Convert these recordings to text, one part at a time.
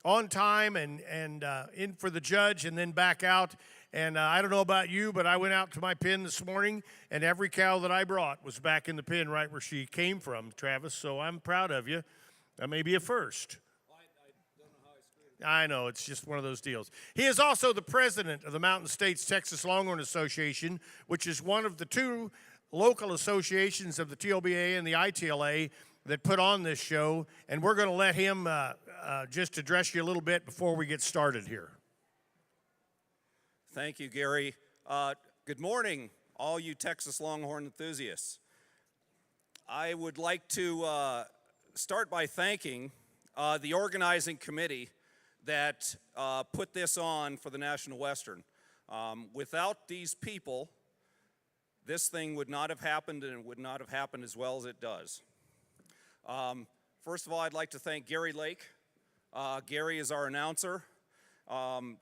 on time and in for the judge and then back out. And I don't know about you, but I went out to my pen this morning, and every cow that I brought was back in the pen right where she came from, Travis. So I'm proud of you. That may be a first. I know, it's just one of those deals. He is also the president of the Mountain States Texas Longhorn Association, which is one of the two local associations of the TLBA and the ITLA that put on this show. And we're going to let him just address you a little bit before we get started here. Thank you, Gary. Good morning, all you Texas Longhorn enthusiasts. I would like to start by thanking the organizing committee that put this on for the National Western. Without these people, this thing would not have happened, and it would not have happened as well as it does. First of all, I'd like to thank Gary Lake. Gary is our announcer,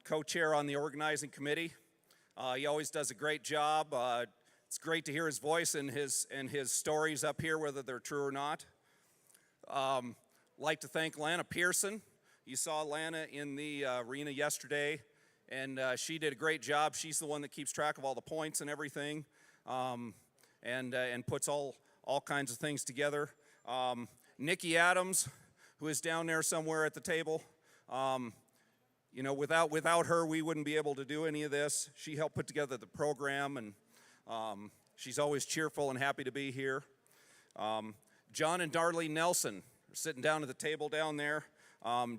co-chair on the organizing committee. He always does a great job. It's great to hear his voice and his stories up here, whether they're true or not. Like to thank Lana Pearson. You saw Lana in the arena yesterday, and she did a great job. She's the one that keeps track of all the points and everything, and puts all kinds of things together. Nikki Adams, who is down there somewhere at the table. You know, without her, we wouldn't be able to do any of this. She helped put together the program, and she's always cheerful and happy to be here. John and Darlene Nelson are sitting down at the table down there.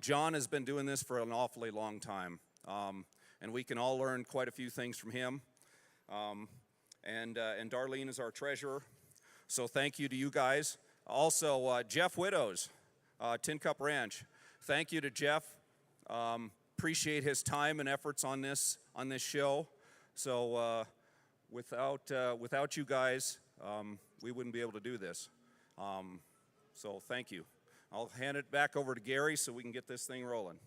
John has been doing this for an awfully long time, and we can all learn quite a few things from him. And Darlene is our treasurer, so thank you to you guys. Also, Jeff Widows, Tin Cup Ranch. Thank you to Jeff. Appreciate his time and efforts on this show. So without you guys, we wouldn't be able to do this. So thank you. I'll hand it back over to Gary so we can get this thing rolling.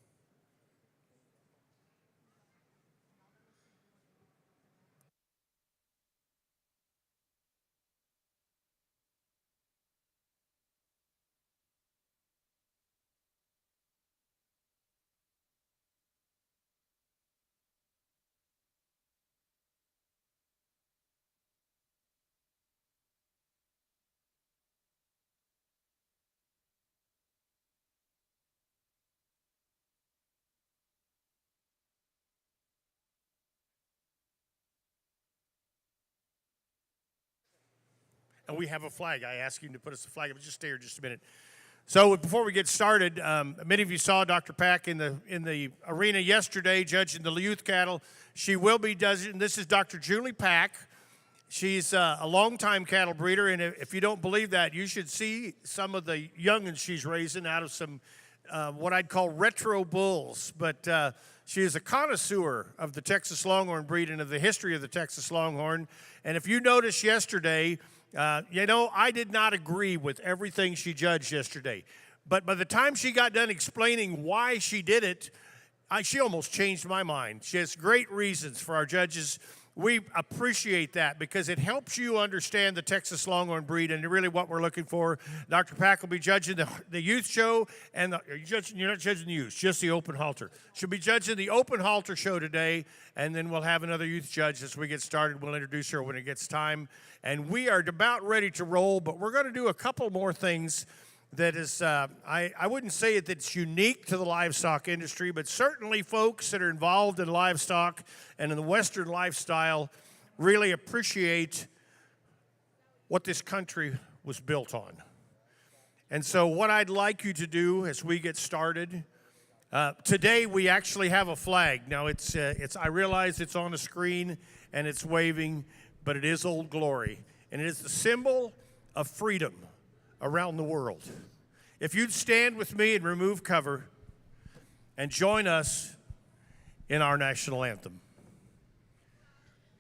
And we have a flag. I asked you to put us a flag. Just stay here just a minute. So before we get started, many of you saw Dr. Pack in the arena yesterday judging the youth cattle. She will be judging. This is Dr. Julie Pack. She's a longtime cattle breeder, and if you don't believe that, you should see some of the young'uns she's raising out of some what I'd call retro bulls. But she is a connoisseur of the Texas Longhorn breed and of the history of the Texas Longhorn. And if you noticed yesterday, you know, I did not agree with everything she judged yesterday. But by the time she got done explaining why she did it, she almost changed my mind. She has great reasons for our judges. We appreciate that because it helps you understand the Texas Longhorn breed and really what we're looking for. Dr. Pack will be judging the youth show, and you're not judging the youth, just the open halter. She'll be judging the open halter show today, and then we'll have another youth judge as we get started. We'll introduce her when it gets time. And we are about ready to roll, but we're going to do a couple more things that is, I wouldn't say that it's unique to the livestock industry, but certainly folks that are involved in livestock and in the Western lifestyle really appreciate what this country was built on. And so what I'd like you to do as we get started, today we actually have a flag. Now I realize it's on the screen and it's waving, but it is Old Glory, and it is the symbol of freedom around the world. If you'd stand with me and remove cover and join us in our national anthem.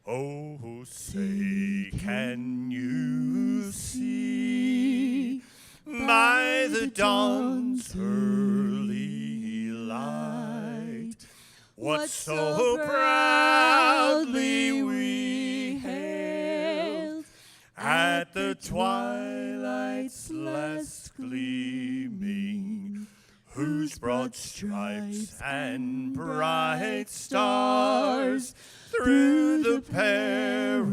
Oh, say, can you see by the dawn's early light what so proudly we hailed at the twilight's last gleaming, whose broad stripes and bright stars through the perilous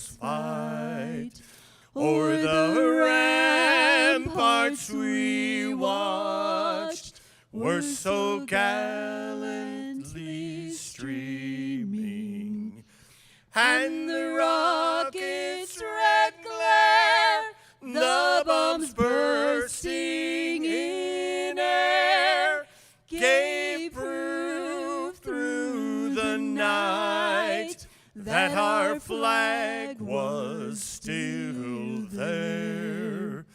fight o'er the ramparts we watched were so gallantly streaming, and the rocket's red glare, the bombs bursting in air, gave proof through the night that our flag was still there.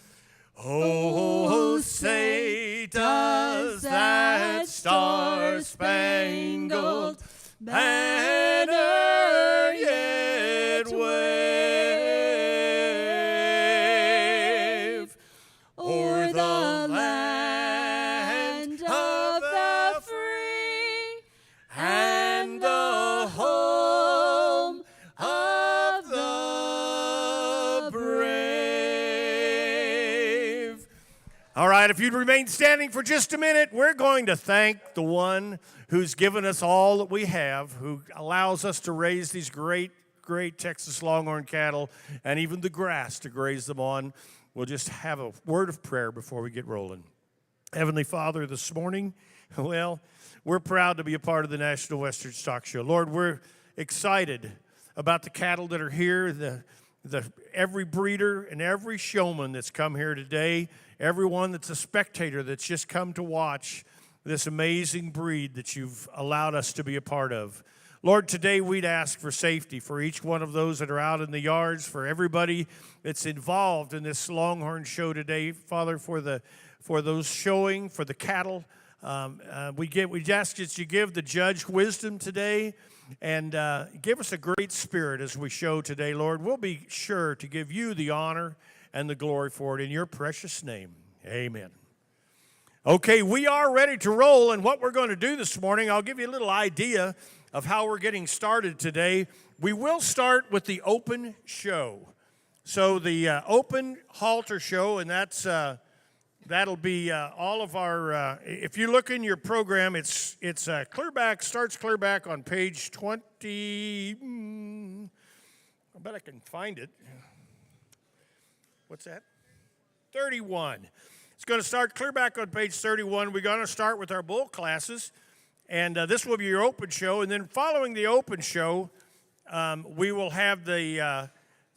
Oh, say does that star-spangled banner yet wave o'er the land of the free and the home of the brave. All right, if you'd remain standing for just a minute, we're going to thank the one who's given us all that we have, who allows us to raise these great Texas Longhorn cattle and even the grass to graze them on. We'll just have a word of prayer before we get rolling. Heavenly Father, this morning, well, we're proud to be a part of the National Western Stock Show. Lord, we're excited about the cattle that are here, every breeder and every showman that's come here today, everyone that's a spectator that's just come to watch this amazing breed that you've allowed us to be a part of. Lord, today we'd ask for safety for each one of those that are out in the yards, for everybody that's involved in this Longhorn show today, Father, for those showing, for the cattle. We ask that you give the judge wisdom today and give us a great spirit as we show today, Lord. We'll be sure to give you the honor and the glory for it in your precious name. Amen. Okay, we are ready to roll, and what we're going to do this morning, I'll give you a little idea of how we're getting started today. We will start with the open show. So the open halter show, and that'll be all of our, if you look in your program, it's clear back, starts clear back on page 20, I bet I can find it. What's that? 31. It's going to start clear back on page 31. We're going to start with our bull classes, and this will be your open show. And then following the open show, we will have the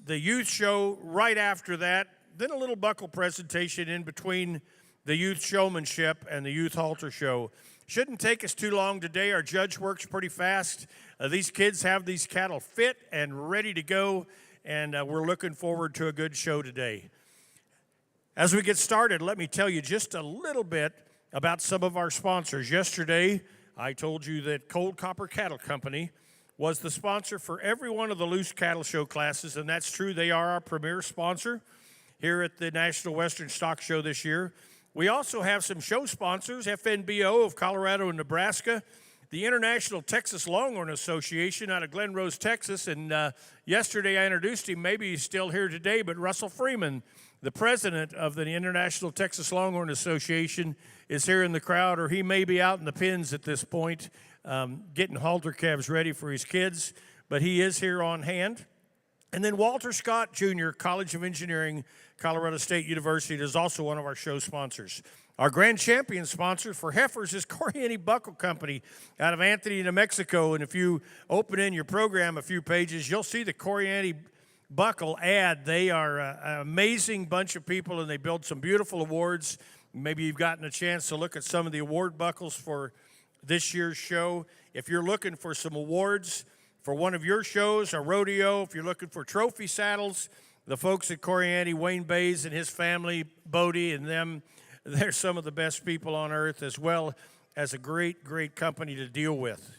youth show right after that. Then a little buckle presentation in between the youth showmanship and the youth halter show. Shouldn't take us too long today. Our judge works pretty fast. These kids have these cattle fit and ready to go, and we're looking forward to a good show today. As we get started, let me tell you just a little bit about some of our sponsors. Yesterday, I told you that Cold Copper Cattle Company was the sponsor for every one of the loose cattle show classes, and that's true. They are our premier sponsor here at the National Western Stock Show this year. We also have some show sponsors, FNBO of Colorado and Nebraska, the International Texas Longhorn Association out of Glen Rose, Texas, and yesterday I introduced him. Maybe he's still here today, but Russell Freeman, the president of the International Texas Longhorn Association, is here in the crowd, or he may be out in the pens at this point getting halter calves ready for his kids, but he is here on hand. And then Walter Scott Jr., College of Engineering, Colorado State University, is also one of our show sponsors. Our grand champion sponsor for heifers is Corianti Buckle Company out of Anthony, New Mexico. And if you open in your program a few pages, you'll see the Corianti Buckle ad. They are an amazing bunch of people, and they build some beautiful awards. Maybe you've gotten a chance to look at some of the award buckles for this year's show. If you're looking for some awards for one of your shows, a rodeo, if you're looking for trophy saddles, the folks at Corianti, Wayne Bays and his family, Bodie and them, they're some of the best people on earth, as well as a great, great company to deal with.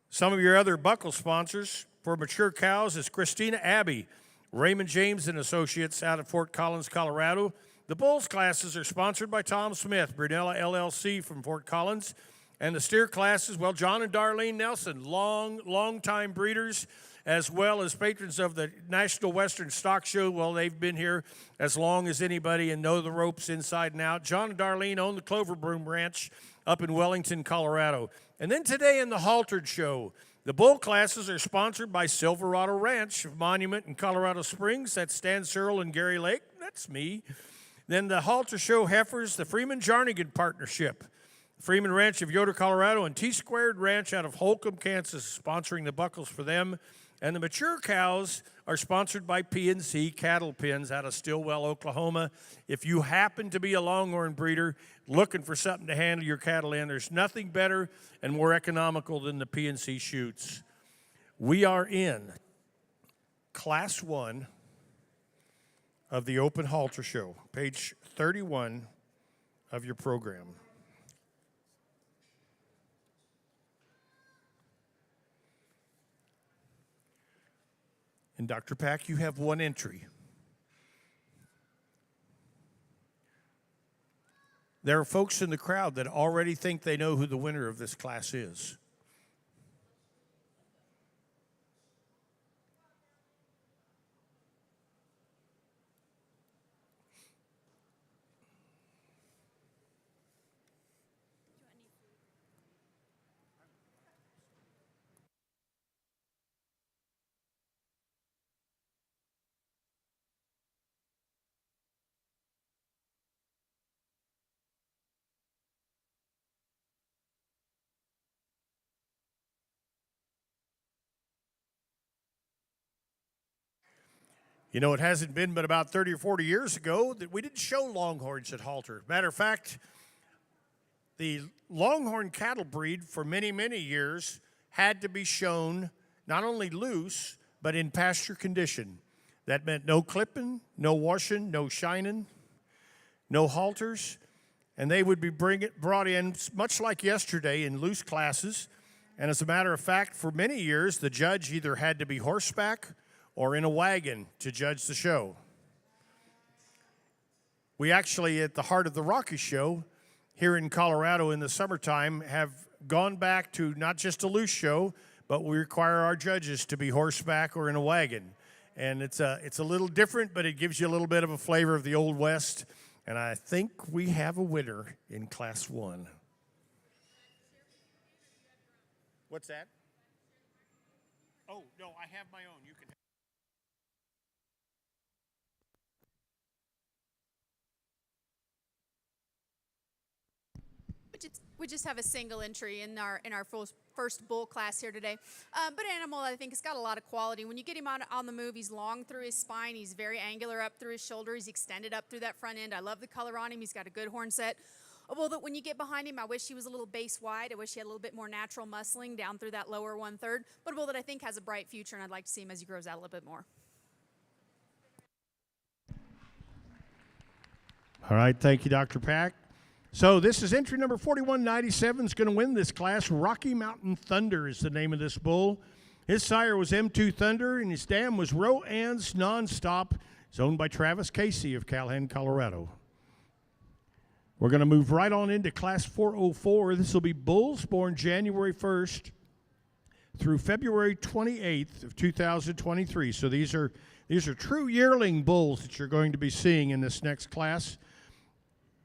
Some of your other buckle sponsors for mature cows is Christina Abbey, Raymond James and Associates out of Fort Collins, Colorado. The bulls classes are sponsored by Tom Smith, Brunella LLC from Fort Collins. And the steer classes, well, John and Darlene Nelson, long-time breeders as well as patrons of the National Western Stock Show. Well, they've been here as long as anybody and know the ropes inside and out. John and Darlene own the Clover Broom Ranch up in Wellington, Colorado. And then today in the Haltered Show, the bull classes are sponsored by Silverado Ranch of Monument in Colorado Springs. That's Stan Searle and Gary Lake. That's me. Then the Halter Show heifers, the Freeman-Jarnigan Partnership. Freeman Ranch of Yoder, Colorado, and T-Squared Ranch out of Holcomb, Kansas, sponsoring the buckles for them. And the mature cows are sponsored by P&C Cattle Pens out of Stillwell, Oklahoma. If you happen to be a Longhorn breeder looking for something to handle your cattle in, there's nothing better and more economical than the P&C chutes. We are in Class 1 of the Open Halter Show, page 31 of your program. And Dr. Pack, you have one entry. There are folks in the crowd that already think they know who the winner of this class is. You know, it hasn't been but about 30 or 40 years ago that we didn't show Longhorns at Halter. Matter of fact, the Longhorn cattle breed for many, many years had to be shown not only loose, but in pasture condition. That meant no clipping, no washing, no shining, no halters, and they would be brought in much like yesterday in loose classes. And as a matter of fact, for many years, the judge either had to be horseback or in a wagon to judge the show. We actually, at the Heart of the Rocky Show here in Colorado in the summertime, have gone back to not just a loose show, but we require our judges to be horseback or in a wagon. And it's a little different, but it gives you a little bit of a flavor of the Old West. And I think we have a winner in Class 1. What's that? Oh, no, I have my own. You can have. We just have a single entry in our first bull class here today. But animal, I think, has got a lot of quality. When you get him on the move, he's long through his spine. He's very angular up through his shoulder. He's extended up through that front end. I love the color on him. He's got a good horn set. A bull that when you get behind him, I wish he was a little base wide. I wish he had a little bit more natural muscling down through that lower 1/3. But a bull that I think has a bright future, and I'd like to see him as he grows out a little bit more. All right, thank you, Dr. Pack. So this is entry number 4197. Is going to win this class. Rocky Mountain Thunder is the name of this bull. His sire was M2 Thunder, and his dam was Roan's Nonstop. It's owned by Travis Casey of Calhoun, Colorado. We're going to move right on into Class 404. This will be bulls born January 1st through February 28th of 2023. So these are true yearling bulls that you're going to be seeing in this next class.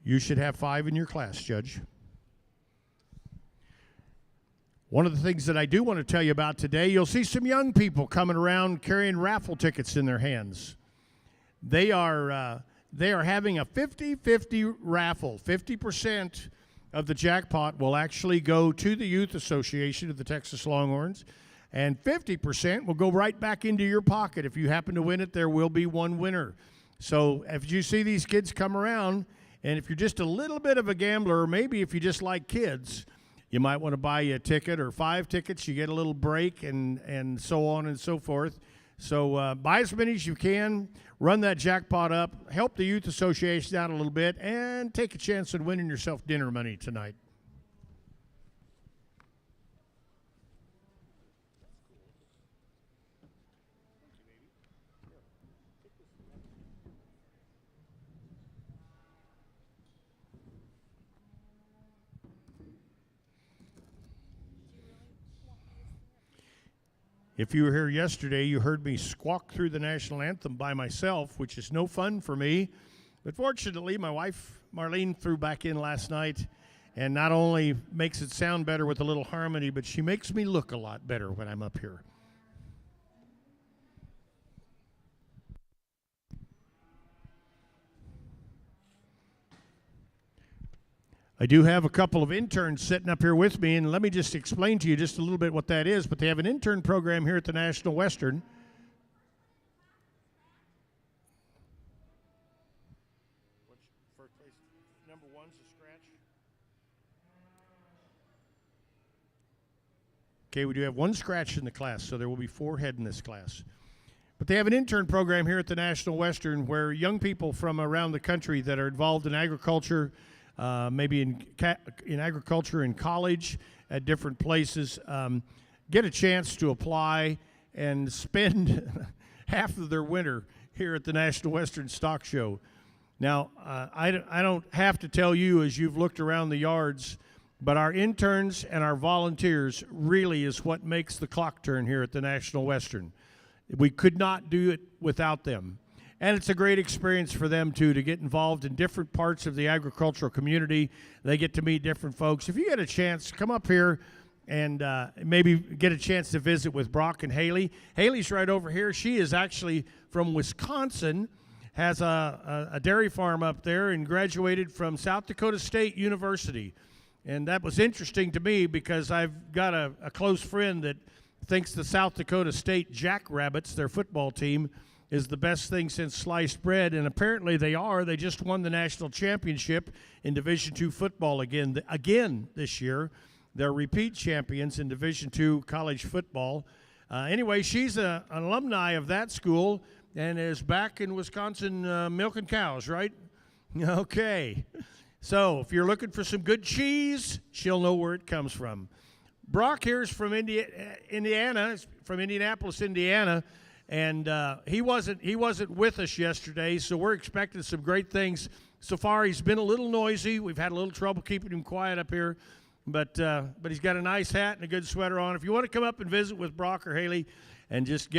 You should have 5 in your class, Judge. One of the things that I do want to tell you about today, you'll see some young people coming around carrying raffle tickets in their hands. They are having a 50-50 raffle. 50% of the jackpot will actually go to the Youth Association of the Texas Longhorns, and 50% will go right back into your pocket. If you happen to win it, there will be one winner. So if you see these kids come around, and if you're just a little bit of a gambler, or maybe if you just like kids, you might want to buy you a ticket or 5 tickets. You get a little break and so on and so forth. So buy as many as you can, run that jackpot up, help the Youth Association out a little bit, and take a chance at winning yourself dinner money tonight. If you were here yesterday, you heard me squawk through the national anthem by myself, which is no fun for me. But fortunately, my wife, Marlene, threw back in last night and not only makes it sound better with a little harmony, but she makes me look a lot better when I'm up here. I do have a couple of interns sitting up here with me, and let me just explain to you just a little bit what that is. But they have an intern program here at the National Western. What's first place? Number one's a scratch. Okay, we do have one scratch in the class, so there will be 4 head in this class. But they have an intern program here at the National Western where young people from around the country that are involved in agriculture, maybe in agriculture in college at different places, get a chance to apply and spend half of their winter here at the National Western Stock Show. Now, I don't have to tell you as you've looked around the yards, but our interns and our volunteers really is what makes the clock turn here at the National Western. We could not do it without them. And it's a great experience for them, too, to get involved in different parts of the agricultural community. They get to meet different folks. If you get a chance, come up here and maybe get a chance to visit with Brock and Haley. Haley's right over here. She is actually from Wisconsin, has a dairy farm up there, and graduated from South Dakota State University. And that was interesting to me because I've got a close friend that thinks the South Dakota State Jackrabbits, their football team, is the best thing since sliced bread, and apparently they are. They just won the national championship in Division II football again this year. They're repeat champions in Division II college football. Anyway, she's an alumni of that school and is back in Wisconsin milking cows, right? Okay. So if you're looking for some good cheese, she'll know where it comes from. Brock here is from Indiana, from Indianapolis, Indiana. And he wasn't with us yesterday, so we're expecting some great things. So far, he's been a little noisy. We've had a little trouble keeping him quiet up here, but he's got a nice hat and a good sweater on. If you want to come up and visit with Brock or Haley and just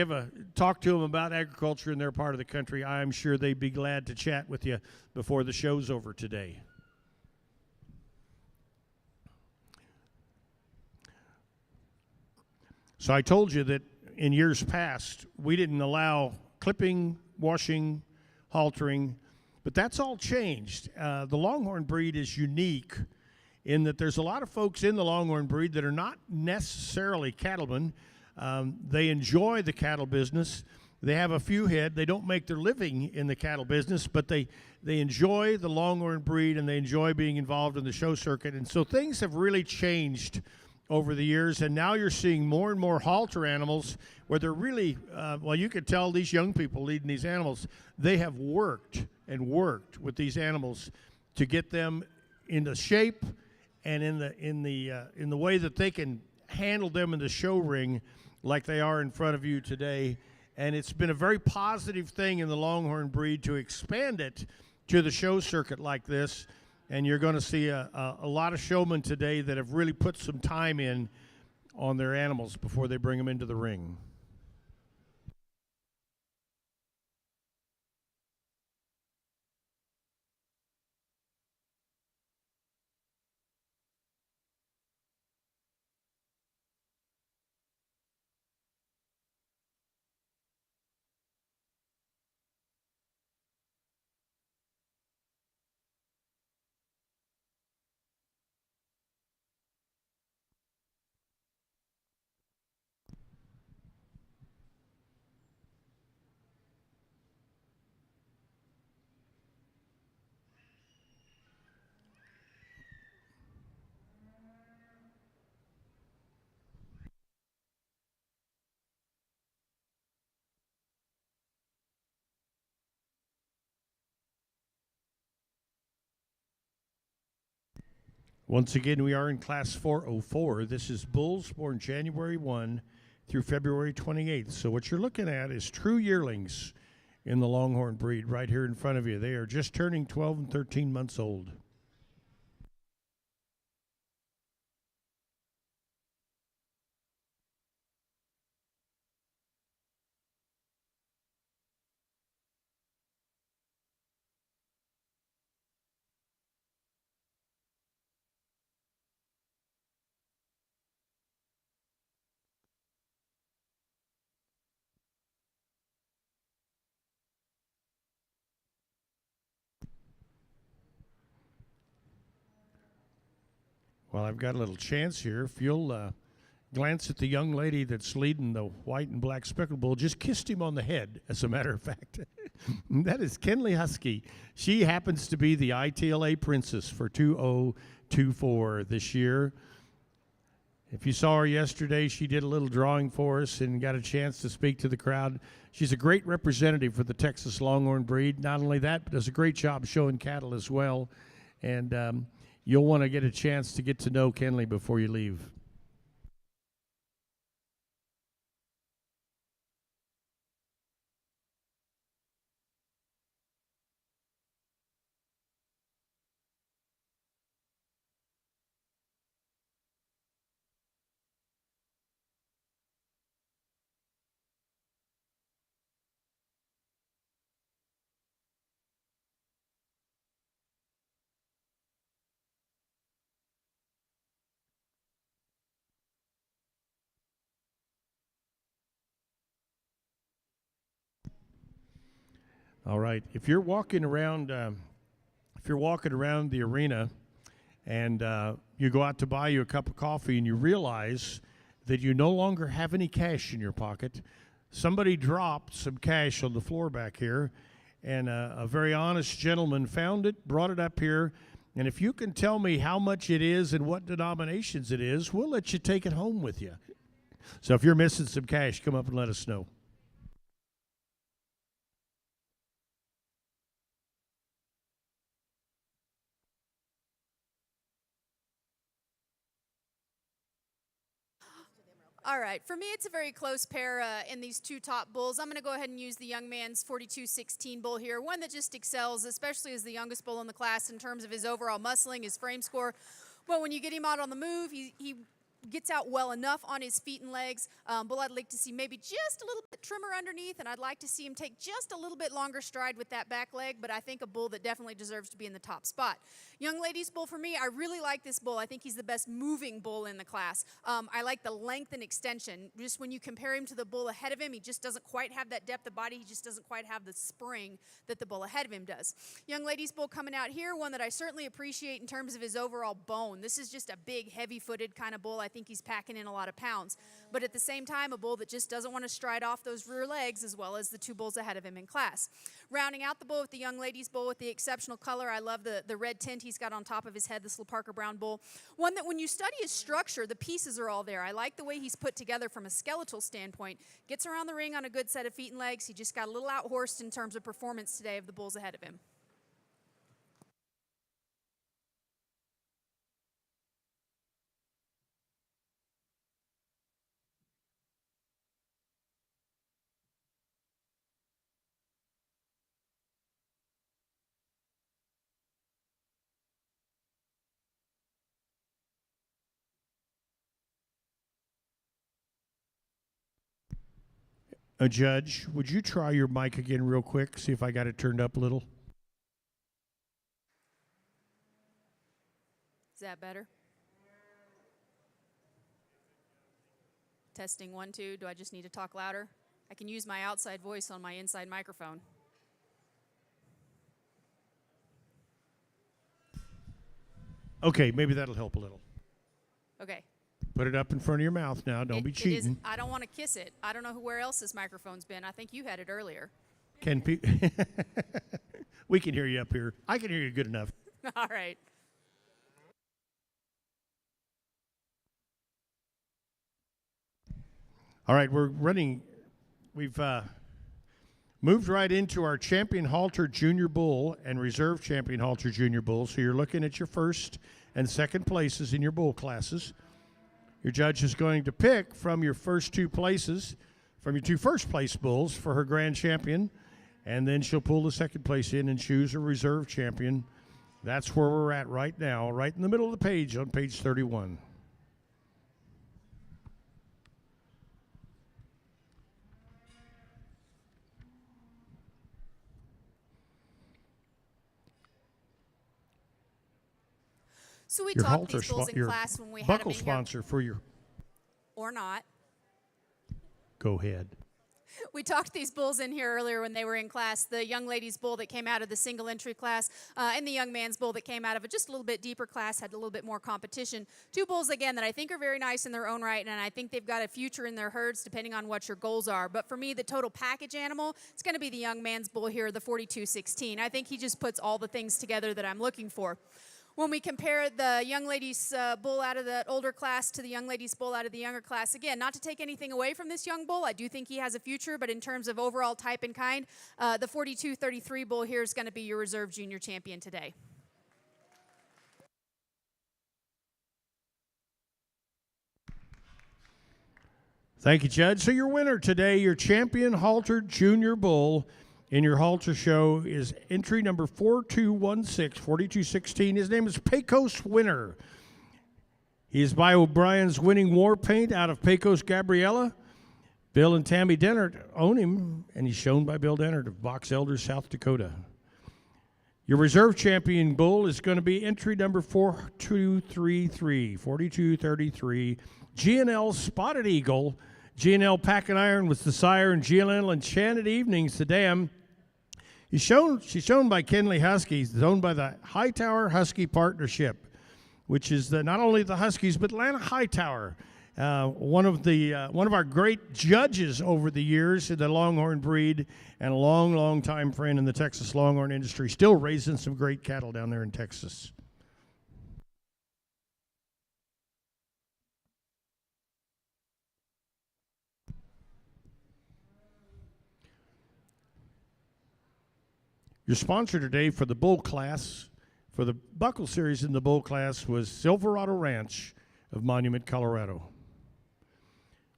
talk to them about agriculture in their part of the country, I'm sure they'd be glad to chat with you before the show's over today. So I told you that in years past, we didn't allow clipping, washing, haltering, but that's all changed. The Longhorn breed is unique in that there's a lot of folks in the Longhorn breed that are not necessarily cattlemen. They enjoy the cattle business. They have a few head. They don't make their living in the cattle business, but they enjoy the Longhorn breed and they enjoy being involved in the show circuit. And so things have really changed over the years, and now you're seeing more and more halter animals where they're really, you could tell these young people leading these animals, they have worked and worked with these animals to get them into shape and in the way that they can handle them in the show ring like they are in front of you today. And it's been a very positive thing in the Longhorn breed to expand it to the show circuit like this. And you're going to see a lot of showmen today that have really put some time in on their animals before they bring them into the ring. Once again, we are in Class 404. This is bulls born January 1 through February 28th. So what you're looking at is true yearlings in the Longhorn breed right here in front of you. They are just turning 12 and 13 months old. Well, I've got a little chance here. If you'll glance at the young lady that's leading the white and black speckled bull, just kissed him on the head, as a matter of fact. That is Kenley Husky. She happens to be the ITLA Princess for 2024 this year. If you saw her yesterday, she did a little drawing for us and got a chance to speak to the crowd. She's a great representative for the Texas Longhorn breed. Not only that, but does a great job showing cattle as well. And you'll want to get a chance to get to know Kenley before you leave. All right. If you're walking around the arena and you go out to buy you a cup of coffee and you realize that you no longer have any cash in your pocket, somebody dropped some cash on the floor back here, and a very honest gentleman found it, brought it up here, and if you can tell me how much it is and what denominations it is, we'll let you take it home with you. So if you're missing some cash, come up and let us know. All right, for me, it's a very close pair in these two top bulls. I'm going to go ahead and use the young man's 42-16 bull here, one that just excels, especially as the youngest bull in the class in terms of his overall muscling, his frame score. But when you get him out on the move, he gets out well enough on his feet and legs. Bull I'd like to see maybe just a little bit trimmer underneath, and I'd like to see him take just a little bit longer stride with that back leg, but I think a bull that definitely deserves to be in the top spot. Young ladies bull for me, I really like this bull. I think he's the best moving bull in the class. I like the length and extension. Just when you compare him to the bull ahead of him, he just doesn't quite have that depth of body. He just doesn't quite have the spring that the bull ahead of him does. Young ladies bull coming out here, one that I certainly appreciate in terms of his overall bone. This is just a big, heavy-footed kind of bull. I think he's packing in a lot of pounds. But at the same time, a bull that just doesn't want to stride off those rear legs as well as the two bulls ahead of him in class. Rounding out the bull with the young ladies bull with the exceptional color. I love the red tint he's got on top of his head, this little Parker Brown bull. One that when you study his structure, the pieces are all there. I like the way he's put together from a skeletal standpoint. Gets around the ring on a good set of feet and legs. He just got a little outhorsed in terms of performance today of the bulls ahead of him. Judge, would you try your mic again real quick, see if I got it turned up a little? Is that better? Testing 1, 2. Do I just need to talk louder? I can use my outside voice on my inside microphone. Okay, maybe that'll help a little. Okay. Put it up in front of your mouth now. Don't be cheating. I don't want to kiss it. I don't know where else this microphone's been. I think you had it earlier. We can hear you up here. I can hear you good enough. All right. All right, we're running. We've moved right into our champion haltered junior bull and reserve champion haltered junior bull. So you're looking at your first and second places in your bull classes. Your judge is going to pick from your first two places, from your two first place bulls for her grand champion, and then she'll pull the second place in and choose a reserve champion. That's where we're at right now, right in the middle of the page on page 31. So we Your talked halter these bulls in your class when we had buckle them in here. sponsor for your. Or not. Go ahead. We talked these bulls in here earlier when they were in class. The young ladies' bull that came out of the single entry class and the young man's bull that came out of a just a little bit deeper class, had a little bit more competition. Two bulls, again, that I think are very nice in their own right, and I think they've got a future in their herds depending on what your goals are. But for me, the total package animal, it's going to be the young man's bull here, the 4216. I think he just puts all the things together that I'm looking for. When we compare the young ladies' bull out of the older class to the young ladies' bull out of the younger class, again, not to take anything away from this young bull, I do think he has a future, but in terms of overall type and kind, the 42-33 bull here is going to be your reserve junior champion today. Thank you, Judge. So your winner today, your champion haltered junior bull in your halter show is entry number 4216, 4216. His name is Pecos Winner. He is by O'Brien's Winning War Paint out of Pecos, Gabriella. Bill and Tammy Dennert own him, and he's shown by Bill Dennert of Box Elder, South Dakota. Your reserve champion bull is going to be entry number 4233, 4233. G&L Spotted Eagle. G&L Pack and Iron was the sire, and G&L Enchanted Evenings, the dam. She's shown by Kenley Huskies. It's owned by the Hightower Husky Partnership, which is not only the Huskies, but Atlanta Hightower. One of our great judges over the years in the Longhorn breed, and a long time friend in the Texas Longhorn industry, still raising some great cattle down there in Texas. Your sponsor today for the bull class, for the buckle series in the bull class, was Silverado Ranch of Monument, Colorado.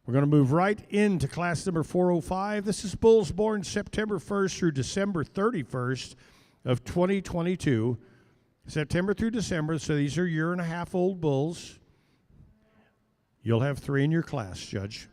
We're going to move right into class number 405. This is bulls born September 1st through December 31st of 2022. September through December, so these are year-and-a-half-old bulls. You'll have 3 in your class, Judge.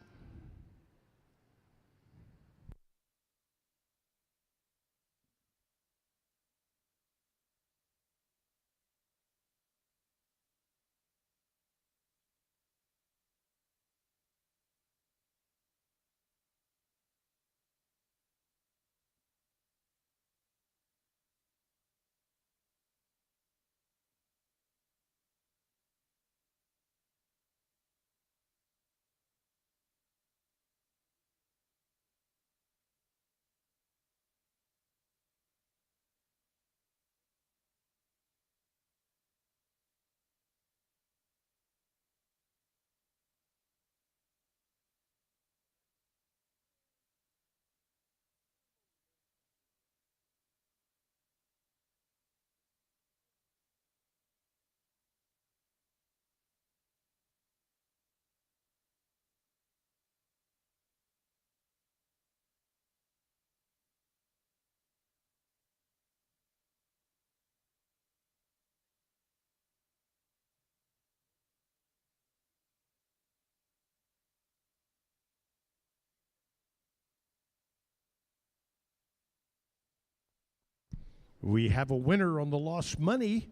We have a winner on the lost money.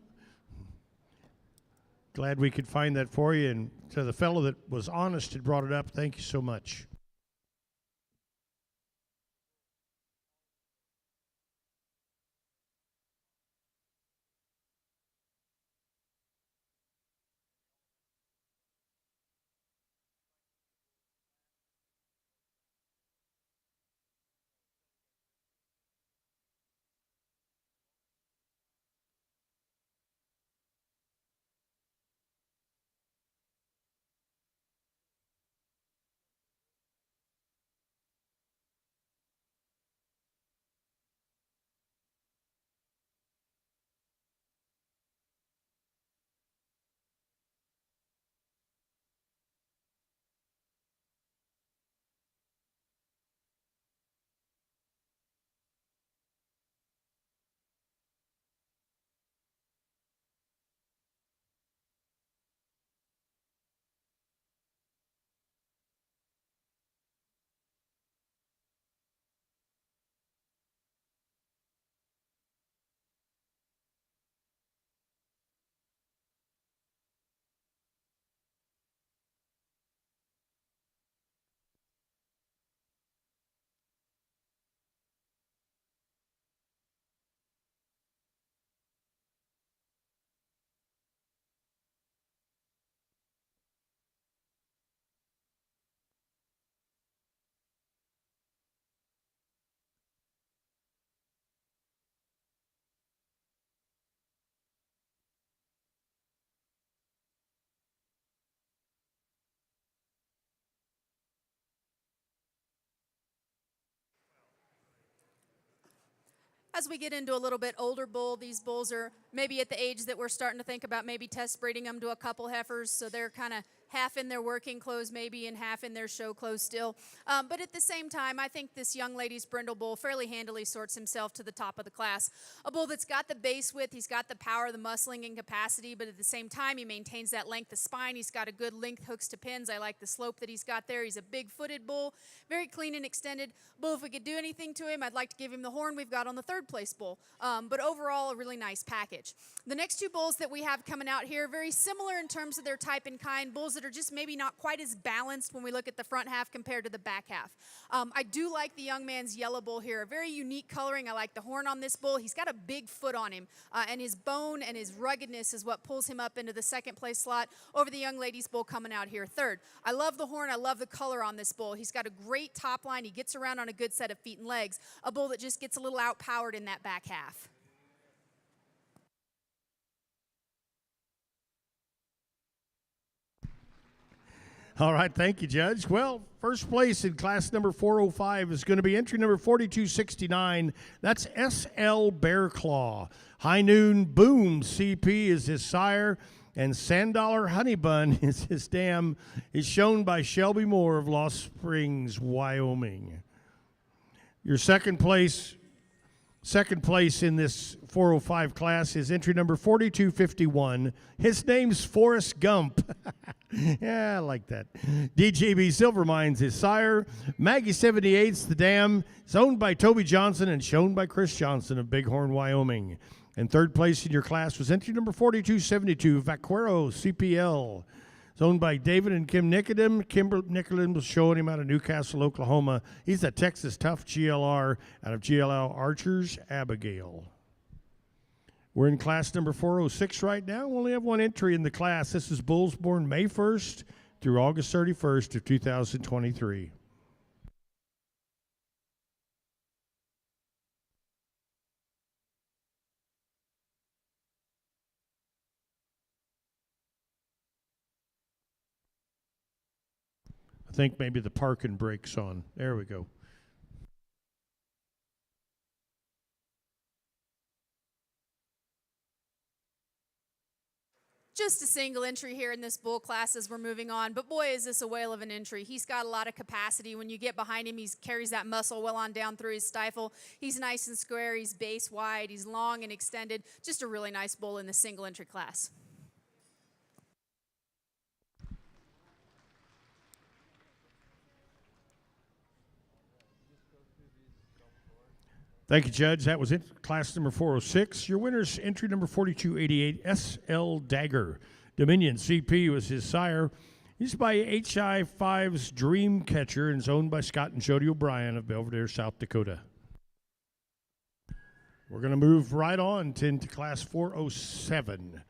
Glad we could find that for you. And to the fellow that was honest and brought it up, thank you so much. as we get into a little bit older bull, these bulls are maybe at the age that we're starting to think about maybe test breeding them to a couple heifers, so they're kind of half in their working clothes maybe and half in their show clothes still. But at the same time, I think this young lady's brindle bull fairly handily sorts himself to the top of the class. A bull that's got the base width, he's got the power, the muscling and capacity, but at the same time, he maintains that length of spine. He's got a good length hooks to pins. I like the slope that he's got there. He's a big-footed bull, very clean and extended. Bull, if we could do anything to him, I'd like to give him the horn we've got on the third place bull. But overall, a really nice package. The next two bulls that we have coming out here, very similar in terms of their type and kind, bulls that are just maybe not quite as balanced when we look at the front half compared to the back half. I do like the young man's yellow bull here, a very unique coloring. I like the horn on this bull. He's got a big foot on him, and his bone and his ruggedness is what pulls him up into the second place slot over the young lady's bull coming out here third. I love the horn. I love the color on this bull. He's got a great top line. He gets around on a good set of feet and legs, a bull that just gets a little outpowered in that back half. All right, thank you, Judge. Well, first place in class number 405 is going to be entry number 4269. That's SL Bear Claw. High Noon Boom CP is his sire, and Sand Dollar Honey Bun is his dam. Is shown by Shelby Moore of Lost Springs, Wyoming. Your second place in this 405 class is entry number 4251. His name's Forrest Gump. Yeah, I like that. DJB Silver Mines, his sire. Maggie 78's the dam. It's owned by Toby Johnson and shown by Chris Johnson of Bighorn, Wyoming. And third place in your class was entry number 4272, Vaquero CPL. It's owned by David and Kim Nicodem. Kimber Nicodem was showing him out of Newcastle, Oklahoma. He's a Texas Tough GLR out of GLL Archers, Abigail. We're in class number 406 right now. We only have one entry in the class. This is bulls born May 1st through August 31st of 2023. I think maybe the parking brake's on. There we go. Just a single entry here in this bull class as we're moving on, but boy, is this a whale of an entry. He's got a lot of capacity. When you get behind him, he carries that muscle well on down through his stifle. He's nice and square. He's base wide. He's long and extended. Just a really nice bull in the single entry class. Thank you, Judge. That was it. Class number 406. Your winner's entry number 4288, SL Dagger. Dominion CP was his sire. He's by HI5's Dream Catcher and is owned by Scott and Jody O'Brien of Belvedere, South Dakota. We're going to move right on into class 407.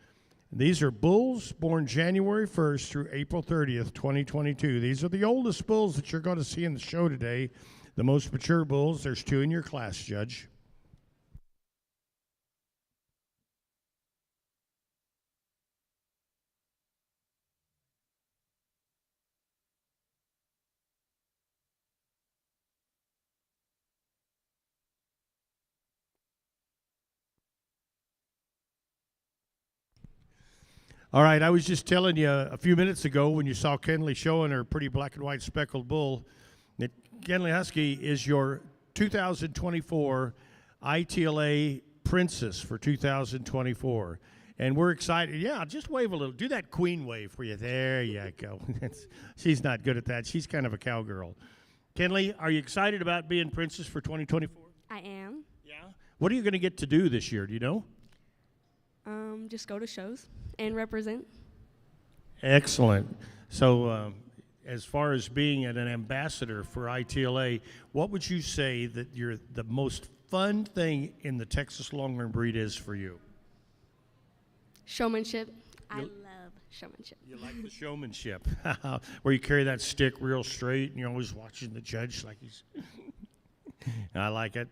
These are bulls born January 1st through April 30th, 2022. These are the oldest bulls that you're going to see in the show today. The most mature bulls, there's two in your class, Judge. All right, I was just telling you a few minutes ago when you saw Kenley showing her pretty black and white speckled bull that Kenley Husky is your 2024 ITLA Princess for 2024. And we're excited. Yeah, just wave a little. Do that queen wave for you. There you go. She's not good at that. She's kind of a cowgirl. Kenley, are you excited about being Princess for 2024? I am. Yeah. What are you going to get to do this year? Do you know? Just go to shows and represent. Excellent. So as far as being an ambassador for ITLA, what would you say that the most fun thing in the Texas Longhorn breed is for you? Showmanship. I love showmanship. You like the showmanship, where you carry that stick real straight and you're always watching the judge like he's... I like it.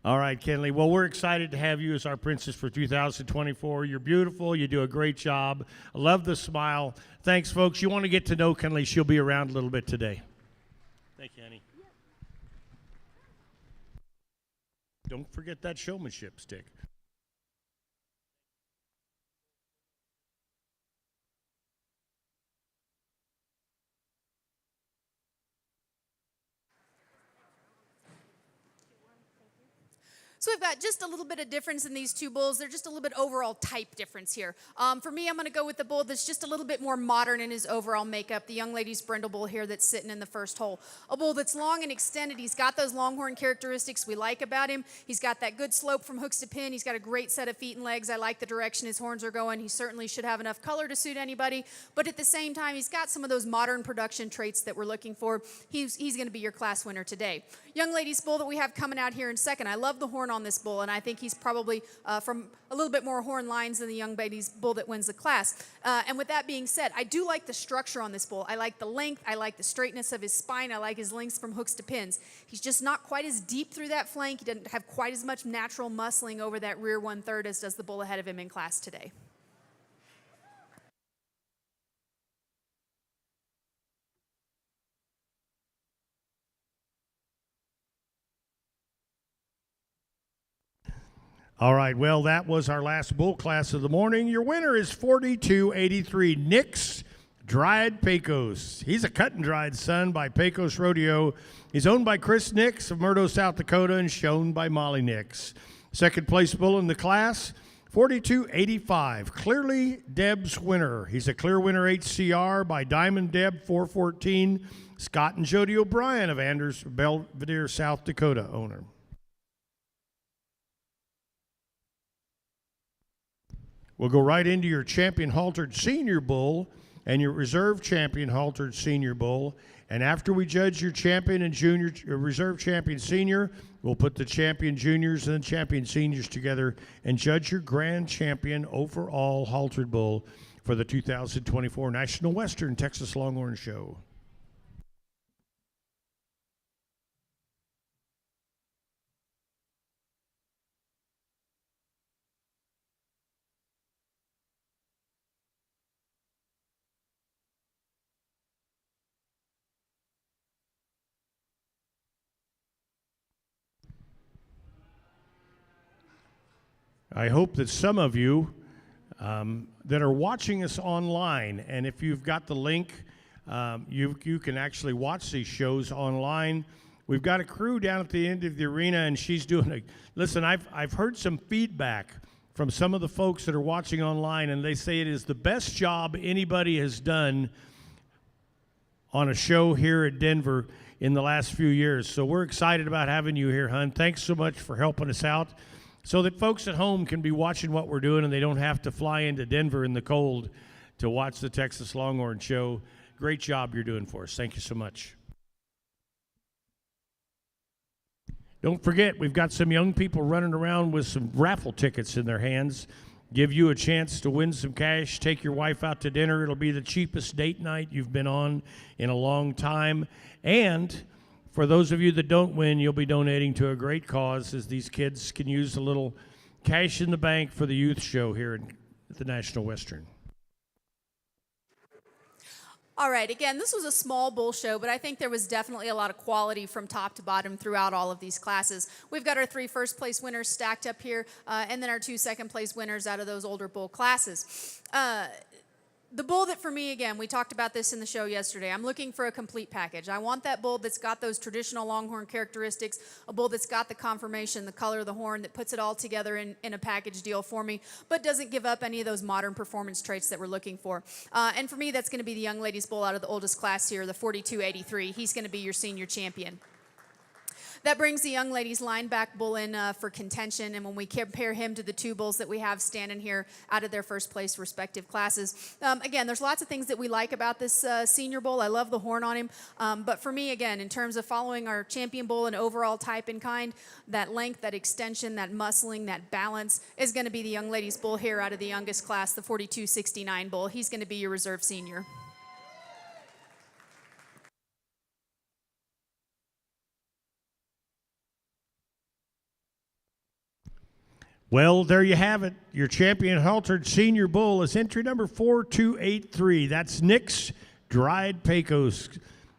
All right, Kenley. Well, we're excited to have you as our princess for 2024. You're beautiful. You do a great job. I love the smile. Thanks, folks. You want to get to know Kenley. She'll be around a little bit today. Thank you, honey. Don't forget that showmanship stick. So we've got just a little bit of difference in these two bulls. They're just a little bit overall type difference here. For me, I'm going to go with the bull that's just a little bit more modern in his overall makeup. The young lady's brindle bull here that's sitting in the first hole. A bull that's long and extended. He's got those Longhorn characteristics we like about him. He's got that good slope from hooks to pin. He's got a great set of feet and legs. I like the direction his horns are going. He certainly should have enough color to suit anybody. But at the same time, he's got some of those modern production traits that we're looking for. He's going to be your class winner today. Young lady's bull that we have coming out here in second. I love the horn on this bull, and I think he's probably from a little bit more horn lines than the young lady's bull that wins the class. And with that being said, I do like the structure on this bull. I like the length. I like the straightness of his spine. I like his lengths from hooks to pins. He's just not quite as deep through that flank. He doesn't have quite as much natural muscling over that rear 1/3 as does the bull ahead of him in class today. All right, well, that was our last bull class of the morning. Your winner is 4283, Nix Dried Pecos. He's a cut and dried son by Pecos Rodeo. He's owned by Chris Nix of Murdo, South Dakota, and shown by Molly Nix. Second place bull in the class, 4285, Clearly Deb's winner. He's a clear winner HCR by Diamond Deb 414, Scott and Jody O'Brien of Anders Belvedere, South Dakota owner. We'll go right into your champion haltered senior bull and your reserve champion haltered senior bull. And after we judge your champion and junior, reserve champion senior, we'll put the champion juniors and the champion seniors together and judge your grand champion overall haltered bull for the 2024 National Western Texas Longhorn Show. I hope that some of you that are watching us online, and if you've got the link, you can actually watch these shows online. We've got a crew down at the end of the arena, and she's doing listen, I've heard some feedback from some of the folks that are watching online, and they say it is the best job anybody has done on a show here at Denver in the last few years. So we're excited about having you here, hon. Thanks so much for helping us out, so that folks at home can be watching what we're doing and they don't have to fly into Denver in the cold to watch the Texas Longhorn Show. Great job you're doing for us. Thank you so much. Don't forget, we've got some young people running around with some raffle tickets in their hands. Give you a chance to win some cash. Take your wife out to dinner. It'll be the cheapest date night you've been on in a long time. And for those of you that don't win, you'll be donating to a great cause, as these kids can use a little cash in the bank for the youth show here at the National Western. All right, again, this was a small bull show, but I think there was definitely a lot of quality from top to bottom throughout all of these classes. We've got our 3 first-place winners stacked up here, and then our 2 second-place winners out of those older bull classes. The bull that, for me, again, we talked about this in the show yesterday. I'm looking for a complete package. I want that bull that's got those traditional Longhorn characteristics, a bull that's got the conformation, the color of the horn, that puts it all together in a package deal for me, but doesn't give up any of those modern performance traits that we're looking for. And for me, that's going to be the young ladies bull out of the oldest class here, the 4283. He's going to be your senior champion. That brings the young ladies lineback bull in for contention, and when we compare him to the 2 bulls that we have standing here out of their first place respective classes, again, there's lots of things that we like about this senior bull. I love the horn on him, but for me, again, in terms of following our champion bull and overall type and kind, that length, that extension, that muscling, that balance is going to be the young ladies bull here out of the youngest class, the 4269 bull. He's going to be your reserve senior. Well, there you have it. Your champion haltered senior bull is entry number 4283. That's Nix Dried Pecos.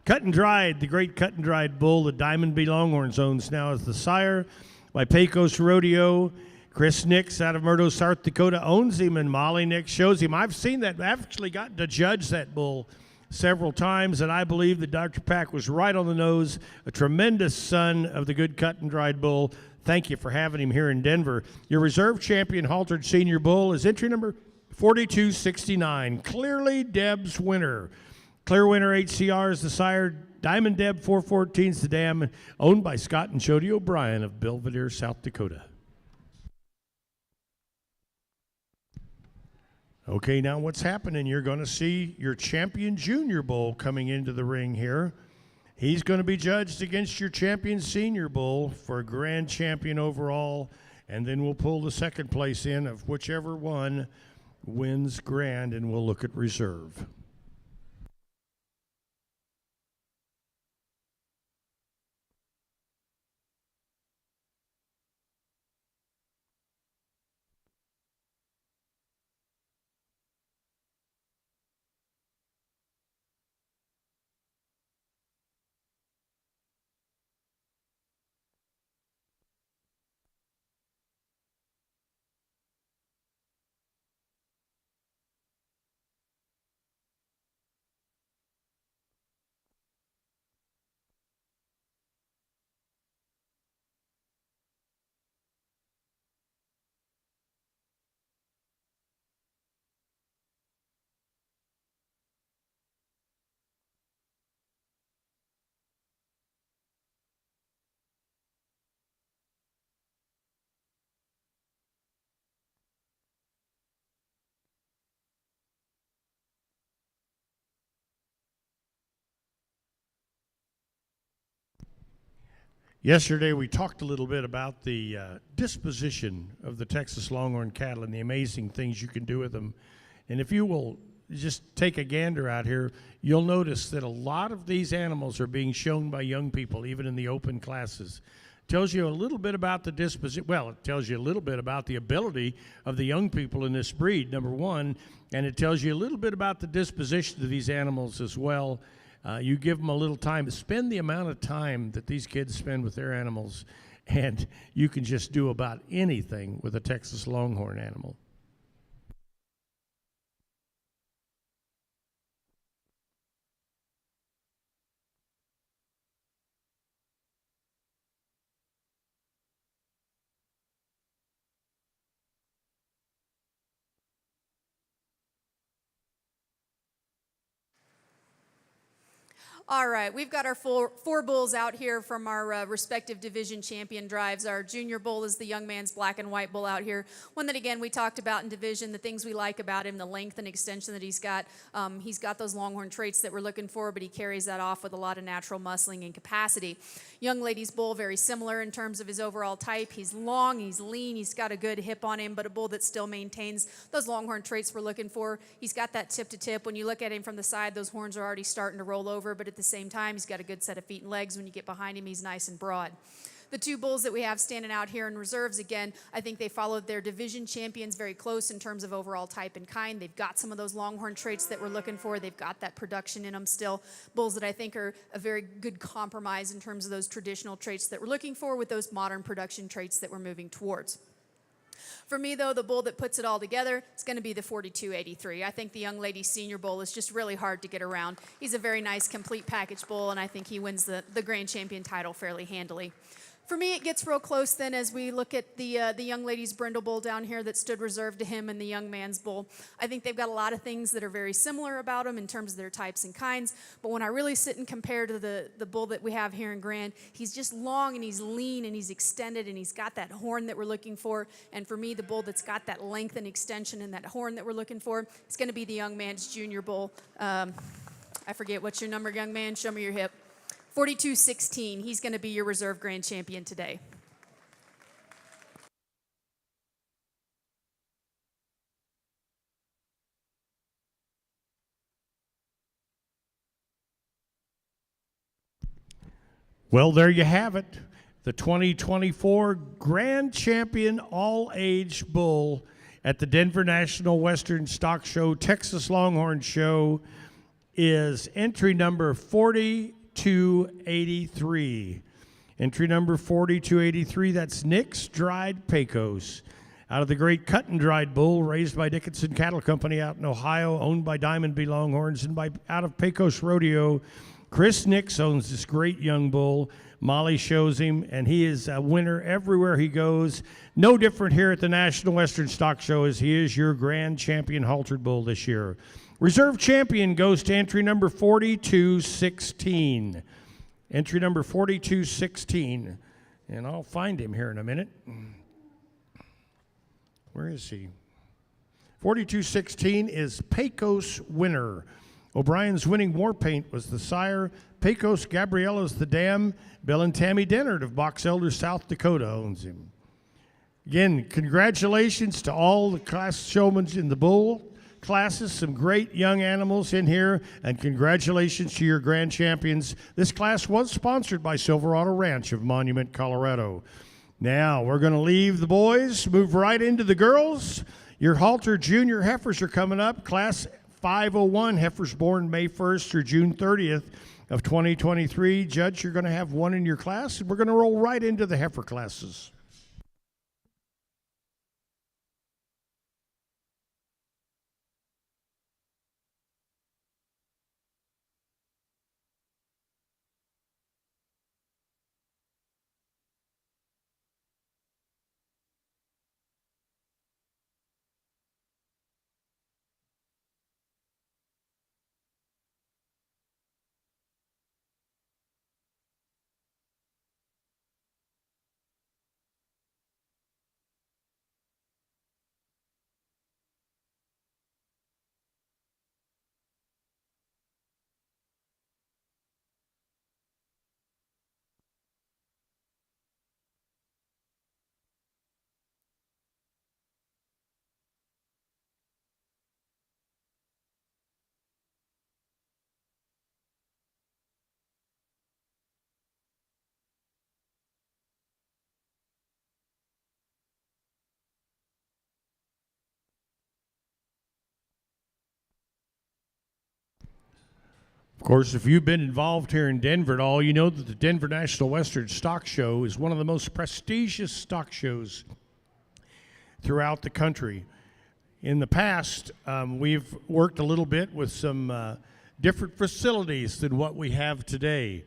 Cut and dried, the great cut and dried bull that Diamond B Longhorns owns now as the sire. by Pecos Rodeo. Chris Nix out of Murdo, South Dakota owns him, and Molly Nix shows him. I've seen that. I've actually gotten to judge that bull several times, and I believe that Dr. Pack was right on the nose. A tremendous son of the good cut and dried bull. Thank you for having him here in Denver. Your reserve champion, Haltered Senior Bull, is entry number 4269. Clearly Deb's winner. Clear winner HCR is the sire. Diamond Deb 414 is the dam, owned by Scott and Jody O'Brien of Belvedere, South Dakota. Okay, now what's happening? You're going to see your champion junior bull coming into the ring here. He's going to be judged against your champion senior bull for a grand champion overall, and then we'll pull the second place in of whichever one wins grand, and we'll look at reserve. Yesterday, we talked a little bit about the disposition of the Texas Longhorn cattle and the amazing things you can do with them. And if you will just take a gander out here, you'll notice that a lot of these animals are being shown by young people, even in the open classes. Tells you a little bit about the disposition. Well, it tells you a little bit about the ability of the young people in this breed, number one, and it tells you a little bit about the disposition of these animals as well. You give them a little time. Spend the amount of time that these kids spend with their animals, and you can just do about anything with a Texas Longhorn animal. All right, we've got our four bulls out here from our respective division champion drives. Our junior bull is the young man's black and white bull out here. One that, again, we talked about in division, the things we like about him, the length and extension that he's got. He's got those Longhorn traits that we're looking for, but he carries that off with a lot of natural muscling and capacity. Young lady's bull, very similar in terms of his overall type. He's long, he's lean, he's got a good hip on him, but a bull that still maintains those Longhorn traits we're looking for. He's got that tip to tip. When you look at him from the side, those horns are already starting to roll over, but at the same time, he's got a good set of feet and legs. When you get behind him, he's nice and broad. The two bulls that we have standing out here in reserves, again, I think they followed their division champions very close in terms of overall type and kind. They've got some of those Longhorn traits that we're looking for. They've got that production in them still. Bulls that I think are a very good compromise in terms of those traditional traits that we're looking for with those modern production traits that we're moving towards. For me, though, the bull that puts it all together is going to be the 4283. I think the young lady senior bull is just really hard to get around. He's a very nice, complete package bull, and I think he wins the grand champion title fairly handily. For me, it gets real close then as we look at the young lady's brindle bull down here that stood reserved to him and the young man's bull. I think they've got a lot of things that are very similar about them in terms of their types and kinds, but when I really sit and compare to the bull that we have here in Grand, he's just long and he's lean and he's extended and he's got that horn that we're looking for, and for me, the bull that's got that length and extension and that horn that we're looking for is going to be the young man's junior bull. I forget, what's your number, young man? Show me your hip. 4216, he's going to be your reserve grand champion today. Well, there you have it. The 2024 Grand Champion All-Age Bull at the Denver National Western Stock Show, Texas Longhorn Show is entry number 4283. Entry number 4283, that's Nick's Dried Pecos. Out of the great Cut and Dried bull raised by Dickinson Cattle Company out in Ohio, owned by Diamond B. Longhorns, and out of Pecos Rodeo, Chris Nix owns this great young bull. Molly shows him, and he is a winner everywhere he goes. No different here at the National Western Stock Show, as he is your grand champion haltered bull this year. Reserve champion goes to entry number 4216. Entry number 4216. And I'll find him here in a minute. Where is he? 4216 is Pecos Winner. O'Brien's winning war paint was the sire. Pecos Gabriella's the dam. Bill and Tammy Dennard of Box Elder, South Dakota owns him. Again, congratulations to all the class showmen in the bull classes. Some great young animals in here, and congratulations to your grand champions. This class was sponsored by Silverado Ranch of Monument, Colorado. Now, we're going to leave the boys, move right into the girls. Your halter junior heifers are coming up. Class 501 heifers born May 1st through June 30th of 2023. Judge, you're going to have one in your class, and we're going to roll right into the heifer classes. Of course, if you've been involved here in Denver at all, you know that the Denver National Western Stock Show is one of the most prestigious stock shows throughout the country. In the past, we've worked a little bit with some different facilities than what we have today.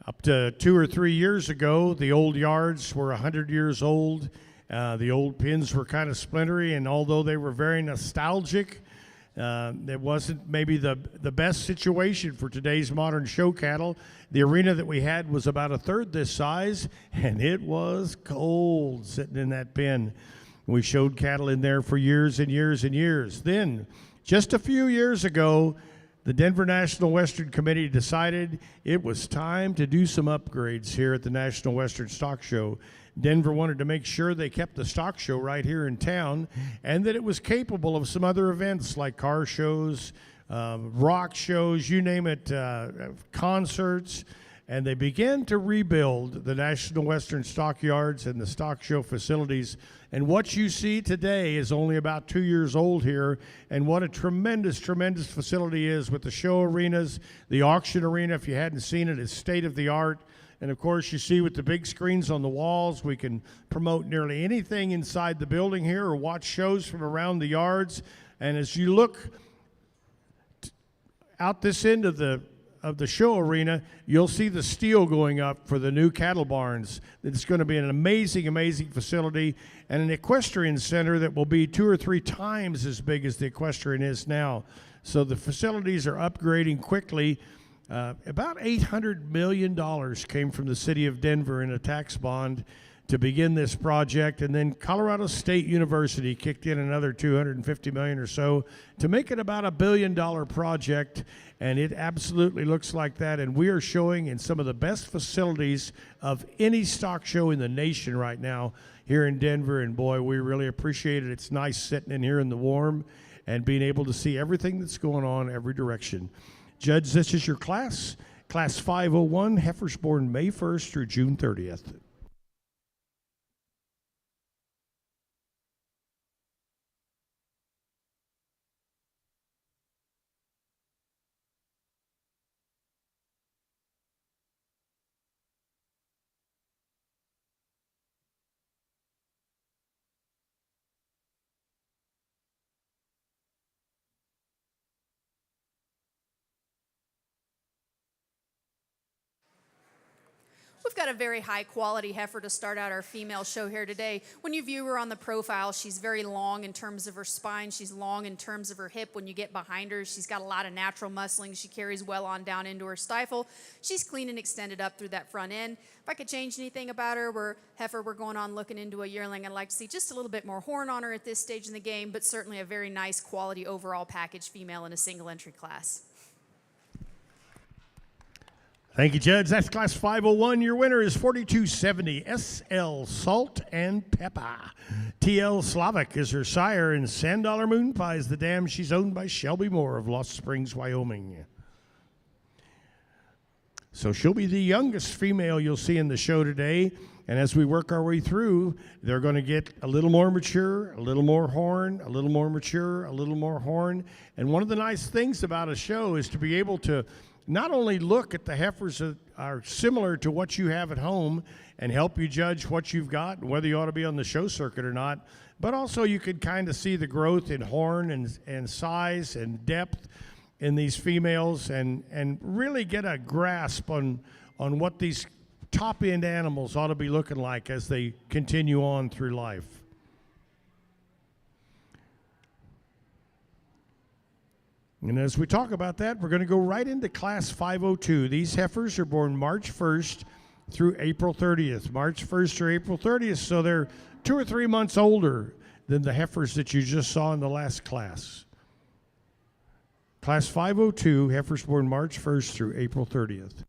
Up to 2 or 3 years ago, the old yards were 100 years old. The old pins were kind of splintery, and although they were very nostalgic, it wasn't maybe the best situation for today's modern show cattle. The arena that we had was about a third this size, and it was cold sitting in that pen. We showed cattle in there for years and years and years. Then, just a few years ago, the Denver National Western Committee decided it was time to do some upgrades here at the National Western Stock Show. Denver wanted to make sure they kept the stock show right here in town, and that it was capable of some other events like car shows, rock shows, you name it, concerts. And they began to rebuild the National Western Stockyards and the stock show facilities. And what you see today is only about 2 years old here. And what a tremendous, tremendous facility is with the show arenas. The auction arena, if you hadn't seen it, is state of the art. And of course, you see with the big screens on the walls, we can promote nearly anything inside the building here or watch shows from around the yards. And as you look out this end of the show arena, you'll see the steel going up for the new cattle barns. It's going to be an amazing, amazing facility, and an equestrian center that will be 2 or 3 times as big as the equestrian is now. So the facilities are upgrading quickly. About $800 million came from the city of Denver in a tax bond to begin this project, and then Colorado State University kicked in another $250 million or so to make it about $1 billion project, and it absolutely looks like that. And we are showing in some of the best facilities of any stock show in the nation right now here in Denver, and boy, we really appreciate it. It's nice sitting in here in the warm and being able to see everything that's going on every direction. Judge, this is your class, Class 501, heifers born May 1st through June 30th. we've got a very high quality heifer to start out our female show here today. When you view her on the profile, she's very long in terms of her spine. She's long in terms of her hip. When you get behind her, she's got a lot of natural muscling. She carries well on down into her stifle. She's clean and extended up through that front end. If I could change anything about her, we're going on looking into a yearling. I'd like to see just a little bit more horn on her at this stage in the game, but certainly a very nice quality overall package female in a single entry class. Thank you, Judge. That's Class 501. Your winner is 4270 SL Salt and Pepper. TL Slavic is her sire, and Sand Dollar Moon Pie is the dam. She's owned by Shelby Moore of Lost Springs, Wyoming. So she'll be the youngest female you'll see in the show today. And as we work our way through, they're going to get a little more mature, a little more horn, a little more mature, a little more horn. And one of the nice things about a show is to be able to not only look at the heifers that are similar to what you have at home and help you judge what you've got and whether you ought to be on the show circuit or not, but also you could kind of see the growth in horn and size and depth in these females and really get a grasp on what these top-end animals ought to be looking like as they continue on through life. And as we talk about that, we're going to go right into Class 502. These heifers are born March 1st through April 30th. March 1st through April 30th, so they're 2 or 3 months older than the heifers that you just saw in the last class. Class 502, heifers born March 1st through April 30th.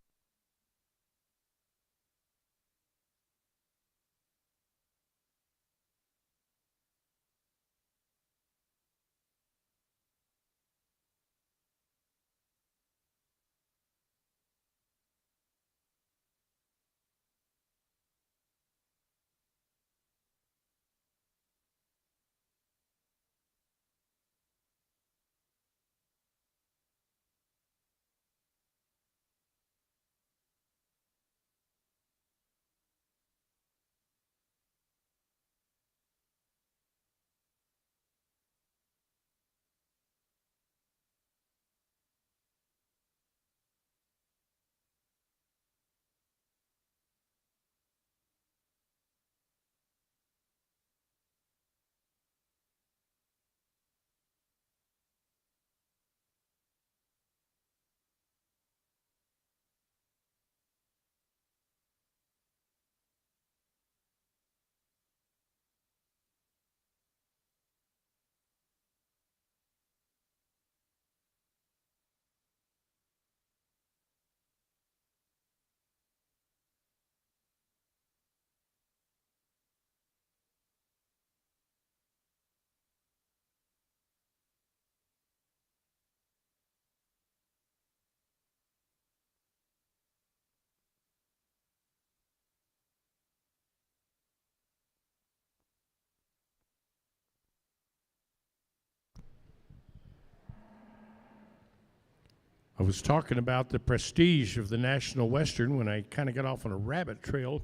I was talking about the prestige of the National Western when I kind of got off on a rabbit trail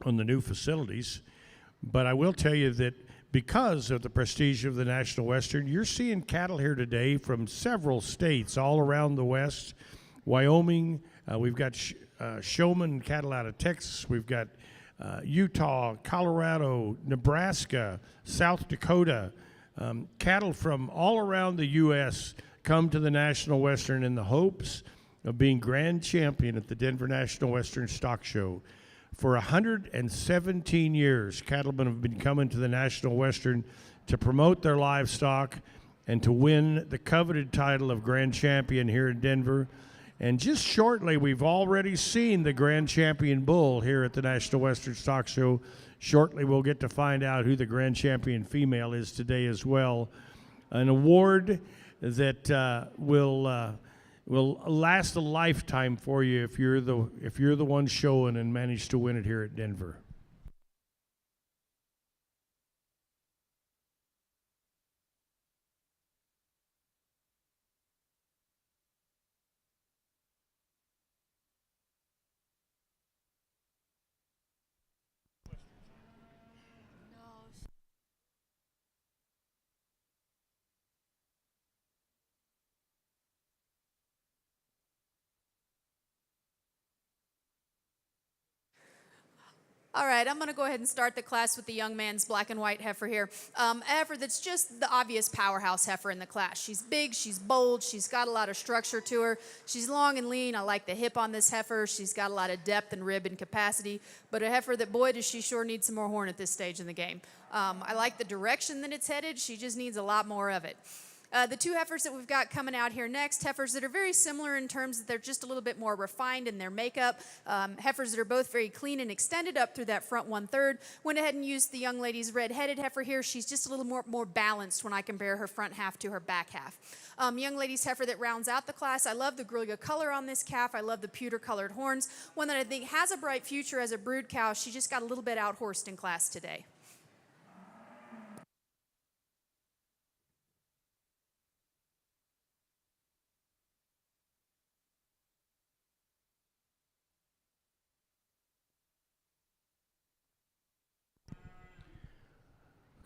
on the new facilities. But I will tell you that because of the prestige of the National Western, you're seeing cattle here today from several states all around the West. Wyoming, we've got Showman cattle out of Texas. We've got Utah, Colorado, Nebraska, South Dakota. Cattle from all around the U.S. come to the National Western in the hopes of being grand champion at the Denver National Western Stock Show. For 117 years, cattlemen have been coming to the National Western to promote their livestock and to win the coveted title of grand champion here in Denver. And just shortly, we've already seen the grand champion bull here at the National Western Stock Show. Shortly, we'll get to find out who the grand champion female is today as well. An award that will last a lifetime for you if you're the one showing and manage to win it here at Denver. All right, I'm going to go ahead and start the class with the young man's black and white heifer here. A heifer that's just the obvious powerhouse heifer in the class. She's big, she's bold, she's got a lot of structure to her. She's long and lean. I like the hip on this heifer. She's got a lot of depth and rib and capacity, but a heifer that, boy, does she sure need some more horn at this stage in the game. I like the direction that it's headed. She just needs a lot more of it. The two heifers that we've got coming out here next, heifers that are very similar in terms that they're just a little bit more refined in their makeup. Heifers that are both very clean and extended up through that front 1/3. Went ahead and used the young lady's red-headed heifer here. She's just a little more balanced when I compare her front half to her back half. Young lady's heifer that rounds out the class. I love the Grilla color on this calf. I love the pewter-colored horns. One that I think has a bright future as a brood cow. She just got a little bit out-horsed in class today.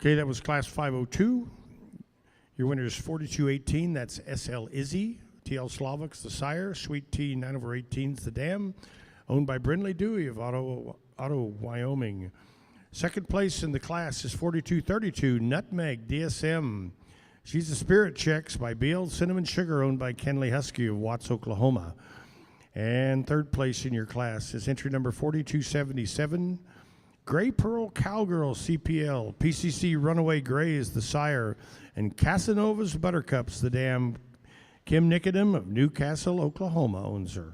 Okay, that was class 502. Your winner is 4218. That's SL Izzy. TL Slavics, the sire. Sweet Tea 9/18's the dam. Owned by Brindley Dewey of Otto, Wyoming. Second place in the class is 4232. Nutmeg DSM. She's a Spirit Checks by BL Cinnamon Sugar, owned by Kenley Husky of Watts, Oklahoma. And third place in your class is entry number 4277. Gray Pearl Cowgirl CPL. PCC Runaway Gray is the sire. And Casanova's Buttercups, the dam. Kim Nicodem of Newcastle, Oklahoma owns her.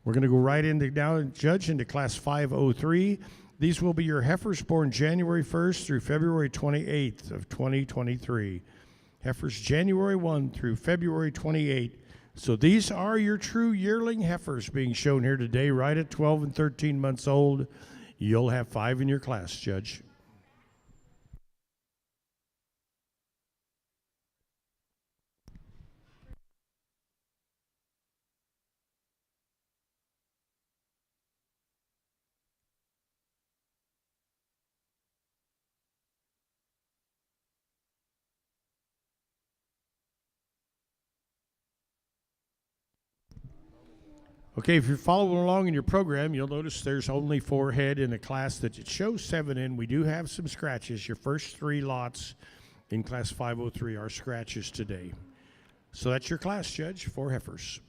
We're going to go right into now, Judge, into class 503. These will be your heifers born January 1st through February 28th of 2023. Heifers January 1 through February 28. So these are your true yearling heifers being shown here today, right at 12 and 13 months old. You'll have 5 in your class, Judge. Okay, if you're following along in your program, you'll notice there's only 4 head in a class that it shows 7 in. We do have some scratches. Your first 3 lots in class 503 are scratches today. So that's your class, Judge, 4 heifers.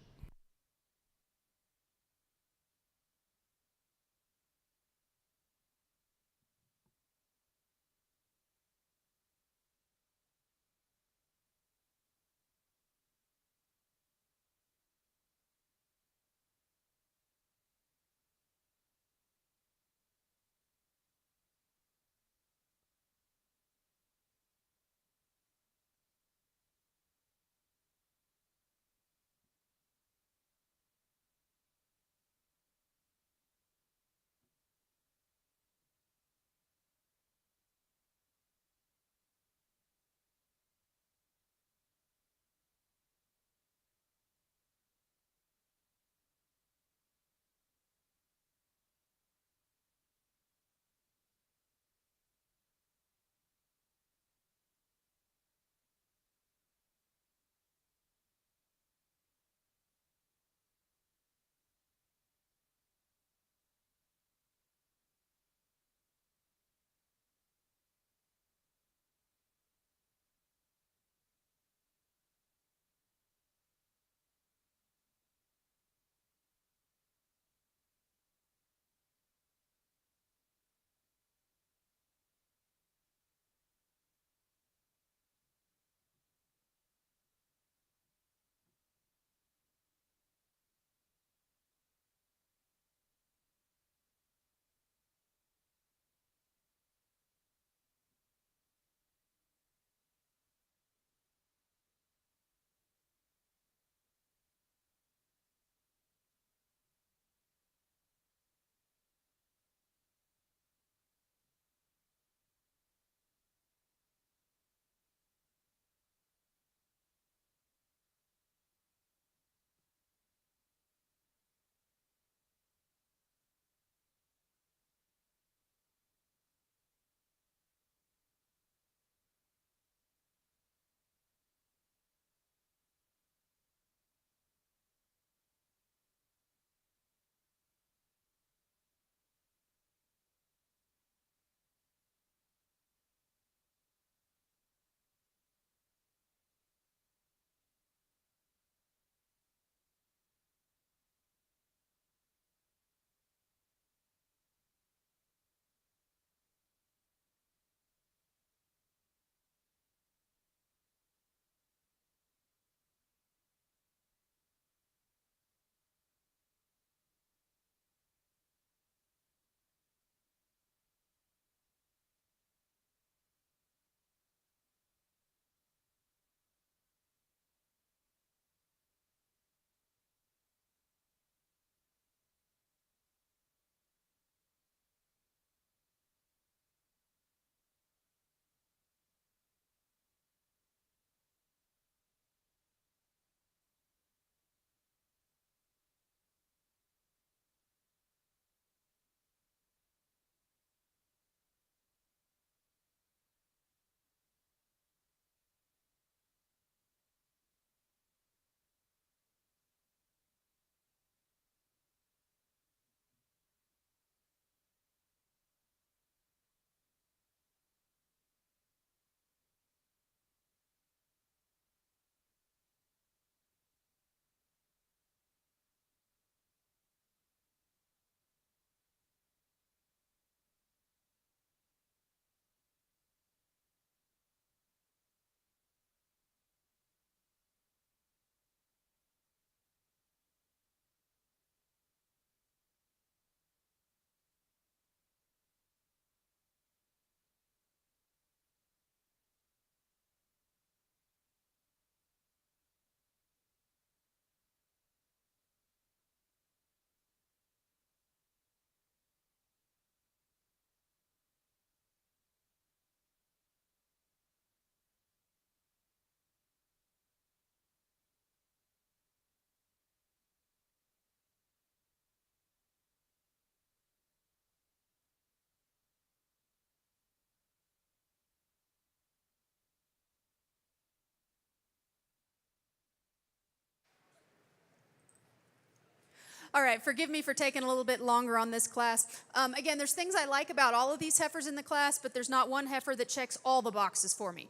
All right, forgive me for taking a little bit longer on this class. Again, there's things I like about all of these heifers in the class, but there's not one heifer that checks all the boxes for me.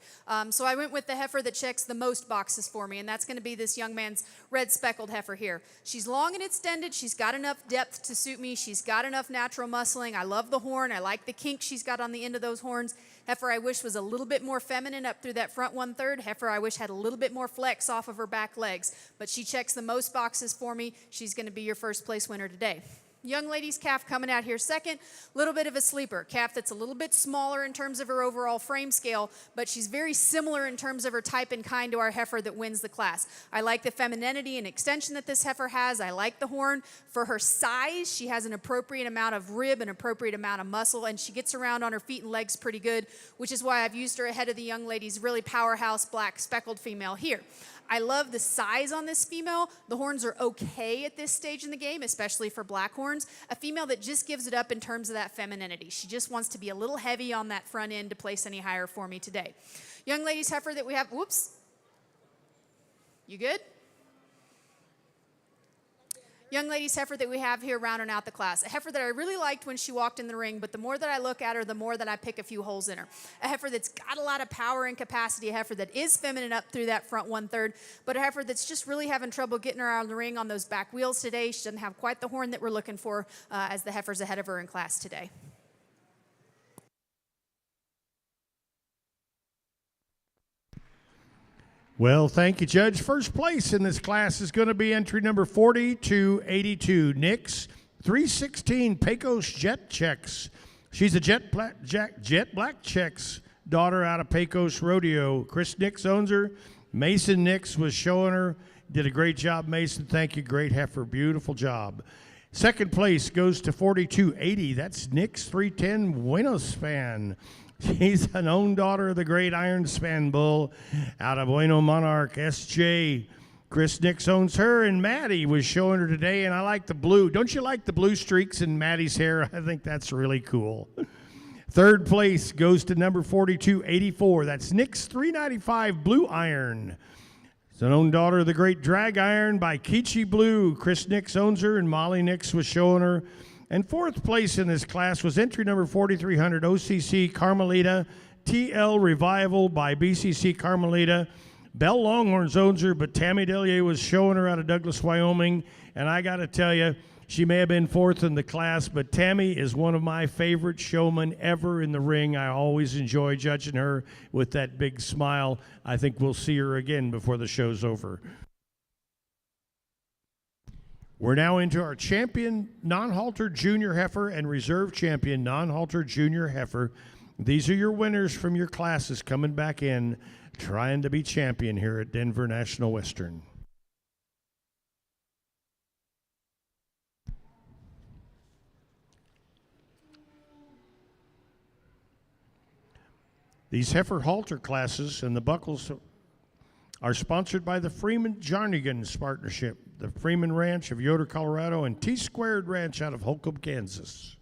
So I went with the heifer that checks the most boxes for me, and that's going to be this young man's red speckled heifer here. She's long and extended. She's got enough depth to suit me. She's got enough natural muscling. I love the horn. I like the kink she's got on the end of those horns. Heifer I wish was a little bit more feminine up through that front 1/3. Heifer I wish had a little bit more flex off of her back legs. But she checks the most boxes for me. She's going to be your first place winner today. Young lady's calf coming out here second, little bit of a sleeper. Calf that's a little bit smaller in terms of her overall frame scale, but she's very similar in terms of her type and kind to our heifer that wins the class. I like the femininity and extension that this heifer has. I like the horn. For her size, she has an appropriate amount of rib, an appropriate amount of muscle, and she gets around on her feet and legs pretty good, which is why I've used her ahead of the young lady's really powerhouse black speckled female here. I love the size on this female. The horns are okay at this stage in the game, especially for black horns. A female that just gives it up in terms of that femininity. She just wants to be a little heavy on that front end to place any higher for me today. Young lady's heifer that we have, whoops. You good? Young lady's heifer that we have here rounding out the class. A heifer that I really liked when she walked in the ring, but the more that I look at her, the more that I pick a few holes in her. A heifer that's got a lot of power and capacity. A heifer that is feminine up through that front 1/3, but a heifer that's just really having trouble getting her out of the ring on those back wheels today. She doesn't have quite the horn that we're looking for as the heifers ahead of her in class today. Well, thank you, Judge. First place in this class is going to be entry number 4282, Nix 316 Pecos Jet Checks. She's a Jet Black Checks daughter out of Pecos Rodeo. Chris Nix owns her. Mason Nix was showing her. Did a great job, Mason. Thank you. Great heifer. Beautiful job. Second place goes to 4280. That's Nix 310 Buenos Fan. She's an own daughter of the great Iron Span Bull out of Bueno Monarch SJ. Chris Nix owns her, and Maddie was showing her today, and I like the blue. Don't you like the blue streaks in Maddie's hair? I think that's really cool. Third place goes to number 4284. That's Nix 395 Blue Iron. It's an own daughter of the great Drag Iron by Kichi Blue. Chris Nix owns her, and Molly Nix was showing her. And fourth place in this class was entry number 4300 OCC Carmelita TL Revival by BCC Carmelita. Belle Longhorn owns her, but Tammy Delier was showing her out of Douglas, Wyoming. And I got to tell you, she may have been fourth in the class, but Tammy is one of my favorite showmen ever in the ring. I always enjoy judging her with that big smile. I think we'll see her again before the show's over. We're now into our champion non-haltered junior heifer and reserve champion non-haltered junior heifer. These are your winners from your classes coming back in, trying to be champion here at Denver National Western. These heifer halter classes and the buckles are sponsored by the Freeman Jarnigans Partnership, the Freeman Ranch of Yoder, Colorado, and T-Squared Ranch out of Holcomb, Kansas.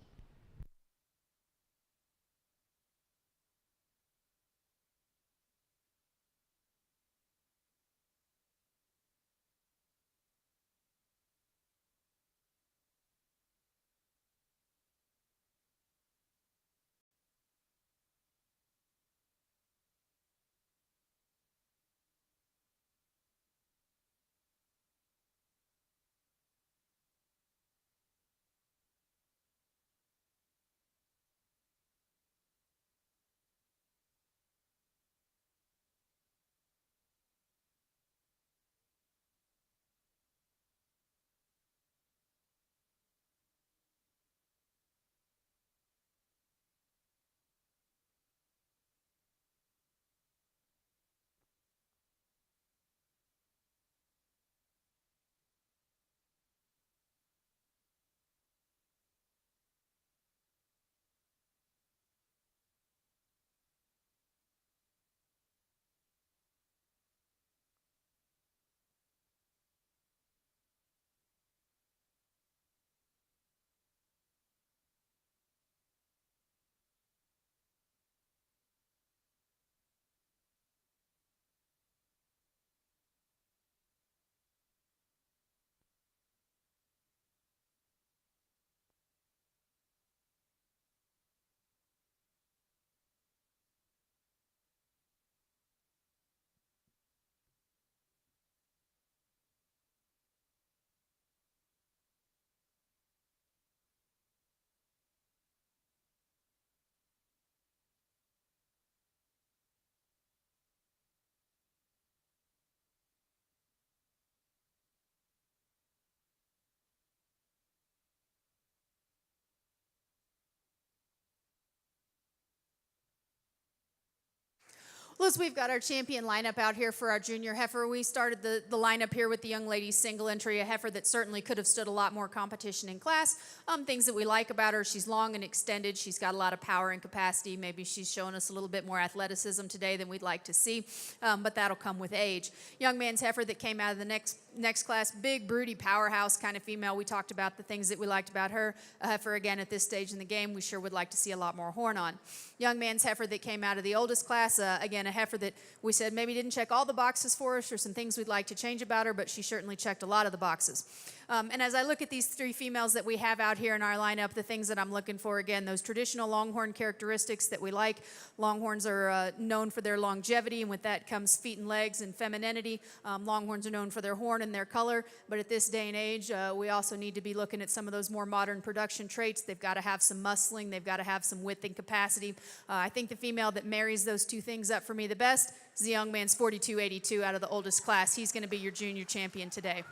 Well, as we've got our champion lineup out here for our junior heifer, we started the lineup here with the young ladies single entry, a heifer that certainly could have stood a lot more competition in class. Things that we like about her, she's long and extended. She's got a lot of power and capacity. Maybe she's showing us a little bit more athleticism today than we'd like to see, but that'll come with age. Young man's heifer that came out of the next class, big, broody, powerhouse kind of female. We talked about the things that we liked about her. A heifer, again, at this stage in the game, we sure would like to see a lot more horn on. Young man's heifer that came out of the oldest class, again, a heifer that we said maybe didn't check all the boxes for us or some things we'd like to change about her, but she certainly checked a lot of the boxes. And as I look at these three females that we have out here in our lineup, the things that I'm looking for, again, those traditional Longhorn characteristics that we like. Longhorns are known for their longevity, and with that comes feet and legs and femininity. Longhorns are known for their horn and their color, but at this day and age, we also need to be looking at some of those more modern production traits. They've got to have some muscling. They've got to have some width and capacity. I think the female that marries those two things up for me the best is the young man's 4282 out of the oldest class. He's going to be your junior champion today.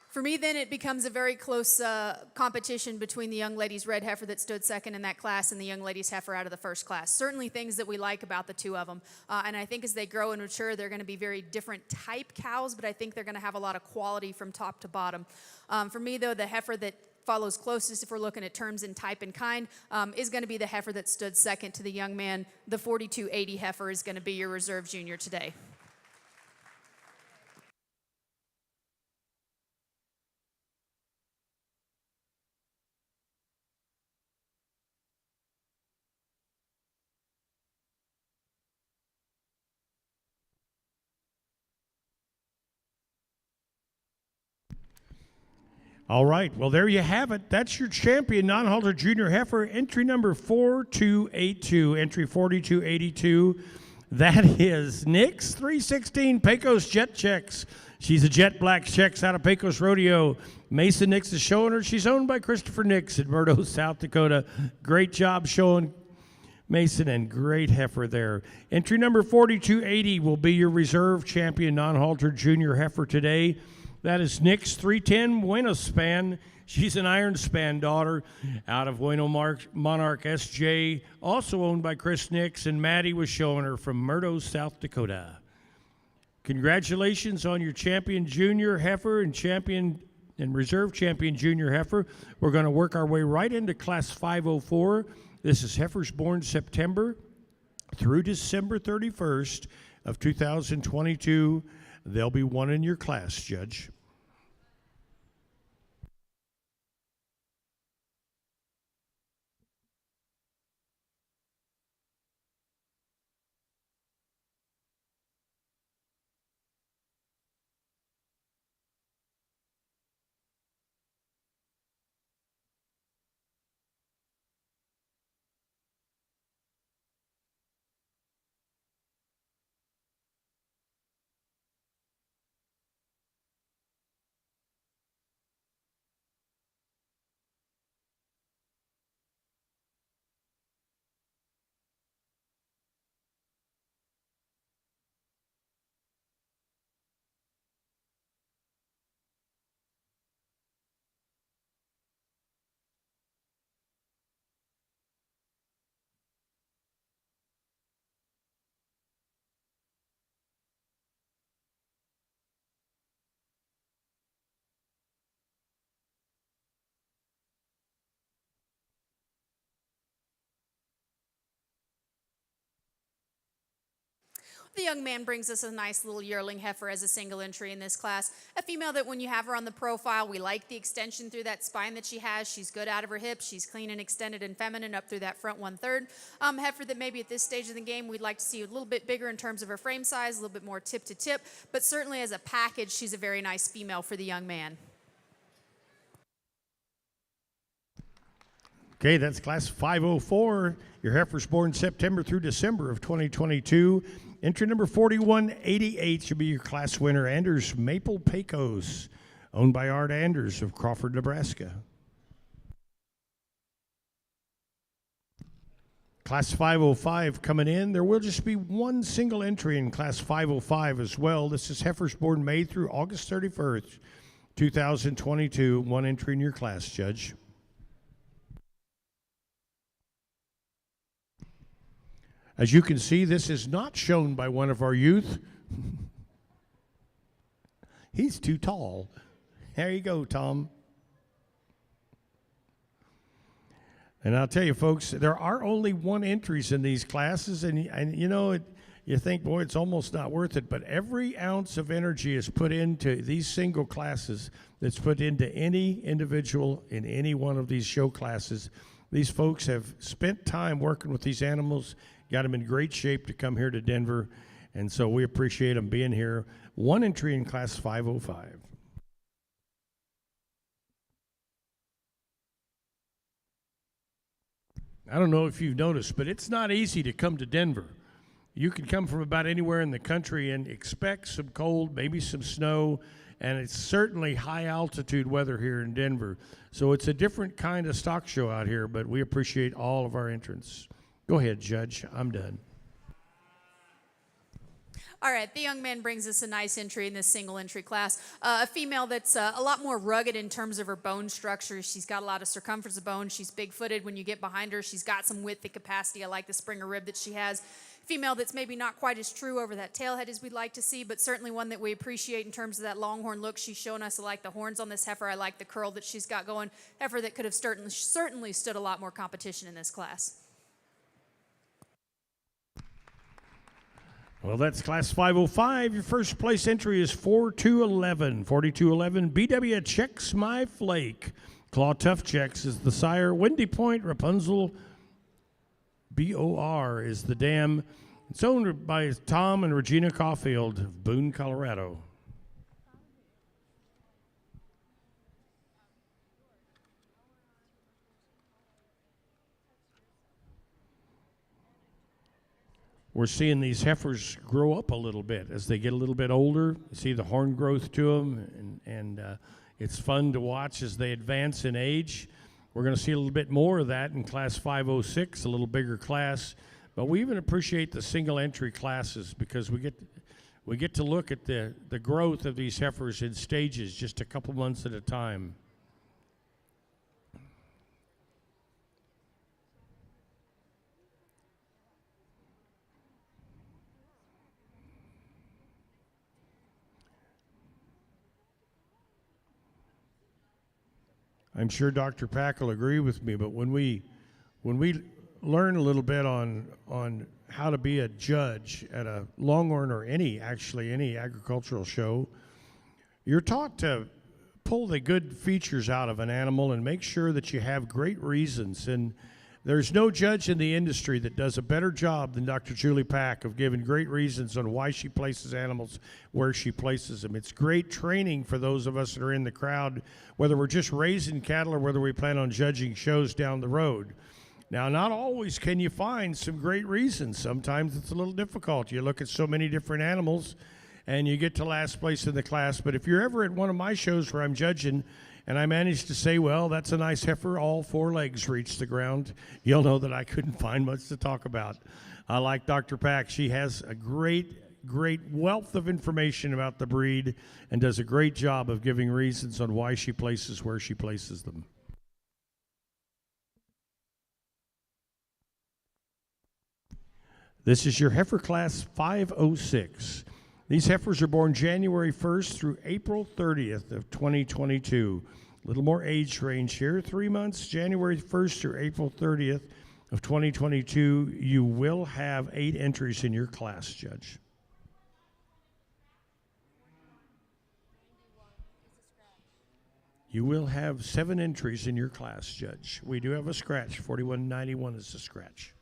For me, then, it becomes a very close competition between the young ladies' red heifer that stood second in that class and the young ladies' heifer out of the first class. Certainly things that we like about the two of them. And I think as they grow and mature, they're going to be very different type cows, but I think they're going to have a lot of quality from top to bottom. For me, though, the heifer that follows closest, if we're looking at terms in type and kind, is going to be the heifer that stood second to the young man. The 4280 heifer is going to be your reserve junior today. All right. Well, there you have it. That's your champion, non-halter junior heifer, entry number 4282, entry 4282. That is Nix 316 Pecos Jet Checks. She's a jet black checks out of Pecos Rodeo. Mason Nix is showing her. She's owned by Christopher Nix in Murdo, South Dakota. Great job showing Mason, and great heifer there. Entry number 4280 will be your reserve champion, non-halter junior heifer today. That is Nix 310 Bueno Span. She's an Iron Span daughter out of Bueno Monarch SJ, also owned by Chris Nix, and Maddie was showing her from Murdo, South Dakota. Congratulations on your champion junior heifer and champion and reserve champion junior heifer. We're going to work our way right into class 504. This is heifers born September through December 31st of 2022. There'll be one in your class, Judge. The young man brings us a nice little yearling heifer as a single entry in this class. A female that when you have her on the profile, we like the extension through that spine that she has. She's good out of her hips. She's clean and extended and feminine up through that front 1/3. Heifer that maybe at this stage of the game, we'd like to see a little bit bigger in terms of her frame size, a little bit more tip to tip, but certainly as a package, she's a very nice female for the young man. Okay, that's class 504. Your heifer's born September through December of 2022. Entry number 4188 should be your class winner, Anders Maple Pecos, owned by Art Anders of Crawford, Nebraska. Class 505 coming in. There will just be one single entry in class 505 as well. This is heifers born May through August 31st, 2022. One entry in your class, Judge. As you can see, this is not shown by one of our youth. He's too tall. There you go, Tom. And I'll tell you, folks, there are only 1 entries in these classes, and you know, you think, boy, it's almost not worth it, but every ounce of energy is put into these single classes that's put into any individual in any one of these show classes. These folks have spent time working with these animals, got them in great shape to come here to Denver, and so we appreciate them being here. 1 entry in class 505. I don't know if you've noticed, but it's not easy to come to Denver. You can come from about anywhere in the country and expect some cold, maybe some snow, and it's certainly high altitude weather here in Denver. So it's a different kind of stock show out here, but we appreciate all of our entrants. Go ahead, Judge. I'm done. All right, the young man brings us a nice entry in this single entry class. A female that's a lot more rugged in terms of her bone structure. She's got a lot of circumference of bone. She's big-footed. When you get behind her, she's got some width and capacity. I like the Springer rib that she has. Female that's maybe not quite as true over that tailhead as we'd like to see, but certainly one that we appreciate in terms of that longhorn look. She's shown us. I like the horns on this heifer. I like the curl that she's got going. Heifer that could have certainly stood a lot more competition in this class. Well, that's class 505. Your first place entry is 4211. 4211, BW Checks My Flake. Claw Tough Checks is the sire. Windy Point Rapunzel BOR is the dam. It's owned by Tom and Regina Caulfield of Boone, Colorado. We're seeing these heifers grow up a little bit as they get a little bit older. You see the horn growth to them, and it's fun to watch as they advance in age. We're going to see a little bit more of that in class 506, a little bigger class. But we even appreciate the single entry classes because we get to look at the growth of these heifers in stages, just a couple months at a time. I'm sure Dr. Pack will agree with me, but when we learn a little bit on how to be a judge at a Longhorn or any agricultural show, you're taught to pull the good features out of an animal and make sure that you have great reasons. And there's no judge in the industry that does a better job than Dr. Julie Pack of giving great reasons on why she places animals where she places them. It's great training for those of us that are in the crowd, whether we're just raising cattle or whether we plan on judging shows down the road. Now, not always can you find some great reasons. Sometimes it's a little difficult. You look at so many different animals and you get to last place in the class. But if you're ever at one of my shows where I'm judging and I managed to say, well, that's a nice heifer, all 4 legs reach the ground, you'll know that I couldn't find much to talk about. I like Dr. Pack. She has a great wealth of information about the breed and does a great job of giving reasons on why she places where she places them. This is your heifer class 506. These heifers are born January 1st through April 30th of 2022. A little more age range here, 3 months, January 1st through April 30th of 2022. You will have 8 entries in your class, Judge. You will have 7 entries in your class, Judge. We do have a scratch. 4191 is a scratch.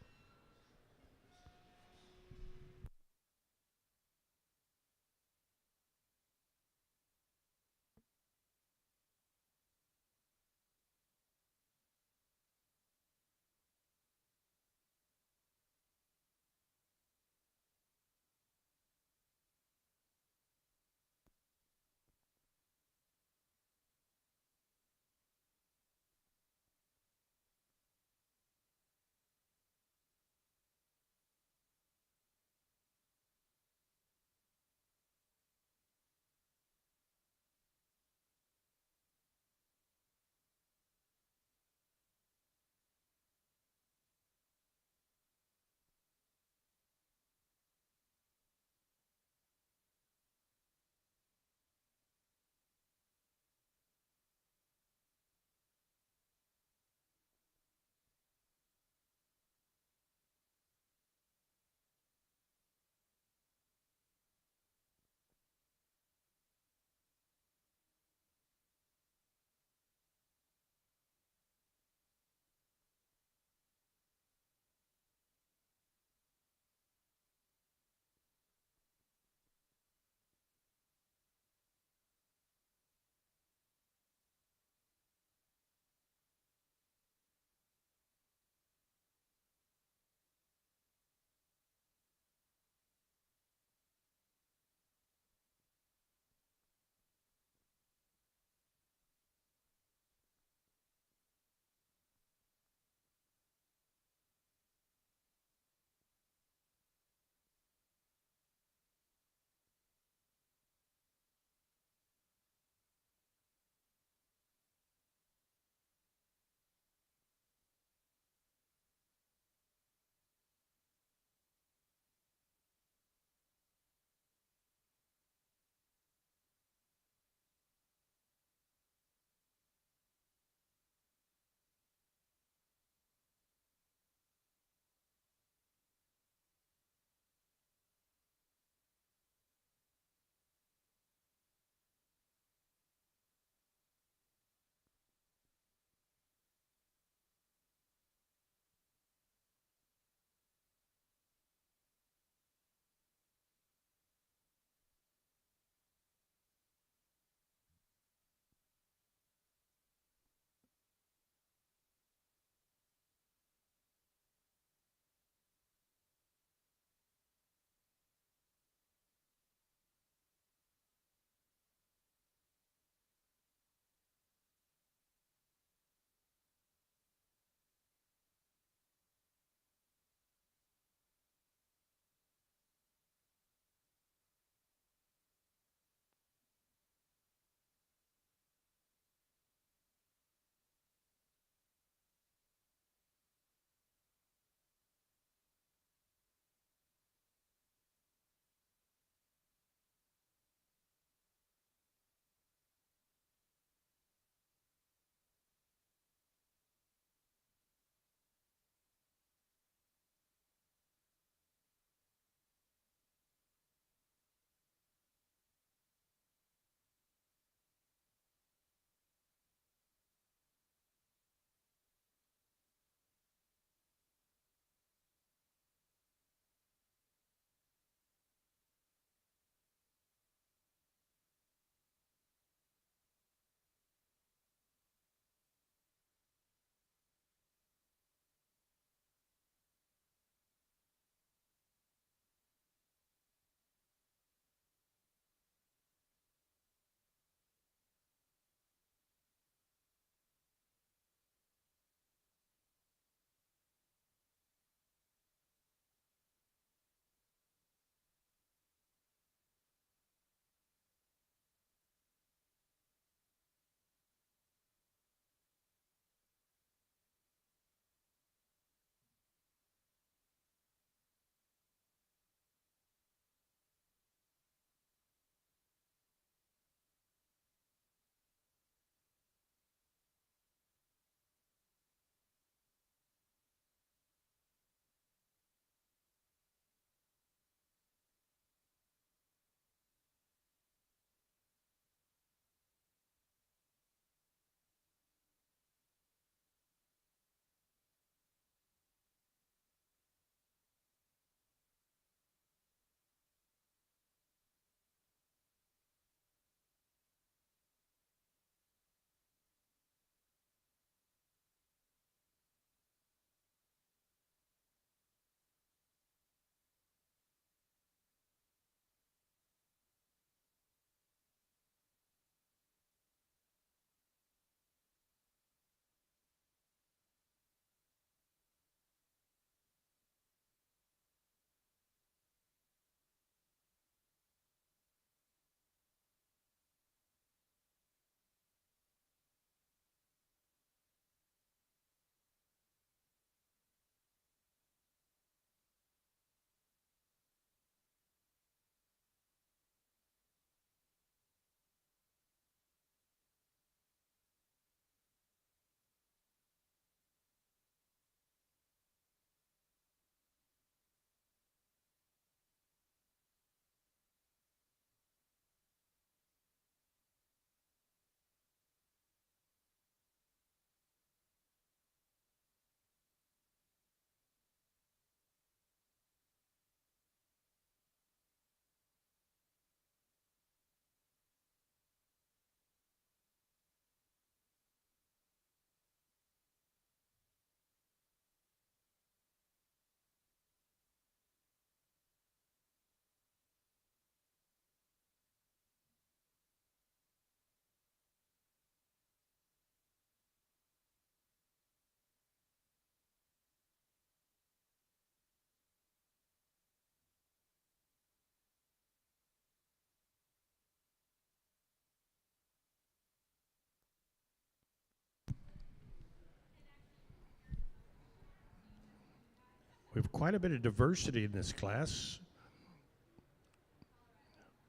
We have quite a bit of diversity in this class.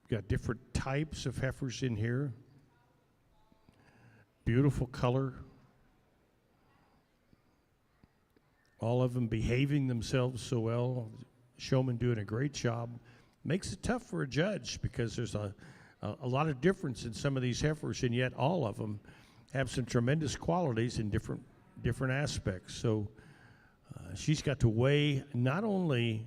We've got different types of heifers in here. Beautiful color. All of them behaving themselves so well. Showman doing a great job. Makes it tough for a judge because there's a lot of difference in some of these heifers, and yet all of them have some tremendous qualities in different aspects. So she's got to weigh not only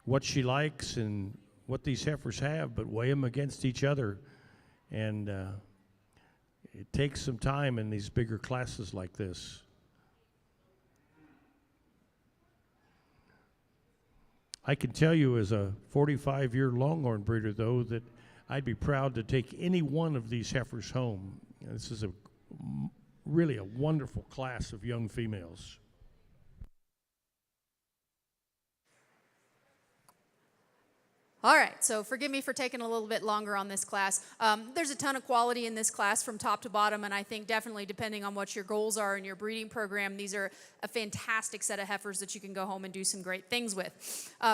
what she likes and what these heifers have, but weigh them against each other. And it takes some time in these bigger classes like this. I can tell you as a 45-year Longhorn breeder, though, that I'd be proud to take any one of these heifers home. This is really a wonderful class of young females. All right, so forgive me for taking a little bit longer on this class. There's a ton of quality in this class from top to bottom, and I think definitely depending on what your goals are in your breeding program, these are a fantastic set of heifers that you can go home and do some great things with.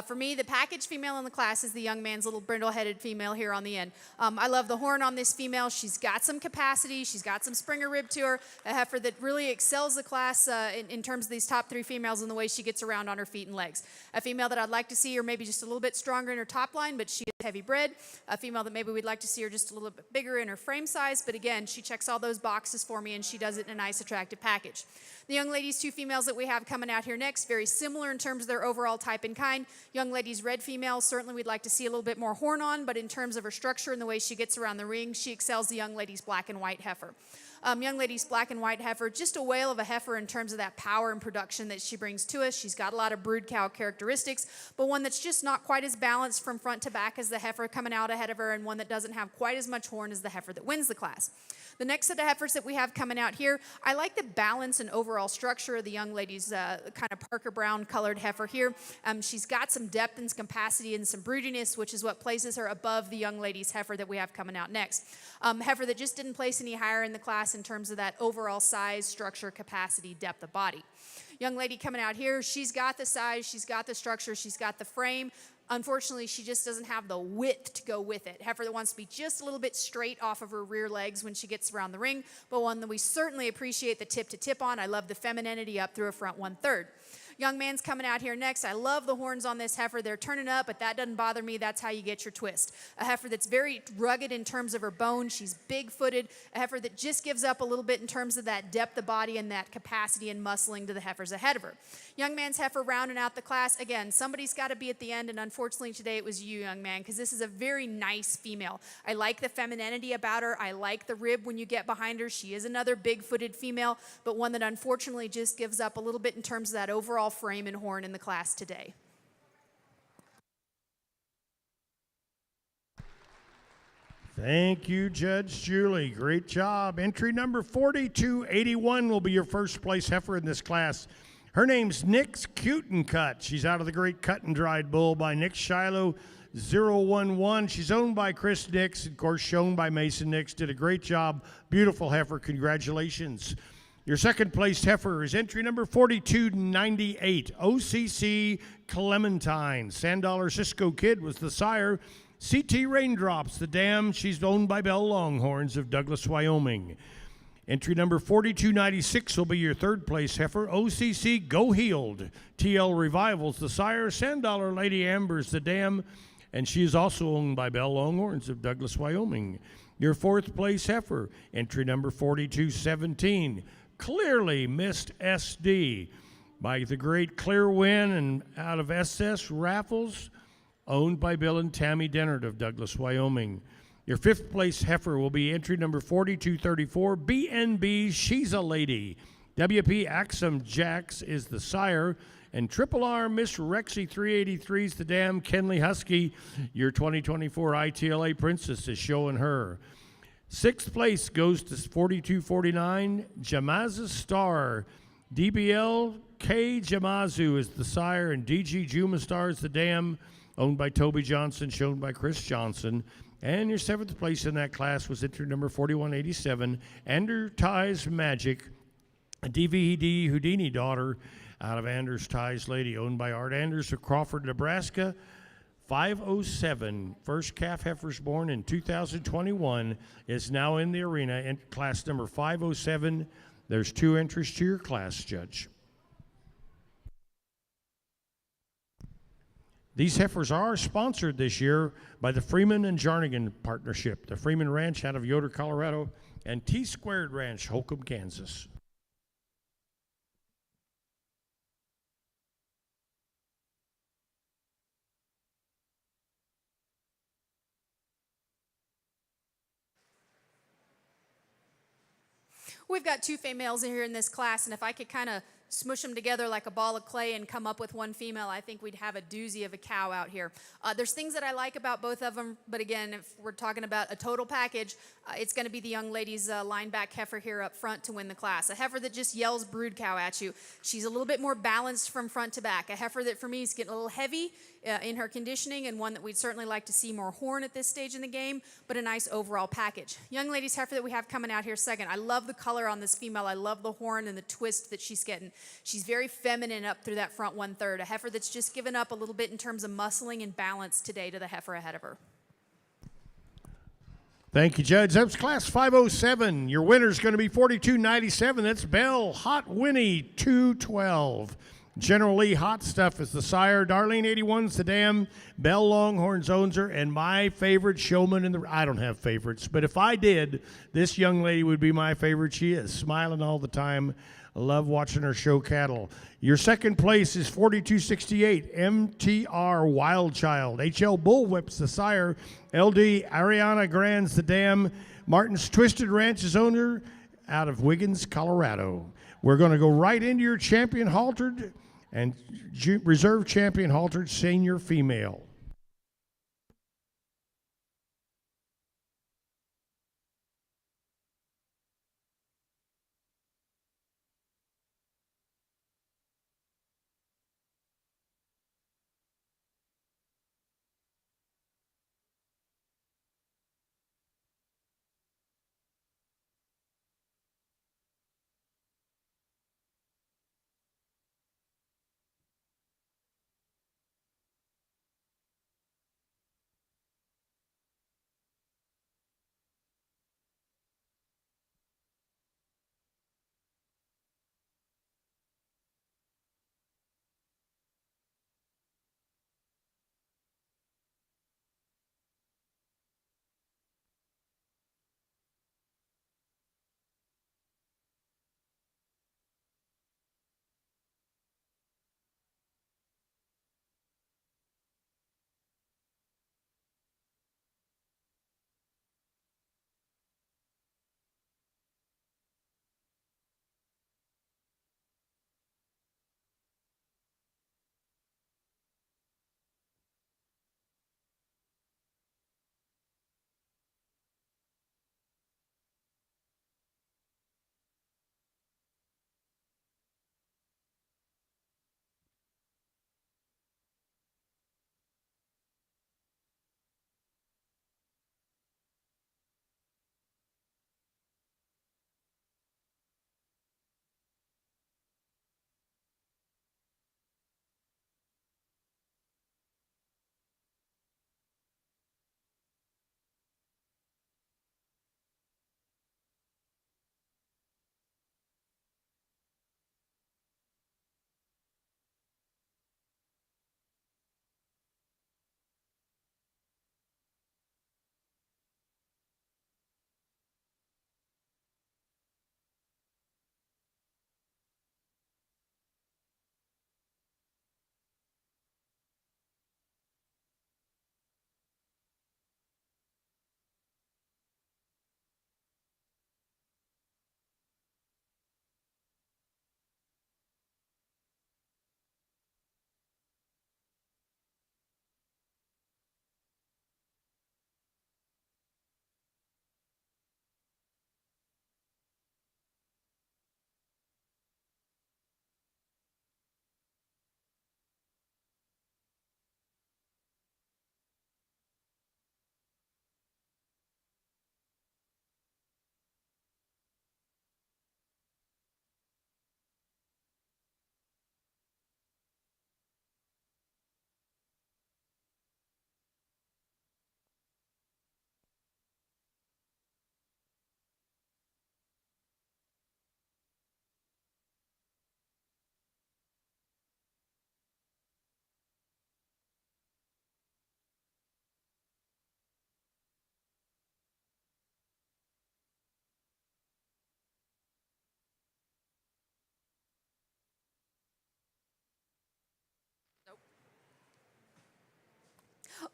For me, the package female in the class is the young man's little brindle-headed female here on the end. I love the horn on this female. She's got some capacity. She's got some Springer rib to her, a heifer that really excels the class in terms of these top three females in the way she gets around on her feet and legs. A female that I'd like to see her maybe just a little bit stronger in her top line, but she is heavy bred. A female that maybe we'd like to see her just a little bit bigger in her frame size, but again, she checks all those boxes for me, and she does it in a nice, attractive package. The young ladies, two females that we have coming out here next, very similar in terms of their overall type and kind. Young ladies, red female, certainly we'd like to see a little bit more horn on, but in terms of her structure and the way she gets around the ring, she excels the young ladies, black and white heifer. Young ladies, black and white heifer, just a whale of a heifer in terms of that power and production that she brings to us. She's got a lot of brood cow characteristics, but one that's just not quite as balanced from front to back as the heifer coming out ahead of her, and one that doesn't have quite as much horn as the heifer that wins the class. The next set of heifers that we have coming out here, I like the balance and overall structure of the young lady's kind of Parker Brown colored heifer here. She's got some depth and some capacity and some broodiness, which is what places her above the young lady's heifer that we have coming out next. Heifer that just didn't place any higher in the class in terms of that overall size, structure, capacity, depth of body. Young lady coming out here, she's got the size, she's got the structure, she's got the frame. Unfortunately, she just doesn't have the width to go with it. Heifer that wants to be just a little bit straight off of her rear legs when she gets around the ring, but one that we certainly appreciate the tip to tip on. I love the femininity up through a front 1/3. Young man's coming out here next. I love the horns on this heifer. They're turning up, but that doesn't bother me. That's how you get your twist. A heifer that's very rugged in terms of her bone. She's big-footed. A heifer that just gives up a little bit in terms of that depth of body and that capacity and muscling to the heifers ahead of her. Young man's heifer rounding out the class. Again, somebody's got to be at the end, and unfortunately today it was you, young man, because this is a very nice female. I like the femininity about her. I like the rib when you get behind her. She is another big-footed female, but one that unfortunately just gives up a little bit in terms of that overall frame and horn in the class today. Thank you, Judge Julie. Great job. Entry number 4281 will be your first place heifer in this class. Her name's Nick's Cute and Cut. She's out of the great Cut and Dried bull by Nick Shiloh 011. She's owned by Chris Nix, of course, shown by Mason Nix. Did a great job. Beautiful heifer. Congratulations. Your second place heifer is entry number 4298, OCC Clementine. $10 Cisco Kid was the sire. CT Raindrops, the dam. She's owned by Bell Longhorns of Douglas, Wyoming. Entry number 4296 will be your third place heifer. OCC Go Healed. TL Revivals, the sire. $10 Lady Amber's the dam. And she is also owned by Bell Longhorns of Douglas, Wyoming. Your fourth place heifer, entry number 4217. Clearly Missed SD by the great Clear Win and out of SS Raffles, owned by Bill and Tammy Dennard of Douglas, Wyoming. Your fifth place heifer will be entry number 4234, BNB She's a Lady. WP Axum Jax is the sire, and Triple R Miss Rexy 383 is the dam. Kenley Husky, your 2024 ITLA Princess, is showing her. Sixth place goes to 4249, Jamaza Star. DBL K. Jamazu is the sire, and DG Juma Star is the dam, owned by Toby Johnson, shown by Chris Johnson. And your seventh place in that class was entry number 4187, Ender Ties Magic, a DVD Houdini daughter, Out of Anders Ties Lady, owned by Art Anders of Crawford, Nebraska. 507, first calf heifers born in 2021, is now in the arena in class number 507. There's 2 entries to your class, Judge. These heifers are sponsored this year by the Freeman and Jarnigan Partnership, the Freeman Ranch out of Yoder, Colorado, and T Squared Ranch, Holcomb, Kansas. We've got 2 females here in this class, and if I could kind of smush them together like a ball of clay and come up with one female, I think we'd have a doozy of a cow out here. There's things that I like about both of them, but again, if we're talking about a total package, it's going to be the young lady's lineback heifer here up front to win the class. A heifer that just yells brood cow at you. She's a little bit more balanced from front to back. A heifer that for me is getting a little heavy in her conditioning, and one that we'd certainly like to see more horn at this stage in the game, but a nice overall package. Young lady's heifer that we have coming out here second. I love the color on this female. I love the horn and the twist that she's getting. She's very feminine up through that front 1/3. A heifer that's just given up a little bit in terms of muscling and balance today to the heifer ahead of her. Thank you, Judge. That was class 507. Your winner's going to be 42.97. That's Belle Hot Winnie 212. General Lee Hot Stuff is the sire. Darlene 81's the dam. Belle Longhorn owns her. And my favorite showman in the... I don't have favorites, but if I did, this young lady would be my favorite. She is smiling all the time. I love watching her show cattle. Your second place is 42.68. MTR Wild Child. HL Bullwhip's the sire. LD Ariana Grand's the dam. Martin's Twisted Ranch is owner out of Wiggins, Colorado. We're going to go right into your champion haltered and reserve champion haltered senior female.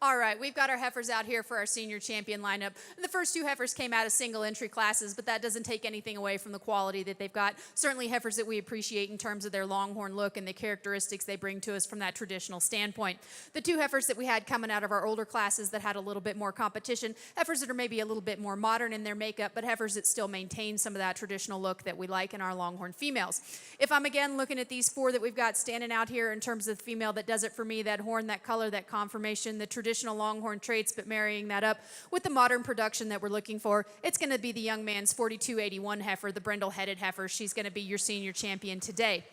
All right, we've got our heifers out here for our senior champion lineup. And the first two heifers came out of single entry classes, but that doesn't take anything away from the quality that they've got. Certainly heifers that we appreciate in terms of their longhorn look and the characteristics they bring to us from that traditional standpoint. The two heifers that we had coming out of our older classes that had a little bit more competition, heifers that are maybe a little bit more modern in their makeup, but heifers that still maintain some of that traditional look that we like in our longhorn females. If I'm again looking at these four that we've got standing out here in terms of the female that does it for me, that horn, that color, that conformation, the traditional longhorn traits, but marrying that up with the modern production that we're looking for, it's going to be the young man's 4281 heifer, the brindle-headed heifer. She's going to be your senior champion today.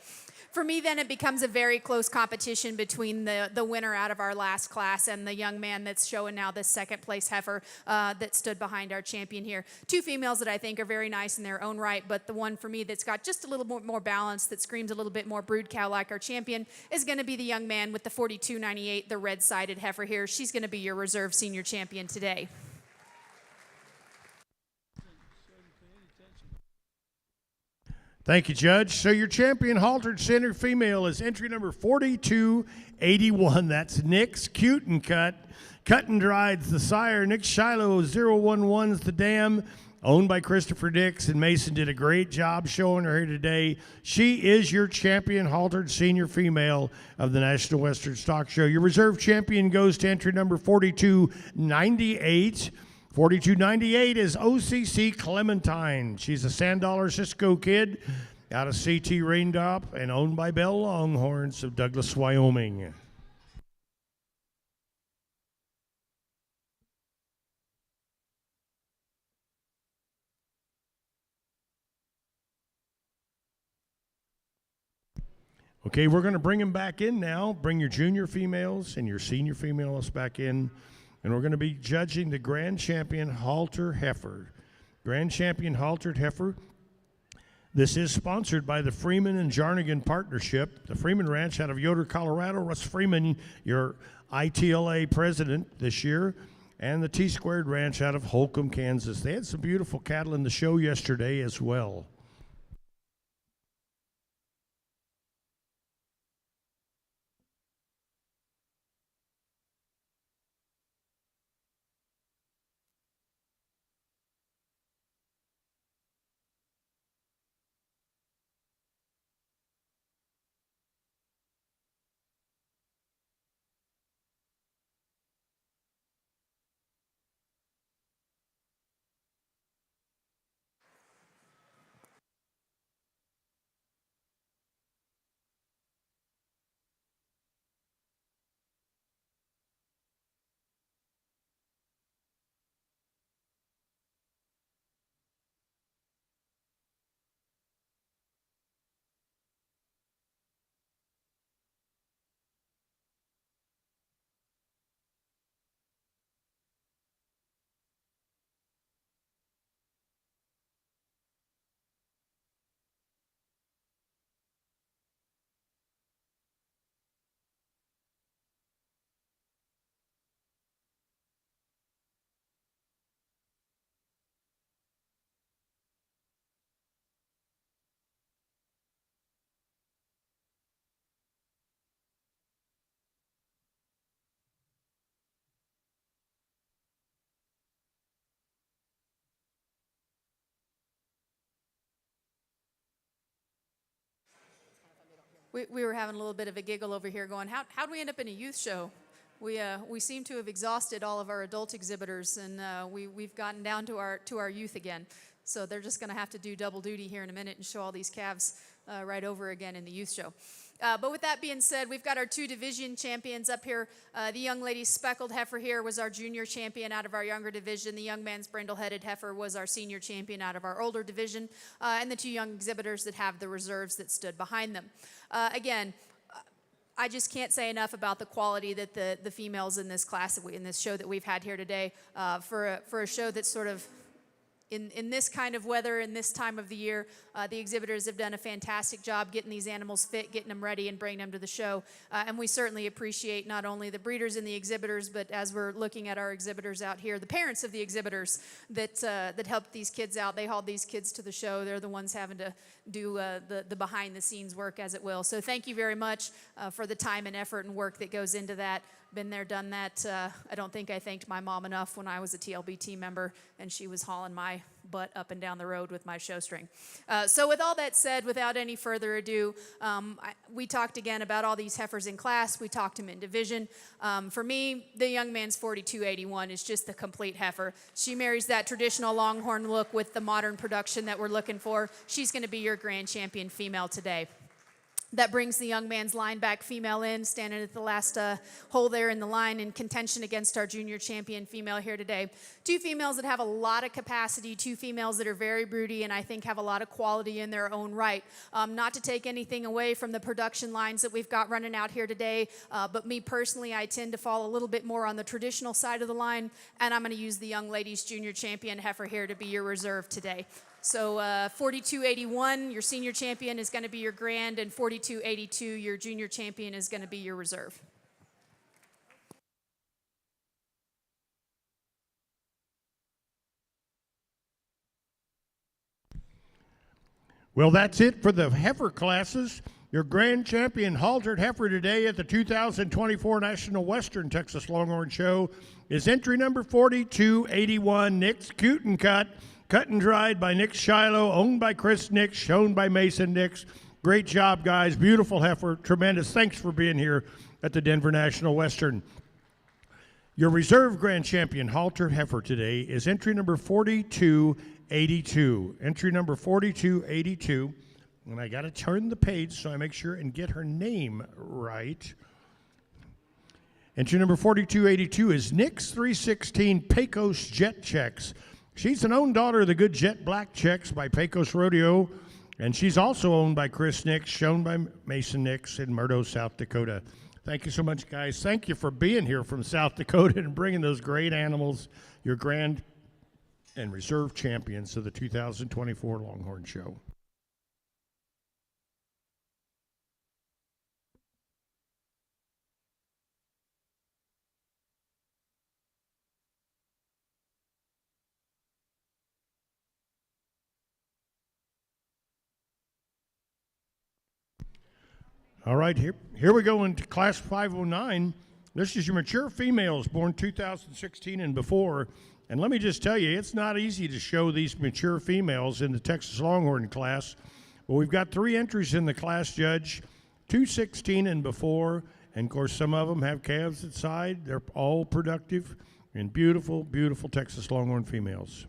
For me, then, it becomes a very close competition between the winner out of our last class and the young man that's showing now this second place heifer that stood behind our champion here. Two females that I think are very nice in their own right, but the one for me that's got just a little more balance, that screams a little bit more brood cow like our champion, is going to be the young man with the 4298, the red-sided heifer here. She's going to be your reserve senior champion today. Thank you, Judge. So your champion haltered center female is entry number 4281. That's Nick's Cute and Cut. Cut and Dried's the sire. Nick Shiloh 011's the dam. Owned by Christopher Dix, and Mason did a great job showing her here today. She is your champion haltered senior female of the National Western Stock Show. Your reserve champion goes to entry number 4298. 4298 is OCC Clementine. She's a Sand Dollar Cisco kid out of CT Raindrop and owned by Bell Longhorns of Douglas, Wyoming. Okay, we're going to bring them back in now. Bring your junior females and your senior females back in. And we're going to be judging the Grand Champion Halter Heifer. Grand Champion Haltered Heifer. This is sponsored by the Freeman and Jarnigan Partnership. The Freeman Ranch out of Yoder, Colorado. Russ Freeman, your ITLA president this year. And the T-Squared Ranch out of Holcomb, Kansas. They had some beautiful cattle in the show yesterday as well. We were having a little bit of a giggle over here going, how'd we end up in a youth show? We seem to have exhausted all of our adult exhibitors, and we've gotten down to our youth again. So they're just going to have to do double duty here in a minute and show all these calves right over again in the youth show. But with that being said, we've got our two division champions up here. The young lady's speckled heifer here was our junior champion out of our younger division. The young man's brindle-headed heifer was our senior champion out of our older division. And the two young exhibitors that have the reserves that stood behind them. Again, I just can't say enough about the quality that the females in this class, in this show that we've had here today, for a show that's sort of in this kind of weather, in this time of the year. The exhibitors have done a fantastic job getting these animals fit, getting them ready, and bringing them to the show. And we certainly appreciate not only the breeders and the exhibitors, but as we're looking at our exhibitors out here, the parents of the exhibitors that helped these kids out. They hauled these kids to the show. They're the ones having to do the behind-the-scenes work, as it will. So thank you very much for the time and effort and work that goes into that. Been there, done that. I don't think I thanked my mom enough when I was a TLB team member and she was hauling my butt up and down the road with my show string. So with all that said, without any further ado, we talked again about all these heifers in class. We talked them in division. For me, the young man's 4281 is just the complete heifer. She marries that traditional Longhorn look with the modern production that we're looking for. She's going to be your grand champion female today. That brings the young man's line back female in, standing at the last hole there in the line in contention against our junior champion female here today. Two females that have a lot of capacity, two females that are very broody and I think have a lot of quality in their own right. Not to take anything away from the production lines that we've got running out here today, but me personally, I tend to fall a little bit more on the traditional side of the line, and I'm going to use the young ladies junior champion heifer here to be your reserve today. So 4281, your senior champion is going to be your grand, and 4282, your junior champion is going to be your reserve. Well, that's it for the heifer classes. Your grand champion haltered heifer today at the 2024 National Western Texas Longhorn Show is entry number 4281, Nick's Cute and Cut. Cut and dried by Nick Shiloh, owned by Chris Nix, shown by Mason Nix. Great job, guys. Beautiful heifer. Tremendous. Thanks for being here at the Denver National Western. Your reserve grand champion halter heifer today is entry number 4282. Entry number 4282. And I got to turn the page so I make sure and get her name right. Entry number 4282 is Nix 316 Pecos Jet Checks. She's an own daughter of the good Jet Black Checks by Pecos Rodeo, and she's also owned by Chris Nix, shown by Mason Nix in Murdo, South Dakota. Thank you so much, guys. Thank you for being here from South Dakota and bringing those great animals, your grand and reserve champions of the 2024 Longhorn Show. All right, here we go into Class 509. This is your mature females born 2016 and before. And let me just tell you, it's not easy to show these mature females in the Texas Longhorn class. But we've got 3 entries in the class, Judge, 216 and before. And, of course, some of them have calves at side. They're all productive and beautiful, beautiful Texas Longhorn females.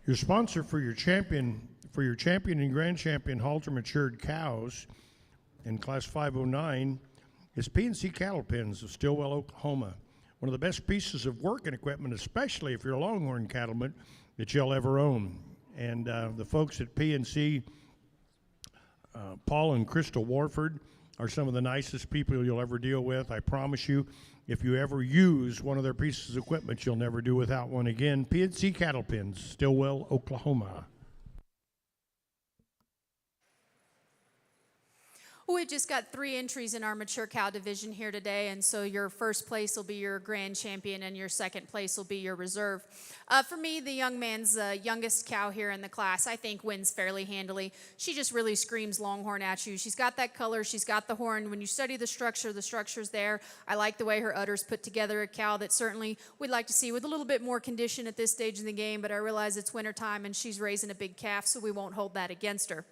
Your sponsor for your champion and grand champion halter matured cows in Class 509 is P&C Cattle Pens of Stillwell, Oklahoma. One of the best pieces of work and equipment, especially if you're a Longhorn cattleman, that you'll ever own. And the folks at P&C, Paul and Crystal Warford, are some of the nicest people you'll ever deal with. I promise you, if you ever use one of their pieces of equipment, you'll never do without one again. P&C Cattle Pens, Stillwell, Oklahoma. We've just got 3 entries in our mature cow division here today, and so your first place will be your grand champion, and your second place will be your reserve. For me, the young man's youngest cow here in the class, I think, wins fairly handily. She just really screams Longhorn at you. She's got that color, she's got the horn. When you study the structure's there. I like the way her udder's put together, a cow that certainly we'd like to see with a little bit more condition at this stage in the game, but I realize it's wintertime and she's raising a big calf, so we won't hold that against her.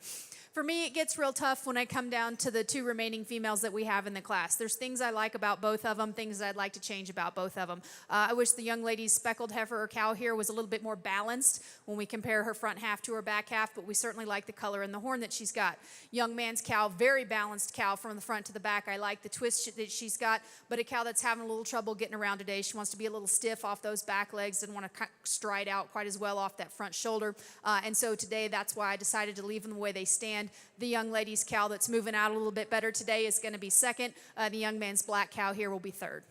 For me, it gets real tough when I come down to the 2 remaining females that we have in the class. There's things I like about both of them, things I'd like to change about both of them. I wish the young lady's speckled heifer or cow here was a little bit more balanced when we compare her front half to her back half, but we certainly like the color and the horn that she's got. Young man's cow, very balanced cow from the front to the back. I like the twist that she's got, but a cow that's having a little trouble getting around today. She wants to be a little stiff off those back legs, doesn't want to stride out quite as well off that front shoulder. And so today, that's why I decided to leave them the way they stand. The young lady's cow that's moving out a little bit better today is going to be second. The young man's black cow here will be third.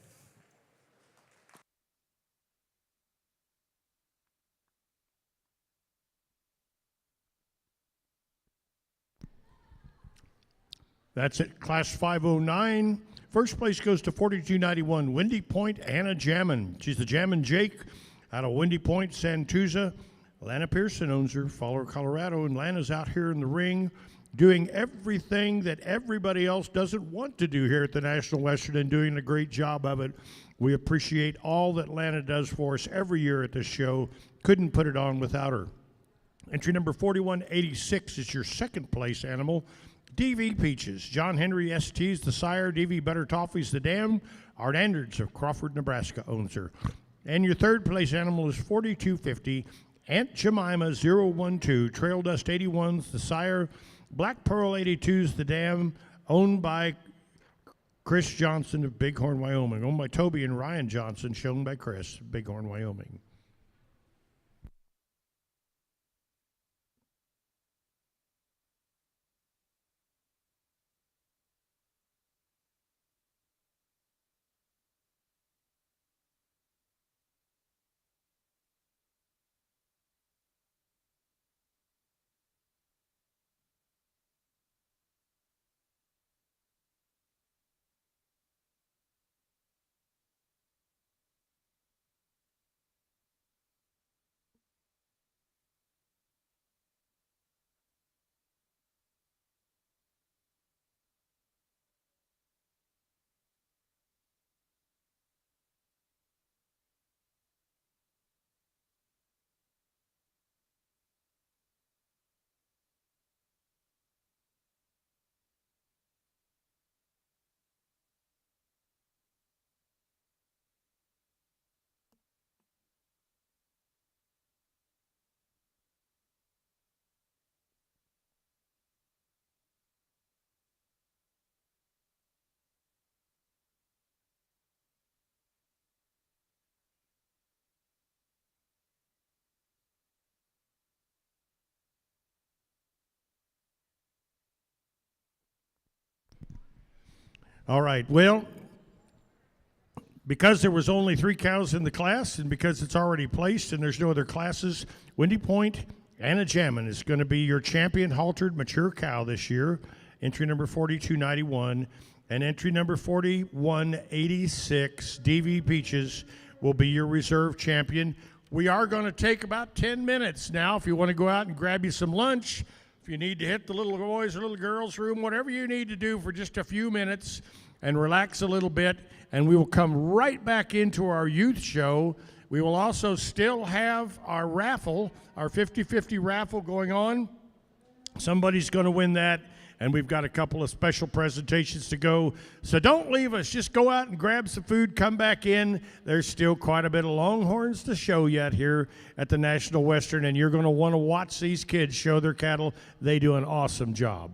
That's it, Class 509. First place goes to 4291, Windy Point, Anna Jammin. She's the Jammin Jake out of Windy Point, Santuza. Lana Pearson owns her, Fowler, Colorado, and Lana's out here in the ring doing everything that everybody else doesn't want to do here at the National Western and doing a great job of it. We appreciate all that Lana does for us every year at this show. Couldn't put it on without her. Entry number 4186 is your second place animal. DV Peaches. John Henry ST is the sire. DV Butter Toffee's the dam. Art Anderds of Crawford, Nebraska owns her. And your third place animal is 4250. Aunt Jemima 012. Trail Dust 81's the sire. Black Pearl 82's the dam, owned by Chris Johnson of Bighorn, Wyoming. Owned by Toby and Ryan Johnson, shown by Chris, Bighorn, Wyoming. All right, well, because there was only 3 cows in the class and because it's already placed and there's no other classes, Windy Point, Anna Jammin is going to be your champion haltered mature cow this year. Entry number 4291 and entry number 4186, DV Peaches, will be your reserve champion. We are going to take about 10 minutes now if you want to go out and grab you some lunch. If you need to hit the little boys or little girls' room, whatever you need to do for just a few minutes and relax a little bit, and we will come right back into our youth show. We will also still have our raffle, our 50-50 raffle going on. Somebody's going to win that, and we've got a couple of special presentations to go. So don't leave us. Just go out and grab some food, come back in. There's still quite a bit of Longhorns to show yet here at the National Western, and you're going to want to watch these kids show their cattle. They do an awesome job.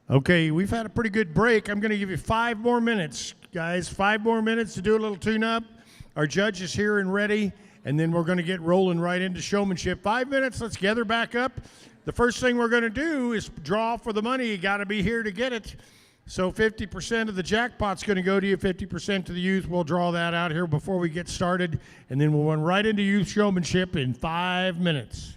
Okay, we've had a pretty good break. I'm going to give you 5 more minutes, guys. 5 more minutes to do a little tune-up. Our judge is here and ready, and then we're going to get rolling right into showmanship. 5 minutes, let's gather back up. The first thing we're going to do is draw for the money. You got to be here to get it. So 50% of the jackpot's going to go to you, 50% to the youth. We'll draw that out here before we get started, and then we'll run right into youth showmanship in 5 minutes.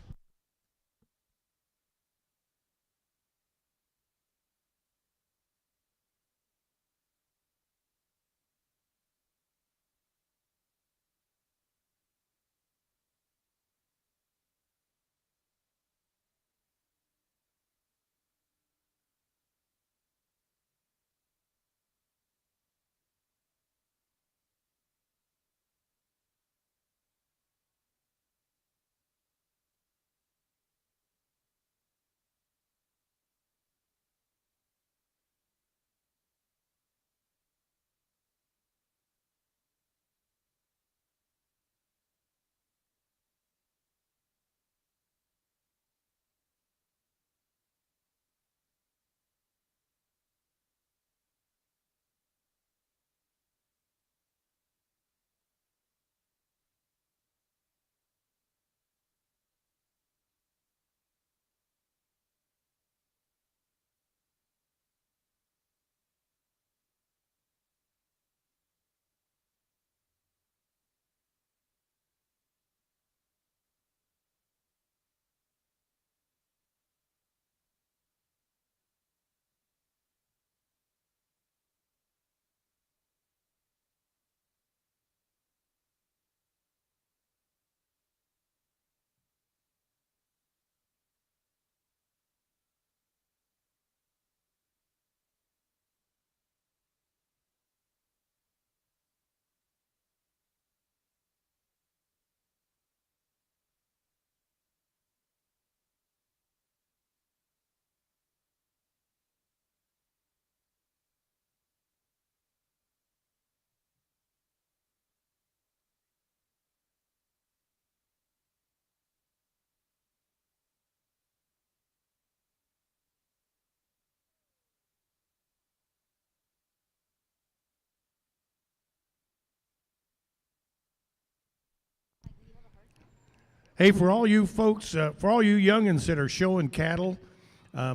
Hey, for all you folks, for all you youngins that are showing cattle,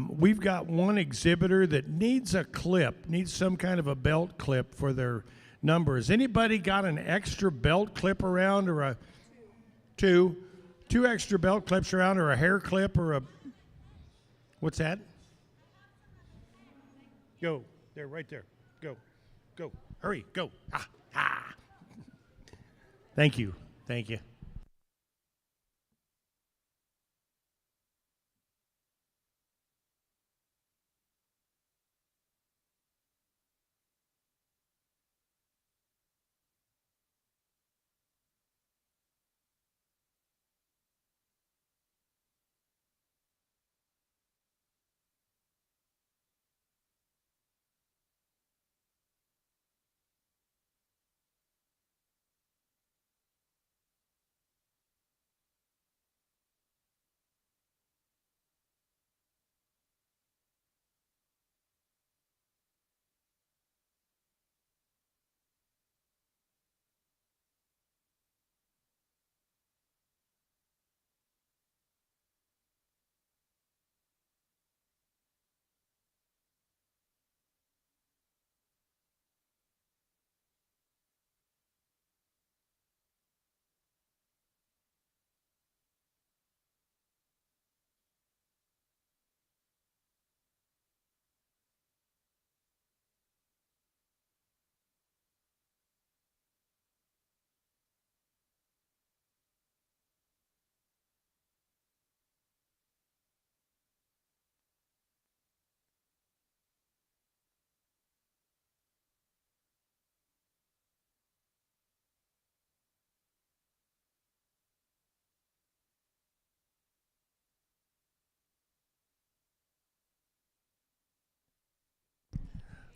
we've got one exhibitor that needs a clip, needs some kind of a belt clip for their numbers. Anybody got an extra belt clip around, or a two extra belt clips around, or a hair clip, or a, what's that? Go, there, right there. Go, hurry, go. Thank you.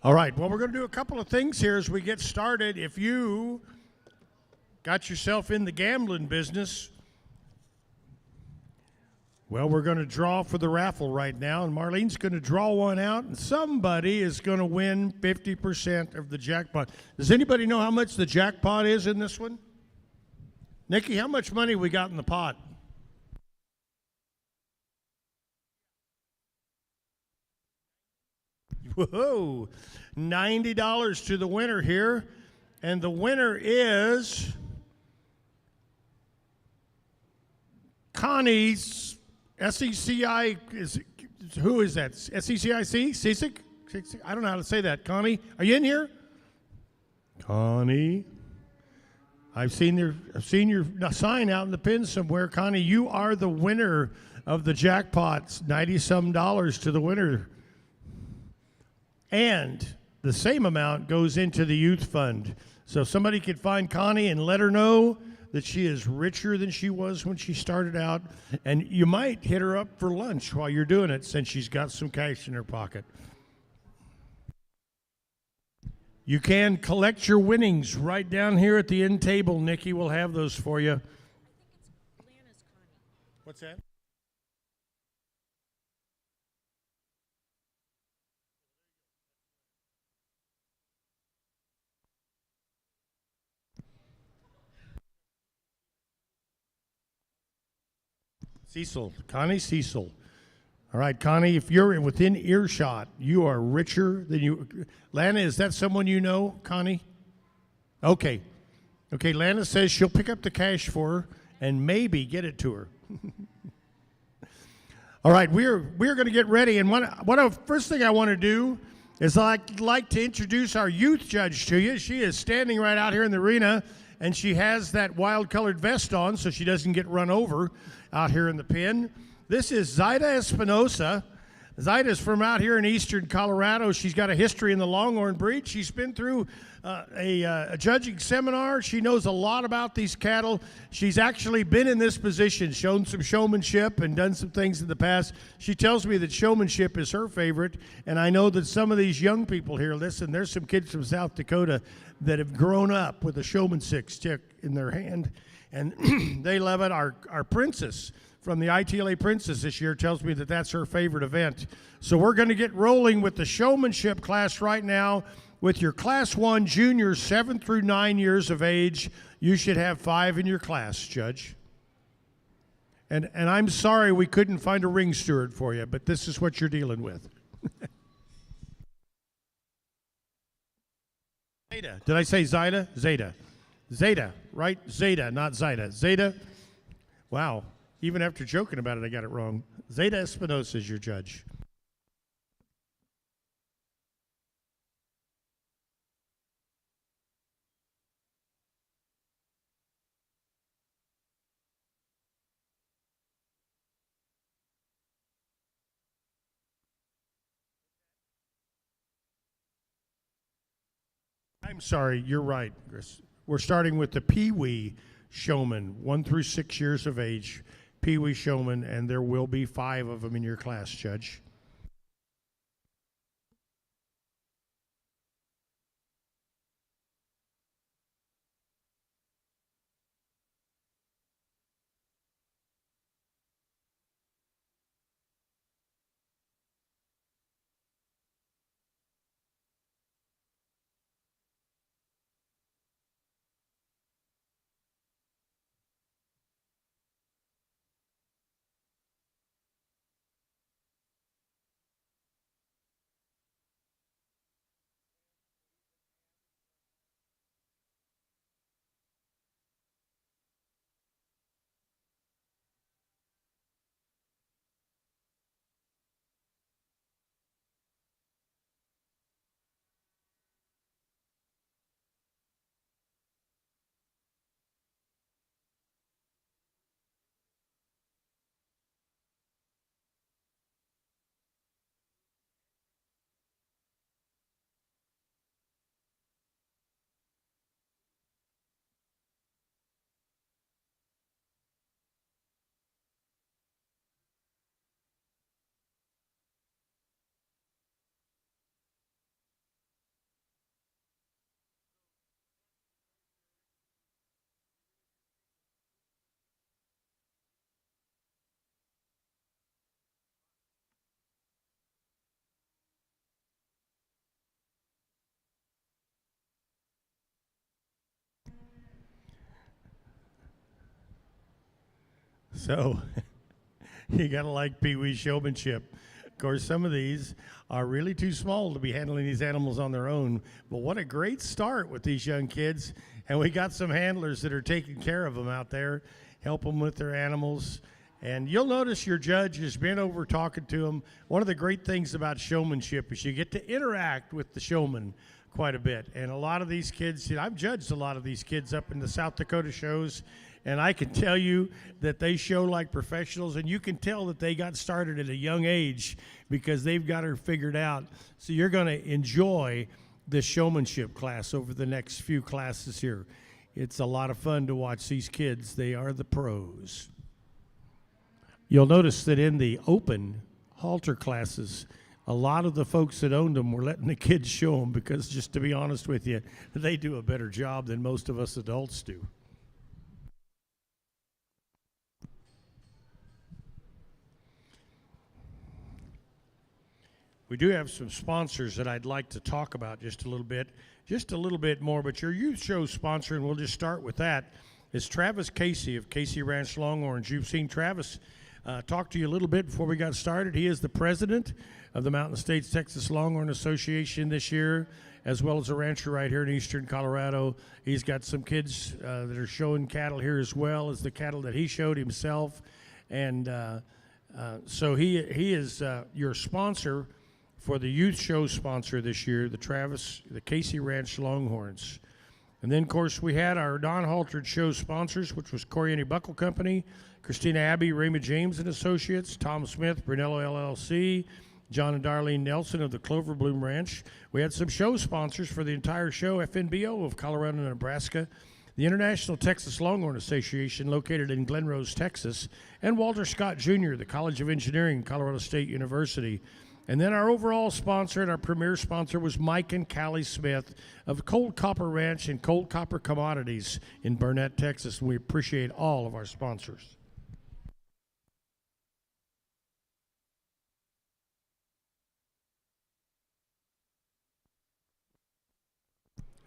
All right, well, we're going to do a couple of things here as we get started. If you got yourself in the gambling business, Well, we're going to draw for the raffle right now, and Marlene's going to draw one out, and somebody is going to win 50% of the jackpot. Does anybody know how much the jackpot is in this one? Nikki, how much money we got in the pot? Whoa, $90 to the winner here, and the winner is Connie's SECI. Who is that? SECIC? CSIC? I don't know how to say that. Connie, are you in here? Connie, I've seen your sign out in the pin somewhere. Connie, you are the winner of the jackpots. $90-some to the winner, and the same amount goes into the youth fund. So if somebody could find Connie and let her know that she is richer than she was when she started out, and you might hit her up for lunch while you're doing it since she's got some cash in her pocket. You can collect your winnings right down here at the end table. Nikki will have those for you. What's that? Cecil, Connie Cecil. All right, Connie, if you're within earshot, you are richer than you. Lana, is that someone you know, Connie? Okay. Okay, Lana says she'll pick up the cash for her and maybe get it to her. All right, we're going to get ready, and first thing I want to do is I'd like to introduce our youth judge to you. She is standing right out here in the arena, and she has that wild-colored vest on so she doesn't get run over out here in the pen. This is Zaida Espinosa. Zaida's from out here in eastern Colorado. She's got a history in the Longhorn breed. She's been through a judging seminar. She knows a lot about these cattle. She's actually been in this position, shown some showmanship and done some things in the past. She tells me that showmanship is her favorite, and I know that some of these young people here, listen, there's some kids from South Dakota that have grown up with a showmanship stick in their hand, and they love it. Our princess from the ITLA Princess this year tells me that that's her favorite event. So we're going to get rolling with the showmanship class right now. With your Class 1 juniors 7 through 9 years of age, you should have 5 in your class, Judge. And I'm sorry we couldn't find a ring steward for you, but this is what you're dealing with. Zeta. Did I say Zaida? Zeta. Zeta, right? Zeta, not Zaida. Zeta. Wow. Even after joking about it, I got it wrong. Zaida Espinosa is your judge. I'm sorry, you're right, Chris. We're starting with the Pee Wee Showman, 1 through 6 years of age, Pee Wee Showman, and there will be 5 of them in your class, Judge. So you got to like Pee Wee showmanship. Of course, some of these are really too small to be handling these animals on their own. But what a great start with these young kids. And we got some handlers that are taking care of them out there, help them with their animals. And you'll notice your judge has been over talking to them. One of the great things about showmanship is you get to interact with the showman quite a bit. And a lot of these kids, I've judged a lot of these kids up in the South Dakota shows, and I can tell you that they show like professionals, and you can tell that they got started at a young age because they've got her figured out. So you're going to enjoy this showmanship class over the next few classes here. It's a lot of fun to watch these kids. They are the pros. You'll notice that in the open halter classes, a lot of the folks that owned them were letting the kids show them because, just to be honest with you, they do a better job than most of us adults do. We do have some sponsors that I'd like to talk about just a little bit more, but your youth show sponsor, and we'll just start with that, is Travis Casey of Casey Ranch Longhorns. You've seen Travis talk to you a little bit before we got started. He is the president of the Mountain States Texas Longhorn Association this year, as well as a rancher right here in eastern Colorado. He's got some kids that are showing cattle here as well as the cattle that he showed himself. And so he is your sponsor for the youth show sponsor this year, the Casey Ranch Longhorns. And then, of course, we had our non-haltered show sponsors, which was Coriani Buckle Company, Christina Abbey, Raymond James and Associates, Tom Smith, Brunello LLC, John and Darlene Nelson of the Clover Bloom Ranch. We had some show sponsors for the entire show, FNBO of Colorado and Nebraska, the International Texas Longhorn Association located in Glen Rose, Texas, and Walter Scott Jr., the College of Engineering, Colorado State University. And then our overall sponsor and our premier sponsor was Mike and Callie Smith of Cold Copper Ranch and Cold Copper Commodities in Burnett, Texas. And we appreciate all of our sponsors.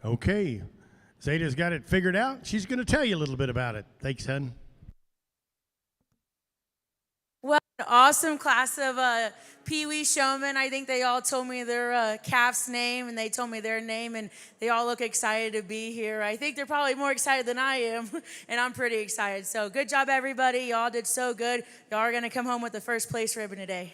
Okay, Zeta's got it figured out. She's going to tell you a little bit about it. Thanks, hon. Well, an awesome class of Pee Wee showmen. I think they all told me their calf's name, and they told me their name, and they all look excited to be here. I think they're probably more excited than I am, and I'm pretty excited. So good job, everybody. Y'all did so good. Y'all are going to come home with the first place ribbon today.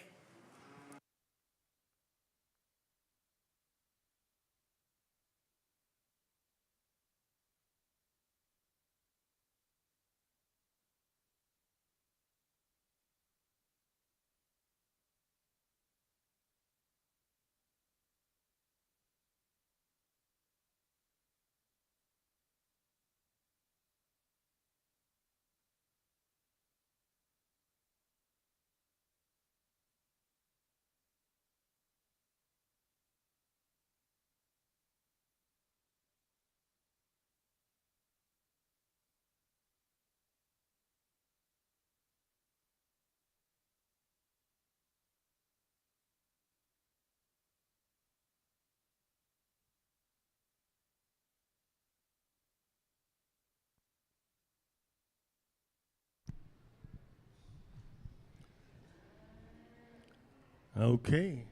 Okay.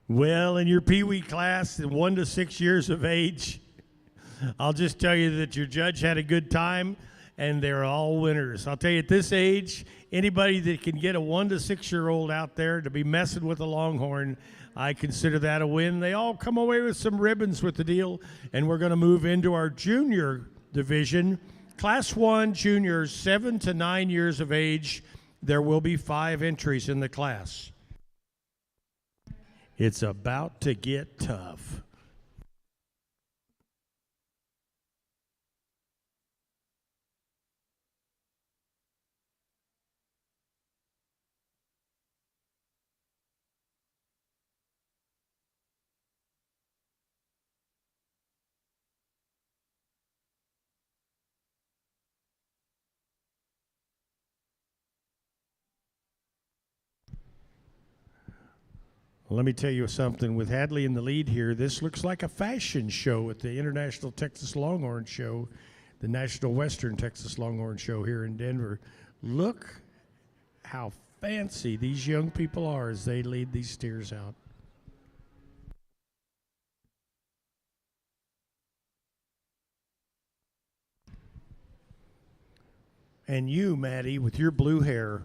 Well, in your Pee Wee class, 1 to 6 years of age, I'll just tell you that your judge had a good time, and they're all winners. I'll tell you, at this age, anybody that can get a 1 to 6 year old out there to be messing with a Longhorn, I consider that a win. They all come away with some ribbons with the deal, and we're going to move into our junior division. Class 1 juniors, 7 to 9 years of age. There will be 5 entries in the class. It's about to get tough. Let me tell you something. With Hadley in the lead here, this looks like a fashion show at the International Texas Longhorn Show, the National Western Texas Longhorn Show here in Denver. Look how fancy these young people are as they lead these steers out. And you, Maddie, with your blue hair.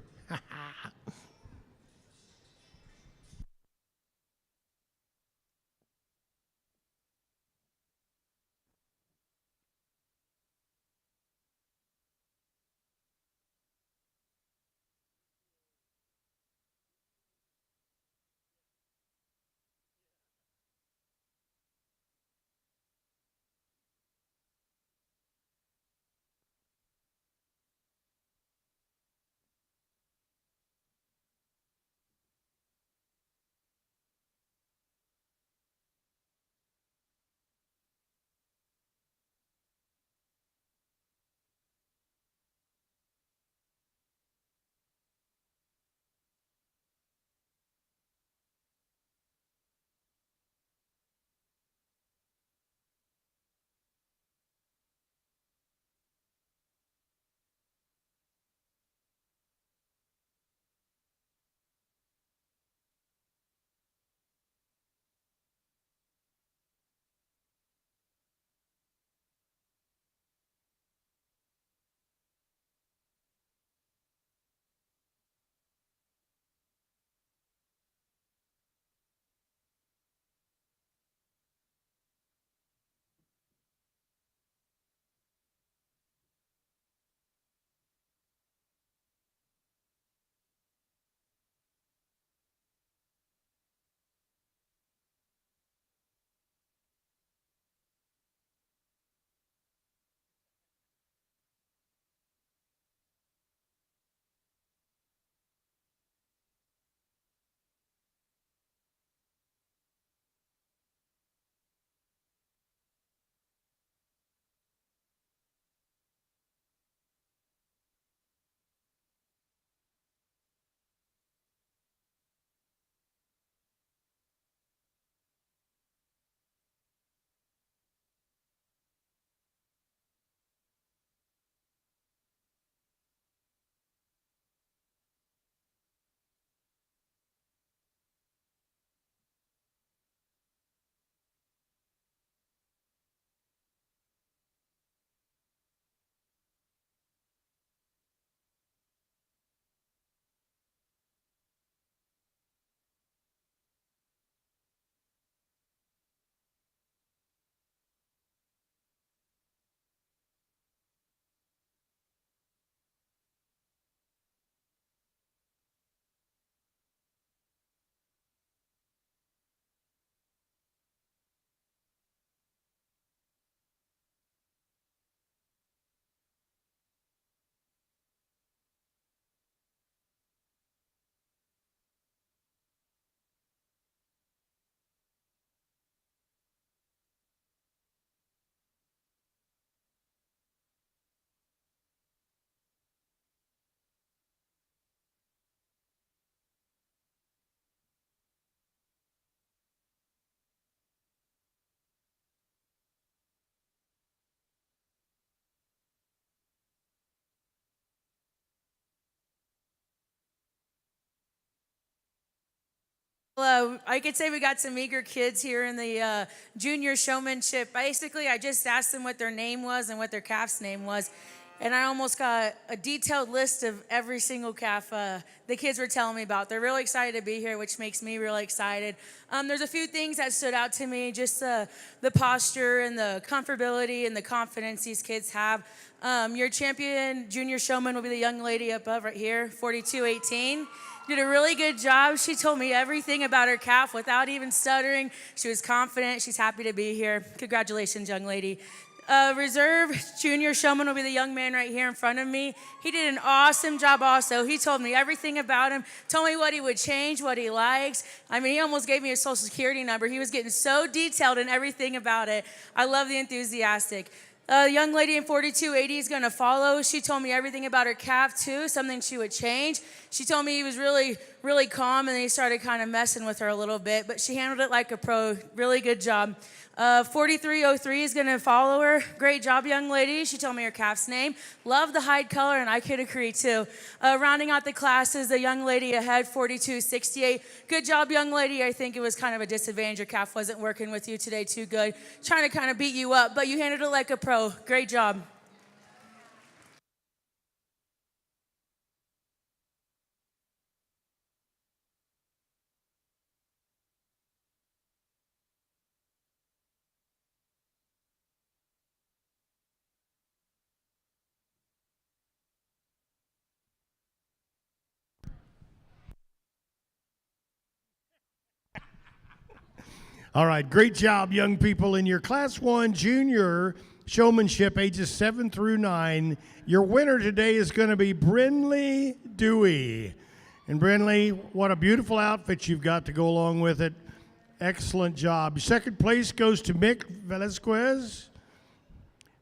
I could say we got some eager kids here in the junior showmanship. Basically, I just asked them what their name was and what their calf's name was. And I almost got a detailed list of every single calf the kids were telling me about. They're really excited to be here, which makes me really excited. There's a few things that stood out to me, just the posture and the comfortability and the confidence these kids have. Your champion junior showman will be the young lady above right here, 4218. Did a really good job. She told me everything about her calf without even stuttering. She was confident. She's happy to be here. Congratulations, young lady. Reserve junior showman will be the young man right here in front of me. He did an awesome job also. He told me everything about him, told me what he would change, what he likes. I mean, he almost gave me a social security number. He was getting so detailed in everything about it. I love the enthusiastic. A young lady in 4280 is going to follow. She told me everything about her calf, too, something she would change. She told me he was really, really calm, and then he started kind of messing with her a little bit, but she handled it like a pro. Really good job. 4303 is going to follow her. Great job, young lady. She told me her calf's name. Love the hide color, and I could agree, too. Rounding out the class is the young lady ahead, 4268. Good job, young lady. I think it was kind of a disadvantage. Your calf wasn't working with you today too good. Trying to kind of beat you up, but you handled it like a pro. Great job. All right, great job, young people. In your Class 1 junior showmanship, ages 7 through 9, your winner today is going to be Brinley Dewey. And Brinley, what a beautiful outfit you've got to go along with it. Excellent job. Second place goes to Mick Velasquez.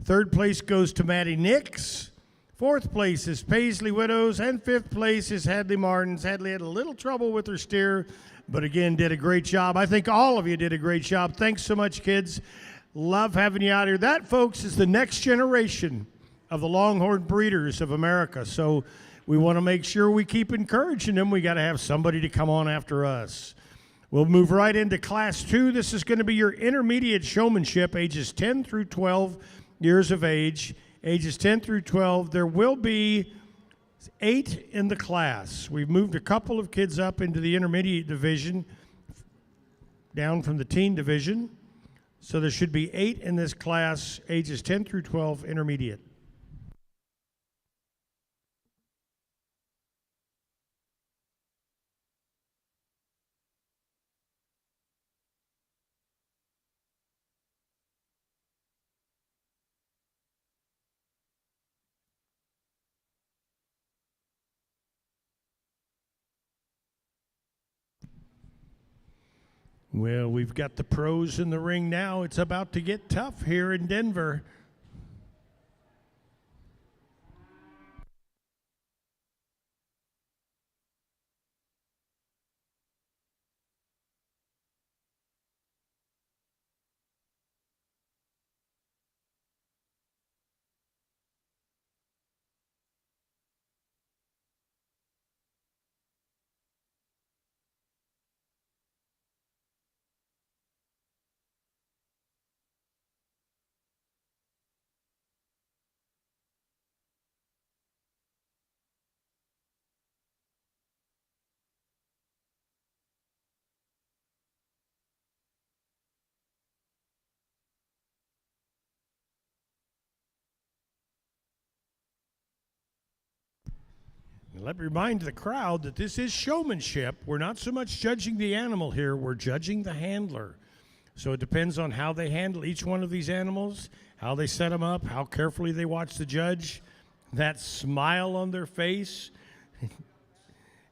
Third place goes to Maddie Nix. Fourth place is Paisley Widows. And fifth place is Hadley Martins. Hadley had a little trouble with her steer, but again, did a great job. I think all of you did a great job. Thanks so much, kids. Love having you out here. That, folks, is the next generation of the Longhorn breeders of America. So we want to make sure we keep encouraging them. We got to have somebody to come on after us. We'll move right into Class 2. This is going to be your intermediate showmanship, ages 10 through 12 years of age. Ages 10 through 12. There will be 8 in the class. We've moved a couple of kids up into the intermediate division, down from the teen division. So there should be 8 in this class, ages 10 through 12, intermediate. Well, we've got the pros in the ring now. It's about to get tough here in Denver. Let me remind the crowd that this is showmanship. We're not so much judging the animal here, we're judging the handler. So it depends on how they handle each one of these animals, how they set them up, how carefully they watch the judge, that smile on their face.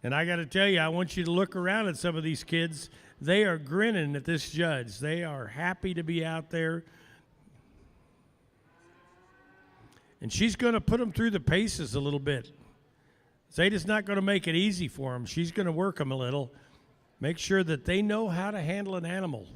And I got to tell you, I want you to look around at some of these kids. They are grinning at this judge. They are happy to be out there. And she's going to put them through the paces a little bit. Zeta's not going to make it easy for them. She's going to work them a little. Make sure that they know how to handle an animal.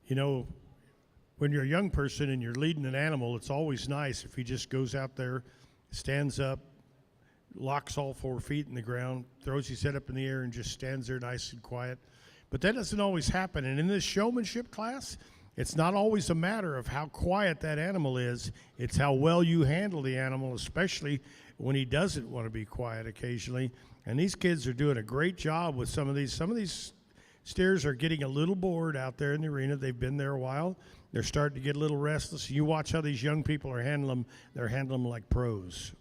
You know, when you're a young person and you're leading an animal, it's always nice if he just goes out there, stands up, locks all 4 feet in the ground, throws his head up in the air, and just stands there nice and quiet. But that doesn't always happen. And in this showmanship class, it's not always a matter of how quiet that animal is. It's how well you handle the animal, especially when he doesn't want to be quiet occasionally. And these kids are doing a great job with some of these. Some of these steers are getting a little bored out there in the arena. They've been there a while. They're starting to get a little restless. You watch how these young people are handling them. They're handling them like pros.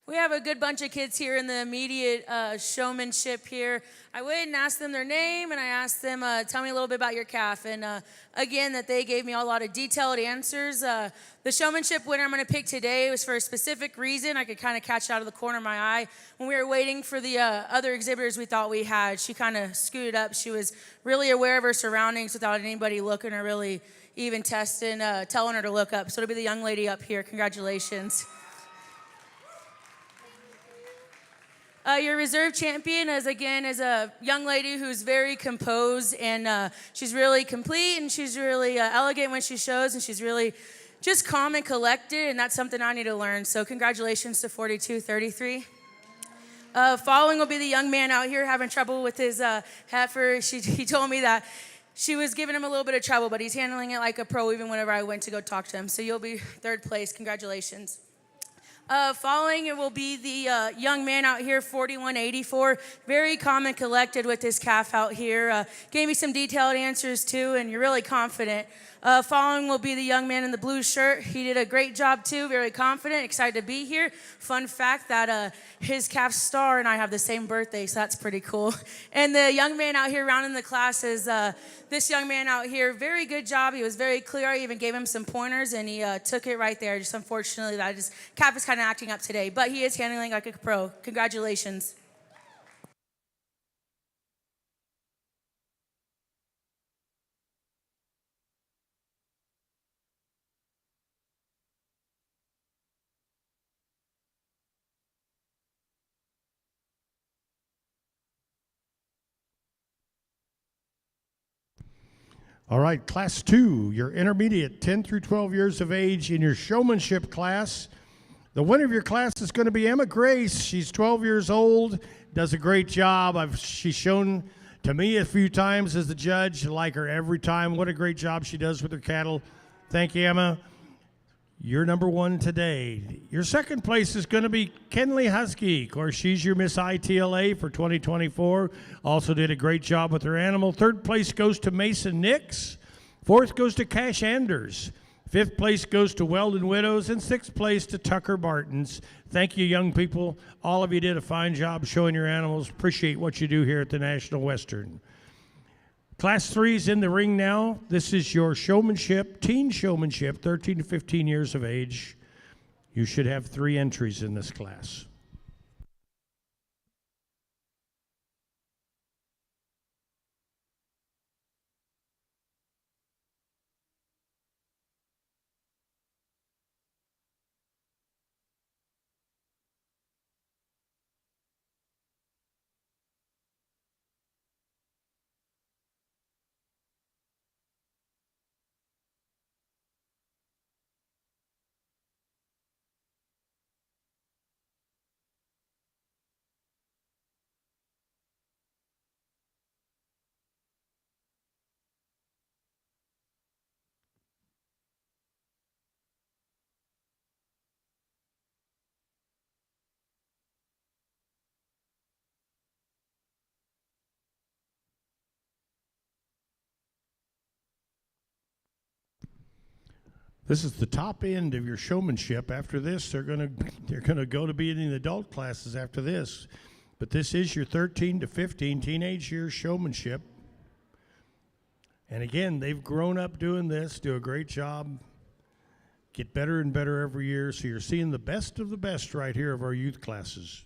We have a good bunch of kids here in the immediate showmanship here. I went and asked them their name, and I asked them, tell me a little bit about your calf. And again, that they gave me a lot of detailed answers. The showmanship winner I'm going to pick today was for a specific reason. I could kind of catch it out of the corner of my eye. When we were waiting for the other exhibitors we thought we had, she kind of scooted up. She was really aware of her surroundings without anybody looking or really even testing, telling her to look up. So it'll be the young lady up here. Congratulations. Your reserve champion is a young lady who's very composed, and she's really complete, and she's really elegant when she shows, and she's really just calm and collected, and that's something I need to learn. So congratulations to 4233. Following will be the young man out here having trouble with his heifer. He told me that she was giving him a little bit of trouble, but he's handling it like a pro even whenever I went to go talk to him. So you'll be third place. Congratulations. Following it will be the young man out here, 4184, very calm and collected with his calf out here. Gave me some detailed answers too, and you're really confident. Following will be the young man in the blue shirt. He did a great job too, very confident, excited to be here. Fun fact that his calf Star and I have the same birthday, so that's pretty cool. And the young man out here rounding the class is this young man out here. Very good job. He was very clear. I even gave him some pointers, and he took it right there. Just unfortunately, that his calf is kind of acting up today, but he is handling like a pro. Congratulations. All right, class 2, your intermediate, 10 through 12 years of age in your showmanship class. The winner of your class is going to be Emma Grace. She's 12 years old, does a great job. She's shown to me a few times as the judge. I like her every time. What a great job she does with her cattle. Thank you, Emma. You're number 1 today. Your second place is going to be Kenley Husky. Of course, she's your Miss ITLA for 2024. Also did a great job with her animal. Third place goes to Mason Nix. Fourth goes to Cash Anders. Fifth place goes to Weldon Widows. And sixth place to Tucker Bartons. Thank you, young people. All of you did a fine job showing your animals. Appreciate what you do here at the National Western. Class 3 is in the ring now. This is your showmanship, teen showmanship, 13 to 15 years of age. You should have 3 entries in this class. This is the top end of your showmanship. After this, they're gonna go to be in the adult classes after this. But this is your 13 to 15 teenage years showmanship. And again, they've grown up doing this, do a great job, get better and better every year. So you're seeing the best of the best right here of our youth classes.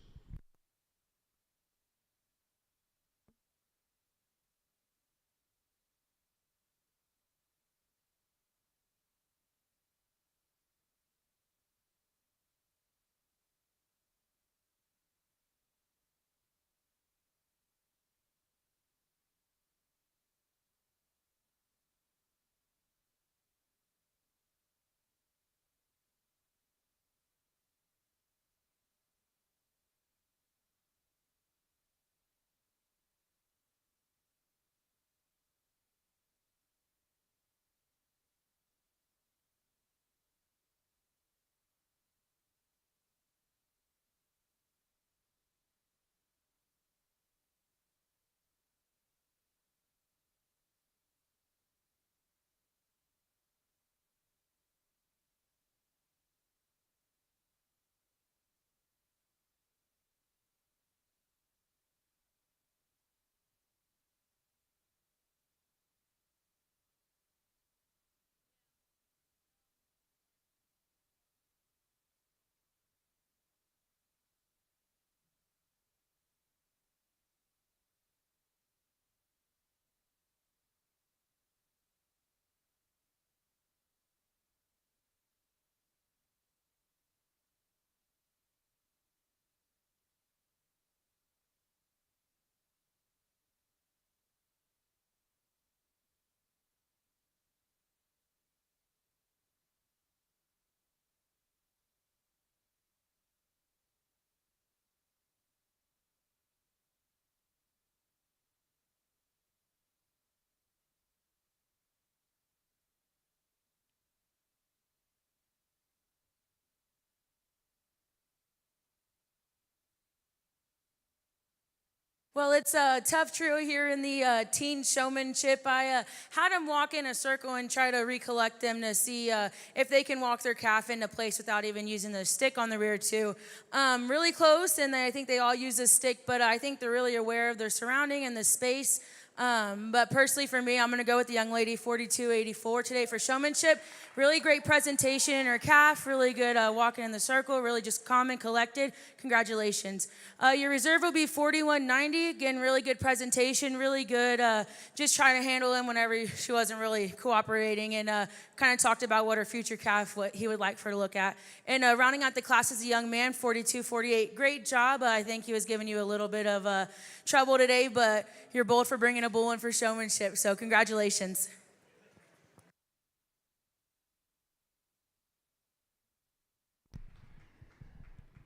Well, it's a tough trio here in the teen showmanship. I had them walk in a circle and try to recollect them to see if they can walk their calf into place without even using the stick on the rear too. Really close, and I think they all use a stick, but I think they're really aware of their surrounding and the space. But personally for me, I'm going to go with the young lady 4284 today for showmanship. Really great presentation in her calf, really good walking in the circle, really just calm and collected. Congratulations. Your reserve will be 4190. Again, really good presentation, really good just trying to handle him whenever she wasn't really cooperating, and kind of talked about what her future calf, what he would like for her to look at. And rounding out the class is a young man, 4248. Great job. I think he was giving you a little bit of trouble today, but you're bold for bringing a bull in for showmanship, so congratulations.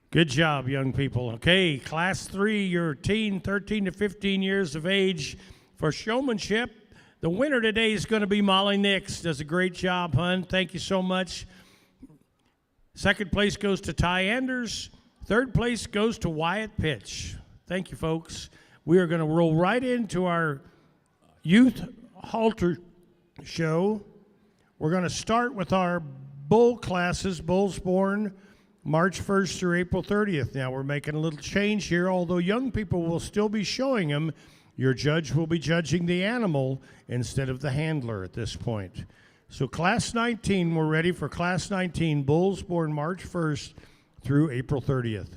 Good job, young people. Okay, class 3, your teen, 13 to 15 years of age for showmanship. The winner today is going to be Molly Nix. Does a great job, hun. Thank you so much. Second place goes to Ty Anders. Third place goes to Wyatt Pitch. Thank you, folks. We are going to roll right into our youth halter show. We're going to start with our bull classes, bulls born March 1st through April 30th. Now, we're making a little change here. Although young people will still be showing them, your judge will be judging the animal instead of the handler at this point. So class 19, we're ready for class 19, bulls born March 1st through April 30th.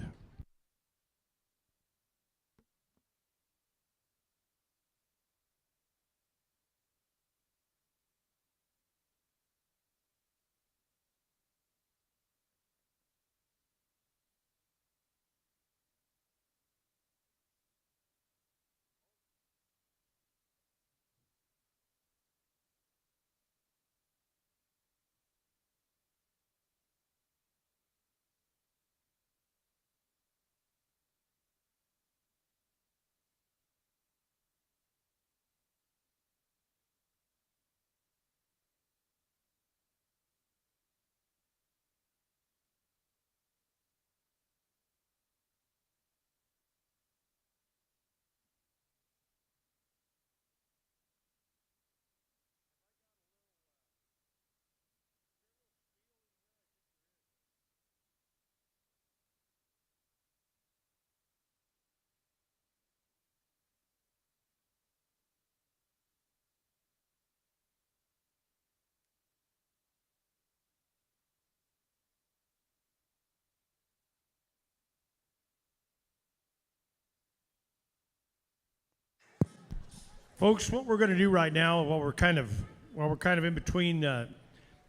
Folks, what we're going to do right now, while we're kind of in between the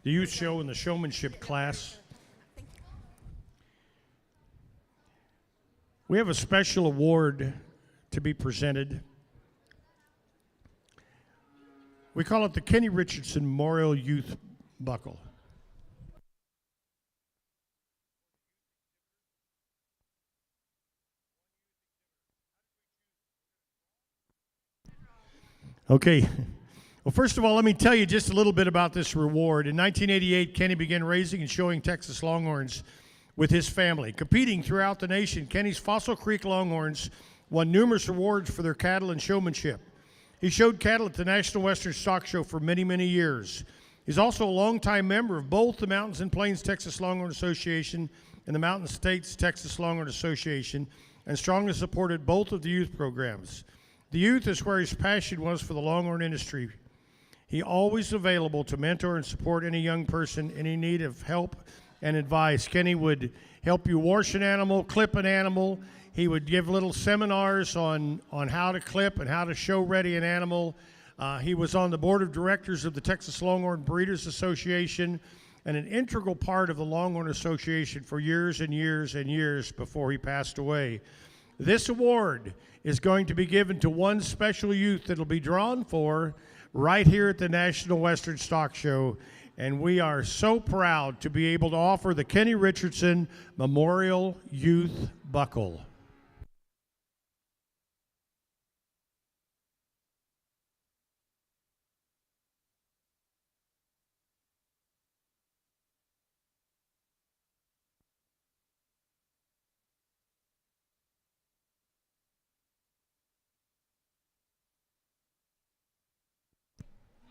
youth show and the showmanship class, we have a special award to be presented. We call it the Kenny Richardson Memorial Youth Buckle. Okay. Well, first of all, let me tell you just a little bit about this reward. In 1988, Kenny began raising and showing Texas Longhorns with his family. Competing throughout the nation, Kenny's Fossil Creek Longhorns won numerous awards for their cattle and showmanship. He showed cattle at the National Western Stock Show for many, many years. He's also a longtime member of both the Mountains and Plains Texas Longhorn Association and the Mountain States Texas Longhorn Association, and strongly supported both of the youth programs. The youth is where his passion was for the Longhorn industry. He always available to mentor and support any young person in any need of help and advice. Kenny would help you wash an animal, clip an animal. He would give little seminars on how to clip and how to show ready an animal. He was on the board of directors of the Texas Longhorn Breeders Association and an integral part of the Longhorn Association for years and years and years before he passed away. This award is going to be given to one special youth that will be drawn for right here at the National Western Stock Show. And we are so proud to be able to offer the Kenny Richardson Memorial Youth Buckle.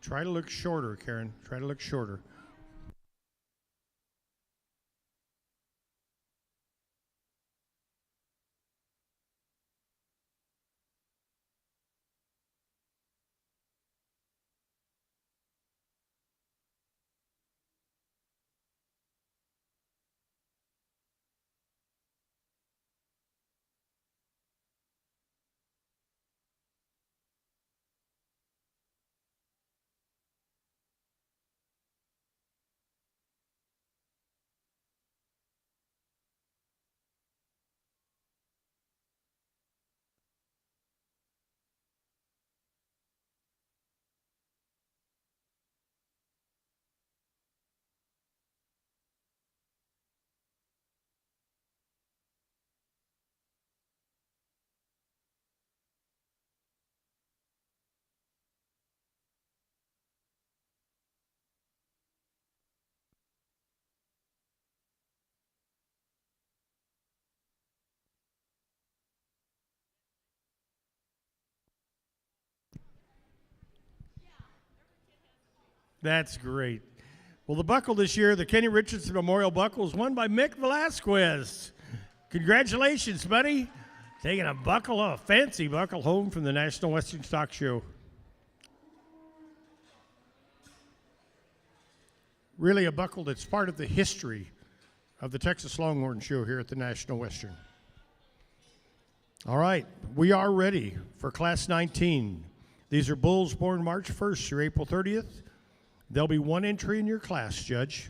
Try to look shorter, Karen. Try to look shorter. That's great. Well, the buckle this year, the Kenny Richardson Memorial Buckle, is won by Mick Velasquez. Congratulations, buddy. Taking a buckle, a fancy buckle, home from the National Western Stock Show. Really a buckle that's part of the history of the Texas Longhorn Show here at the National Western. All right, we are ready for Class 19. These are bulls born March 1st through April 30th. There'll be one entry in your class, Judge.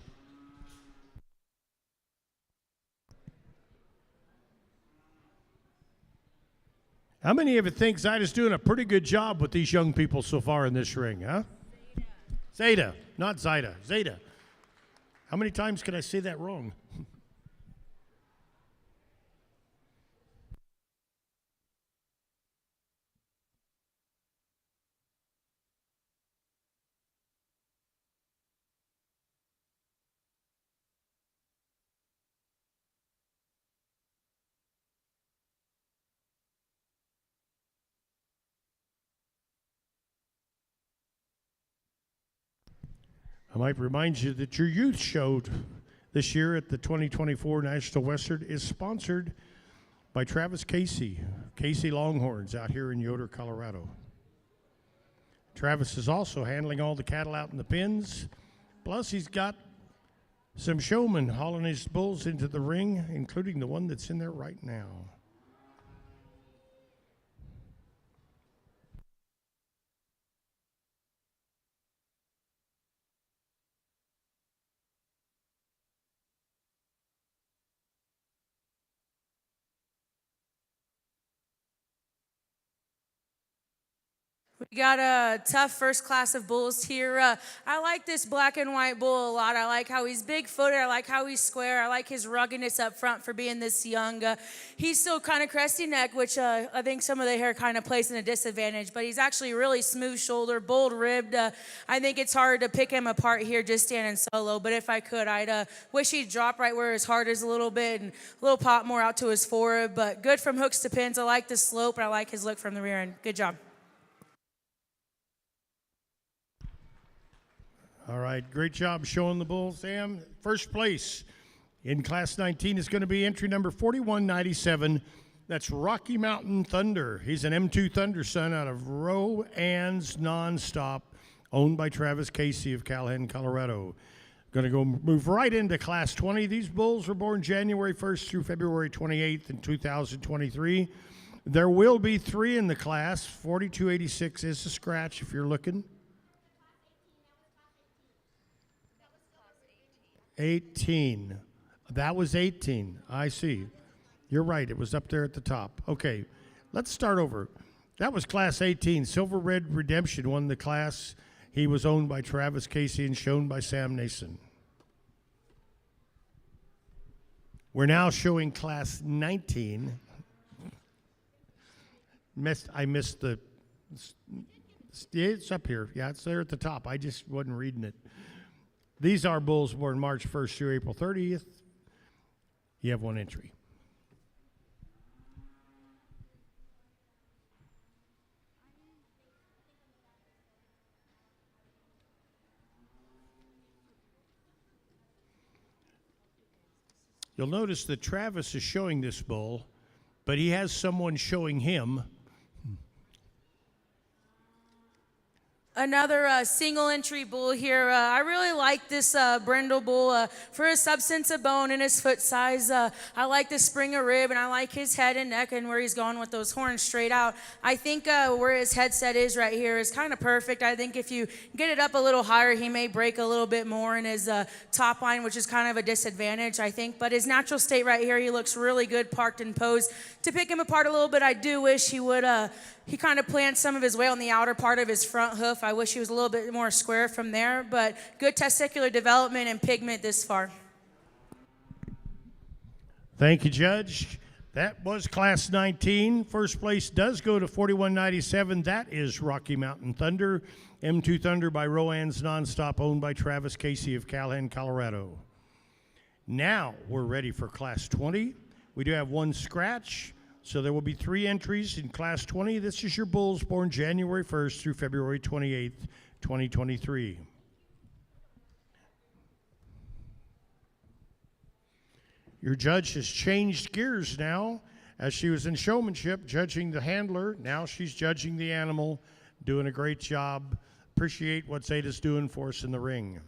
How many of you think Zeta's doing a pretty good job with these young people so far in this ring, huh? Zeta, not Zeta, Zeta. How many times can I say that wrong? I might remind you that your youth show this year at the 2024 National Western is sponsored by Travis Casey Longhorns out here in Yoder, Colorado. Travis is also handling all the cattle out in the pens. Plus, he's got some showmen hauling his bulls into the ring, including the one that's in there right now. We got a tough first class of bulls here. I like this black and white bull a lot. I like how he's big-footed. I like how he's square. I like his ruggedness up front for being this young. He's still kind of crusty neck, which I think some of the hair kind of plays in a disadvantage. But he's actually really smooth shoulder, bold ribbed. I think it's hard to pick him apart here just standing solo. But if I could, I'd wish he'd drop right where his heart is a little bit and a little pop more out to his forehead. But good from hooks to pins. I like the slope and I like his look from the rear end. Good job. All right, great job showing the bull, Sam. First place in Class 19 is going to be entry number 4197. That's Rocky Mountain Thunder. He's an M2 Thunder son out of Rowan's Nonstop, owned by Travis Casey of Calhoun, Colorado. Going to go move right into Class 20. These bulls were born January 1st through February 28th in 2023. There will be 3 in the class. 4286 is a scratch if you're looking. 18. That was 18. I see. You're right. It was up there at the top. Okay. Let's start over. That was Class 18. Silver Red Redemption won the class. He was owned by Travis Casey and shown by Sam Nason. We're now showing Class 19. I missed the... It's up here. Yeah, it's there at the top. I just wasn't reading it. These are bulls born March 1st through April 30th. You have 1 entry. You'll notice that Travis is showing this bull, but he has someone showing him. Another single entry bull here. I really like this brindle bull for his substance of bone and his foot size. I like the spring of rib and I like his head and neck and where he's going with those horns straight out. I think where his headset is right here is kind of perfect. I think if you get it up a little higher, he may break a little bit more in his top line, which is kind of a disadvantage, I think. But his natural state right here, he looks really good parked and posed. To pick him apart a little bit, I do wish he would... He kind of plants some of his weight on the outer part of his front hoof. I wish he was a little bit more square from there, but good testicular development and pigment this far. Thank you, Judge. That was Class 19. First place does go to 4197. That is Rocky Mountain Thunder. M2 Thunder by Rowan's Nonstop, owned by Travis Casey of Calhoun, Colorado. Now we're ready for Class 20. We do have 1 scratch. So there will be 3 entries in Class 20. This is your bulls born January 1st through February 28th, 2023. Your judge has changed gears now. As she was in showmanship, judging the handler, now she's judging the animal, doing a great job. Appreciate what Zeta's doing for us in the ring.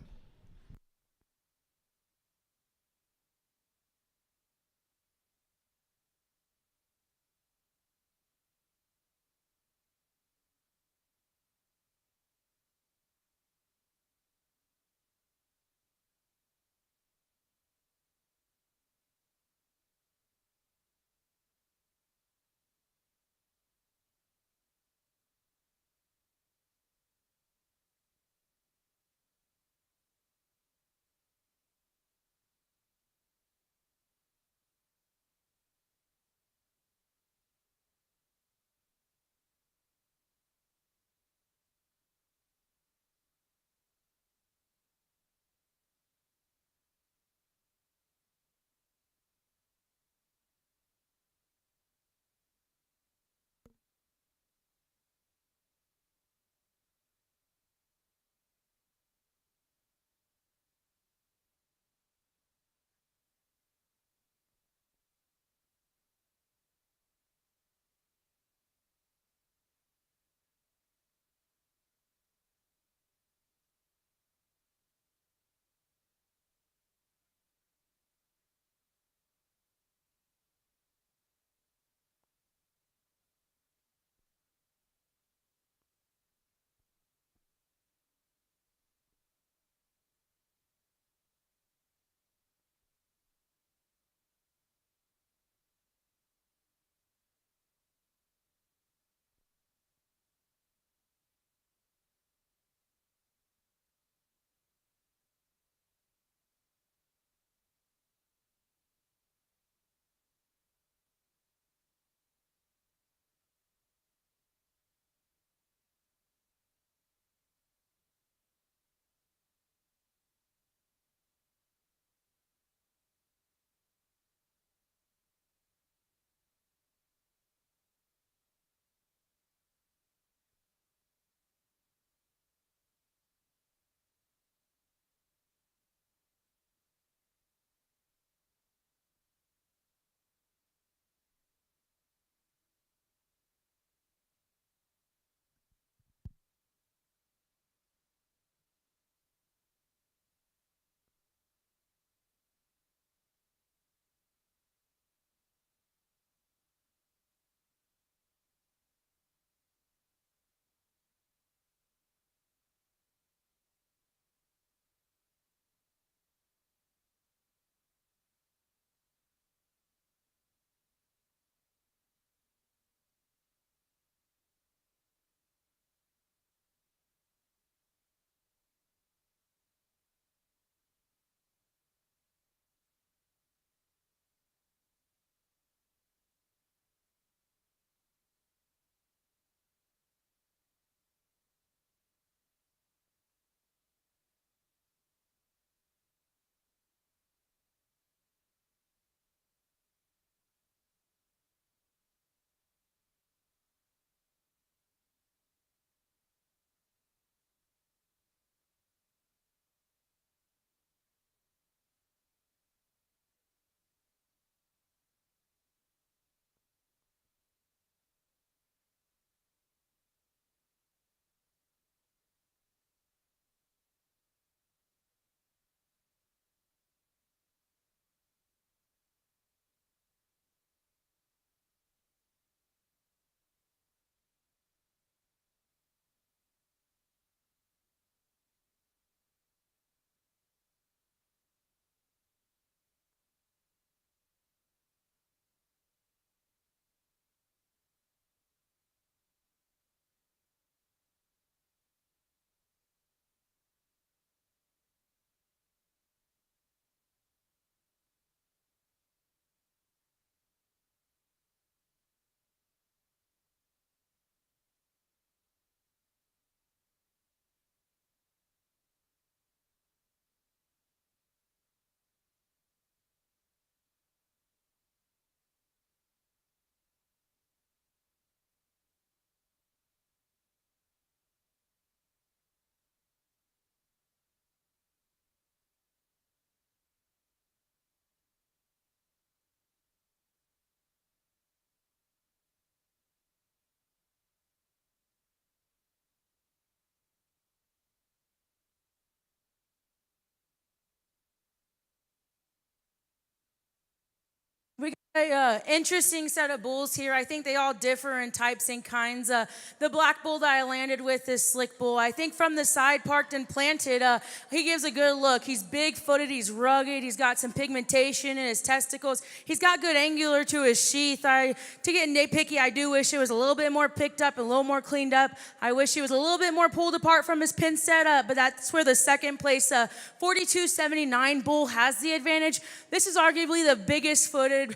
We got a interesting set of bulls here. I think they all differ in types and kinds. The black bull that I landed with is Slick Bull. I think from the side, parked and planted, he gives a good look. He's big-footed, he's rugged, he's got some pigmentation in his testicles. He's got good angular to his sheath. To get nitpicky, I do wish it was a little bit more picked up, a little more cleaned up. I wish he was a little bit more pulled apart from his pin setup, but that's where the second place 4279 bull has the advantage. This is arguably the biggest footed,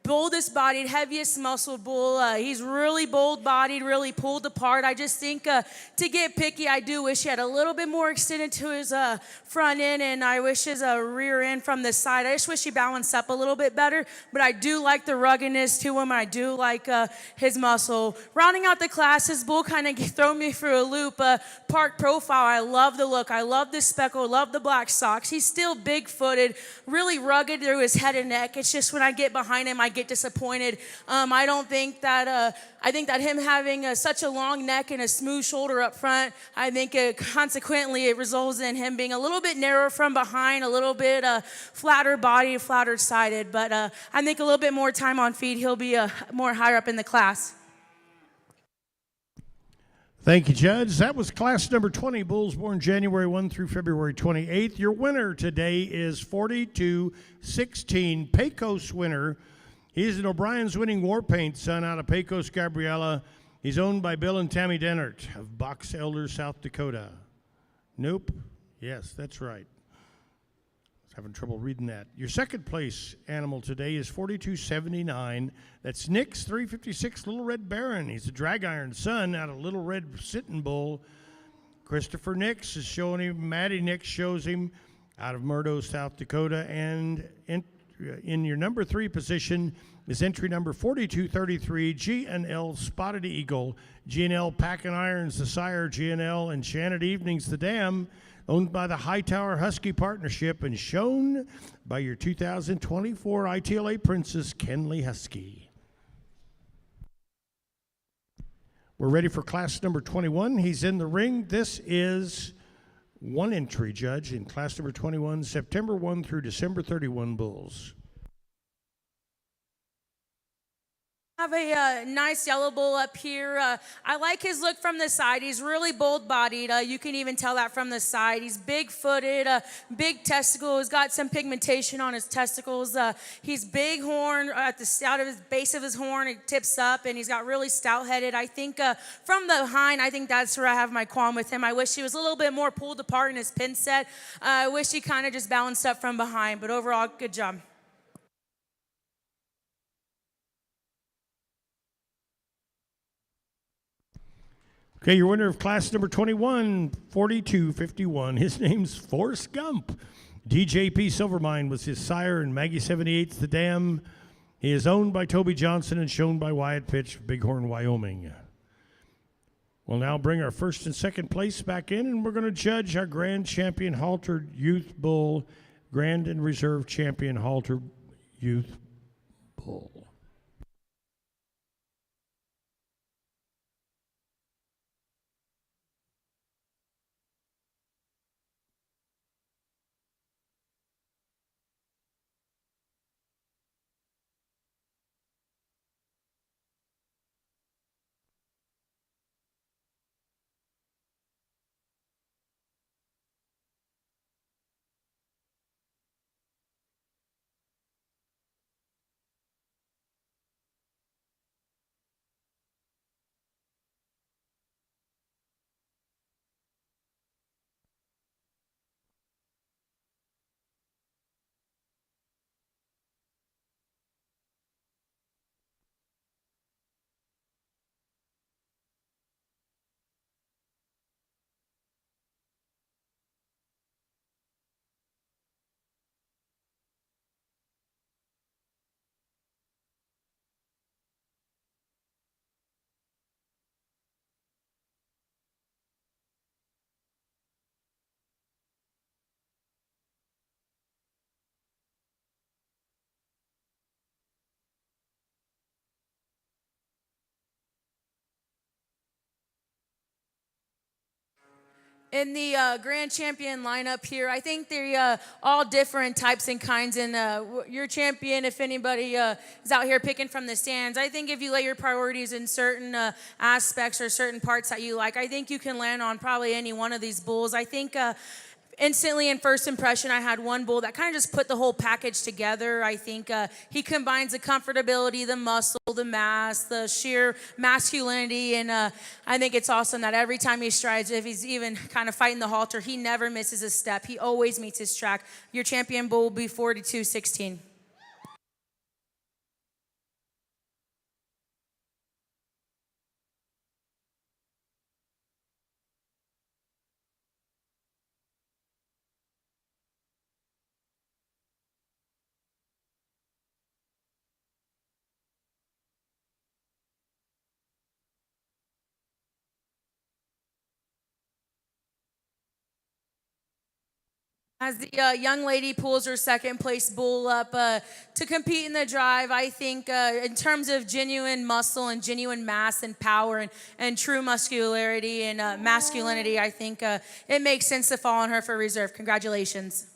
boldest bodied, heaviest muscled bull. He's really bold bodied, really pulled apart. I just think to get picky, I do wish he had a little bit more extended to his front end, and I wish his rear end from the side. I just wish he balanced up a little bit better, but I do like the ruggedness to him. I do like his muscle. Rounding out the class, his bull kind of throw me for a loop. Park profile, I love the look. I love the speckle, love the black socks. He's still big-footed, really rugged through his head and neck. It's just when I get behind him, I get disappointed. I don't think that, I think that him having such a long neck and a smooth shoulder up front, I think consequently it results in him being a little bit narrower from behind, a little bit flatter body, flatter sided. But I think a little bit more time on feet, he'll be more higher up in the class. Thank you, Judge. That was class number 20, bulls born January 1 through February 28th. Your winner today is 4216, Pecos winner. He's an O'Brien's winning war paint son out of Pecos, Gabriela. He's owned by Bill and Tammy Dennert of Box Elder, South Dakota. Nope. Yes, that's right. I was having trouble reading that. Your second place animal today is 4279. That's Nick's 356 Little Red Baron. He's a drag iron son out of Little Red Sitting Bull. Christopher Nix is showing him. Maddie Nix shows him out of Murdo, South Dakota. And in your number 3 position is entry number 4233, G&L Spotted Eagle. G&L Packin' Irons, the sire, G&L Enchanted Evenings, the dam, owned by the Hightower Husky Partnership and shown by your 2024 ITLA Princess, Kenley Husky. We're ready for class number 21. He's in the ring. This is one entry, Judge, in class number 21, September 1 through December 31 bulls. Have a nice yellow bull up here. I like his look from the side. He's really bold-bodied. You can even tell that from the side. He's big-footed, big testicles. He's got some pigmentation on his testicles. He's big horn at the out of his base of his horn. It tips up, and he's got really stout-headed. I think from the hind, I think that's where I have my qualm with him. I wish he was a little bit more pulled apart in his pin set. I wish he kind of just balanced up from behind, but overall, good job. Okay, your winner of class number 21, 4251. His name's Forrest Gump. DJP Silvermine was his sire, and Maggie 78's the dam. He is owned by Toby Johnson and shown by Wyatt Pitch, Bighorn, Wyoming. We'll now bring our first and second place back in, and we're going to judge our Grand Champion Haltered Youth Bull, Grand and Reserve Champion Haltered Youth Bull. in the grand champion lineup here, I think they're all different types and kinds. And your champion, if anybody is out here picking from the stands, I think if you lay your priorities in certain aspects or certain parts that you like, I think you can land on probably any one of these bulls. I think instantly in first impression, I had one bull that kind of just put the whole package together. I think he combines the comfortability, the muscle, the mass, the sheer masculinity, and I think it's awesome that every time he strides, if he's even kind of fighting the halter, he never misses a step. He always meets his track. Your champion bull will be 42-16. As the young lady pulls her second place bull up to compete in the drive, I think in terms of genuine muscle and genuine mass and power and true muscularity and masculinity, I think it makes sense to fall on her for reserve. Congratulations.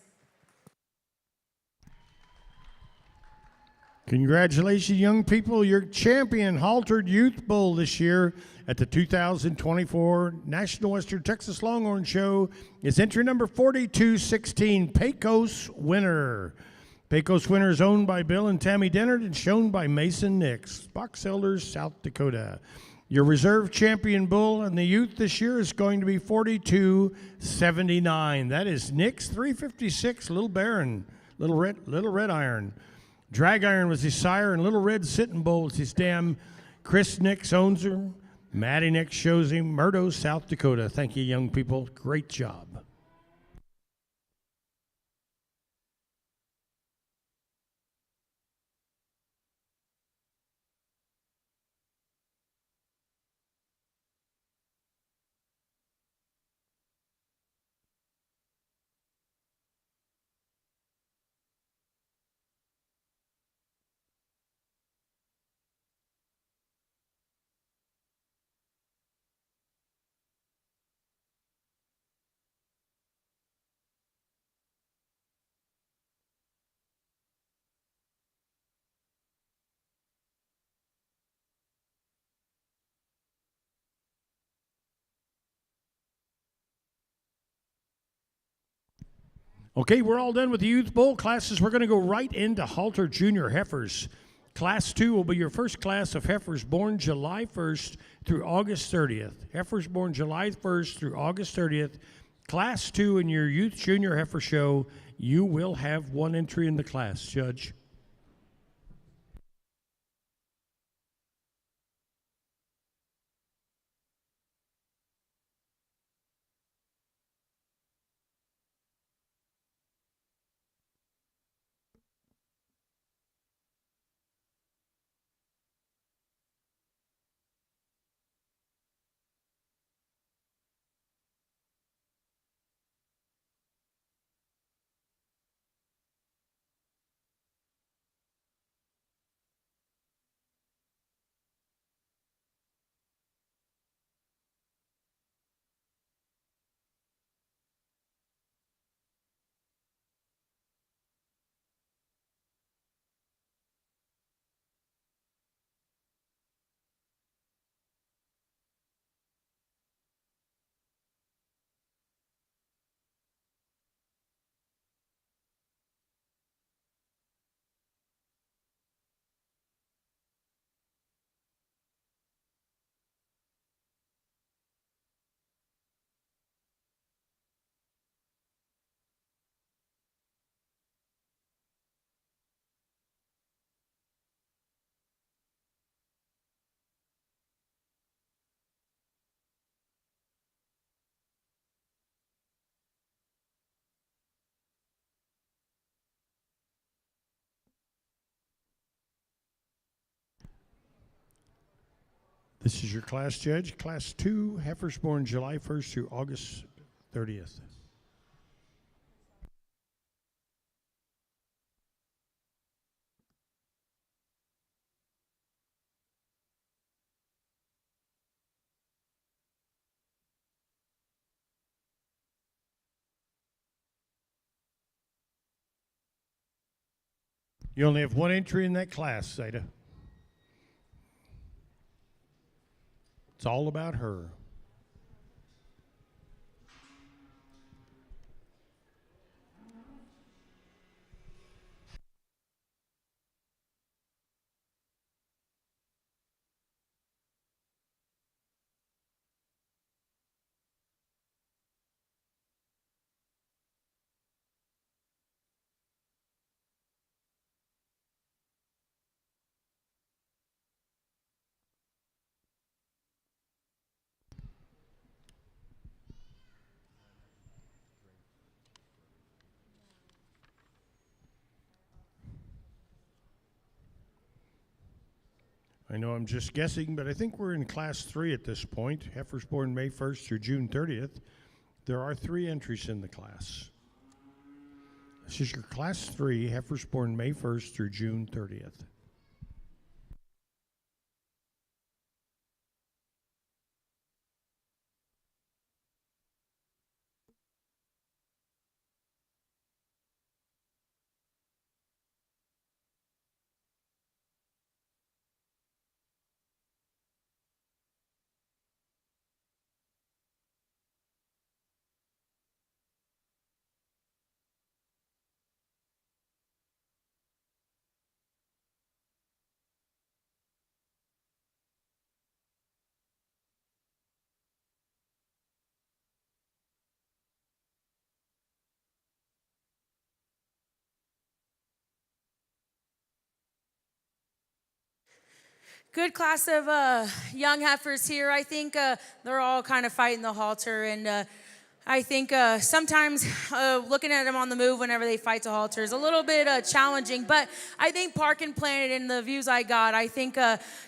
Congratulations, young people. Your champion haltered youth bull this year at the 2024 National Western Texas Longhorn Show is entry number 4216, Pecos Winner. Pecos Winner is owned by Bill and Tammy Dennard and shown by Mason Nix, Box Elders, South Dakota. Your reserve champion bull in the youth this year is going to be 4279. That is Nix 356, Little Baron, Little Red Iron. Drag Iron was his sire, and Little Red Sitting Bull was his dam. Chris Nix owns her. Matty Nix shows him. Murdo, South Dakota. Thank you, young people. Great job. Okay, we're all done with the youth bowl classes. We're going to go right into halter junior heifers. Class 2 will be your first class of heifers born July 1st through August 30th. Heifers born July 1st through August 30th. Class 2 in your youth junior heifer show, you will have one entry in the class, Judge. This is your class, Judge. Class 2, heifers born July 1st through August 30th. You only have one entry in that class, Zeta. It's all about her. I know I'm just guessing, but I think we're in Class 3 at this point. Heifers born May 1st through June 30th. There are 3 entries in the class. This is your Class 3, heifers born May 1st through June 30th. Good class of young heifers here. I think they're all kind of fighting the halter, and I think sometimes looking at them on the move whenever they fight the halter is a little bit challenging, but I think park and planted in the views I got, I think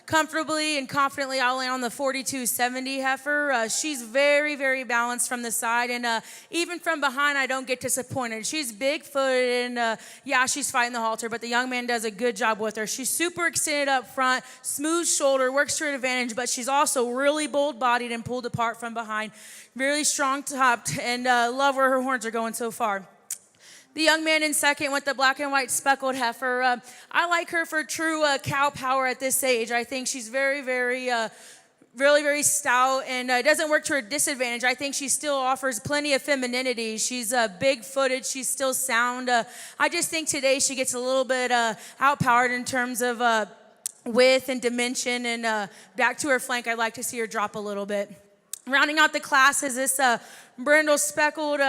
comfortably and confidently I'll land on the 4270 heifer. She's very, very balanced from the side, and even from behind I don't get disappointed. She's big-footed, and yeah, she's fighting the halter, but the young man does a good job with her. She's super extended up front, smooth shoulder, works to her advantage, but she's also really bold-bodied and pulled apart from behind. Really strong topped, and love where her horns are going so far. The young man in second with the black and white speckled heifer. I like her for true cow power at this age. I think she's very, very, really very stout, and doesn't work to her disadvantage. I think she still offers plenty of femininity. She's big-footed. She's still sound. I just think today she gets a little bit outpowered in terms of width and dimension, and back to her flank, I'd like to see her drop a little bit. Rounding out the class is this brindle speckled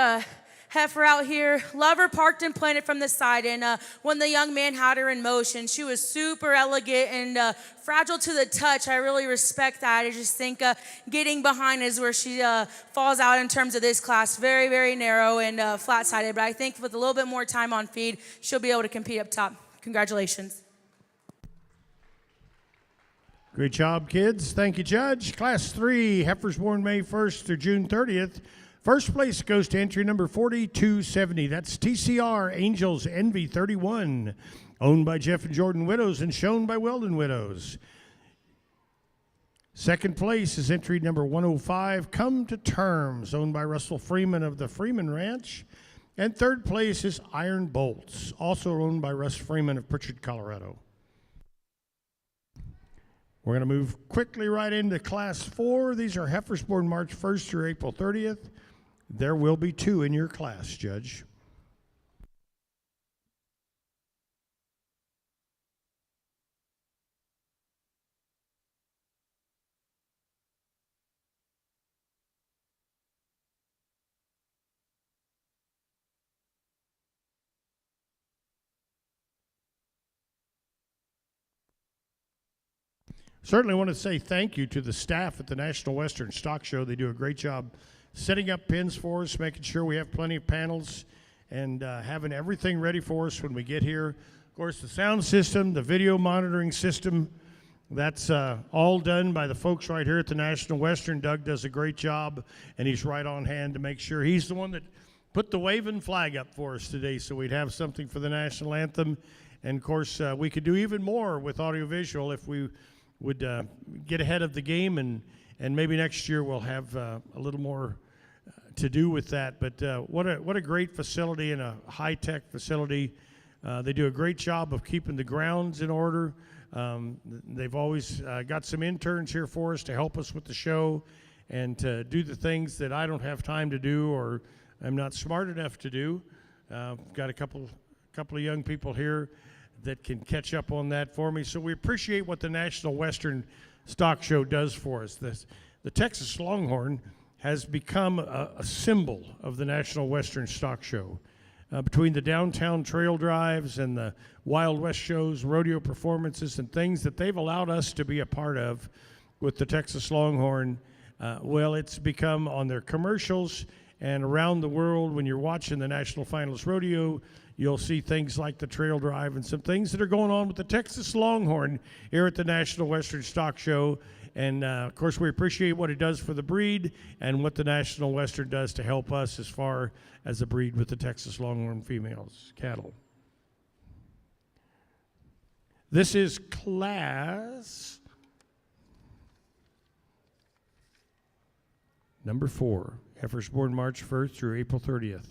heifer out here. Love her parked and planted from the side, and when the young man had her in motion, she was super elegant and fragile to the touch. I really respect that. I just think getting behind is where she falls out in terms of this class. Very, very narrow and flat-sided, but I think with a little bit more time on feed, she'll be able to compete up top. Congratulations. Great job, kids. Thank you, Judge. Class 3, heifers born May 1st through June 30th. First place goes to entry number 4270. That's TCR Angels Envy 31, owned by Jeff and Jordan Widows and shown by Weldon Widows. Second place is entry number 105, Come to Terms, owned by Russell Freeman of the Freeman Ranch. And third place is Iron Bolts, also owned by Russ Freeman of Pritchard, Colorado. We're going to move quickly right into Class 4. These are heifers born March 1st through April 30th. There will be 2 in your class, Judge. Certainly want to say thank you to the staff at the National Western Stock Show. They do a great job setting up pins for us, making sure we have plenty of panels, and having everything ready for us when we get here. Of course, the sound system, the video monitoring system, that's all done by the folks right here at the National Western. Doug does a great job, and he's right on hand to make sure. He's the one that put the waving flag up for us today so we'd have something for the national anthem. And, of course, we could do even more with audiovisual if we would get ahead of the game, and maybe next year we'll have a little more to do with that. But what a great facility and a high-tech facility. They do a great job of keeping the grounds in order. They've always got some interns here for us to help us with the show and to do the things that I don't have time to do or I'm not smart enough to do. Got a couple of young people here that can catch up on that for me. So we appreciate what the National Western Stock Show does for us. The Texas Longhorn has become a symbol of the National Western Stock Show. Between the downtown trail drives and the Wild West shows, rodeo performances, and things that they've allowed us to be a part of with the Texas Longhorn, well, it's become on their commercials and around the world. When you're watching the National Finals Rodeo, you'll see things like the trail drive and some things that are going on with the Texas Longhorn here at the National Western Stock Show. And, of course, we appreciate what it does for the breed and what the National Western does to help us as far as the breed with the Texas Longhorn females, cattle. This is class number 4. Heifers born March 1st through April 30th.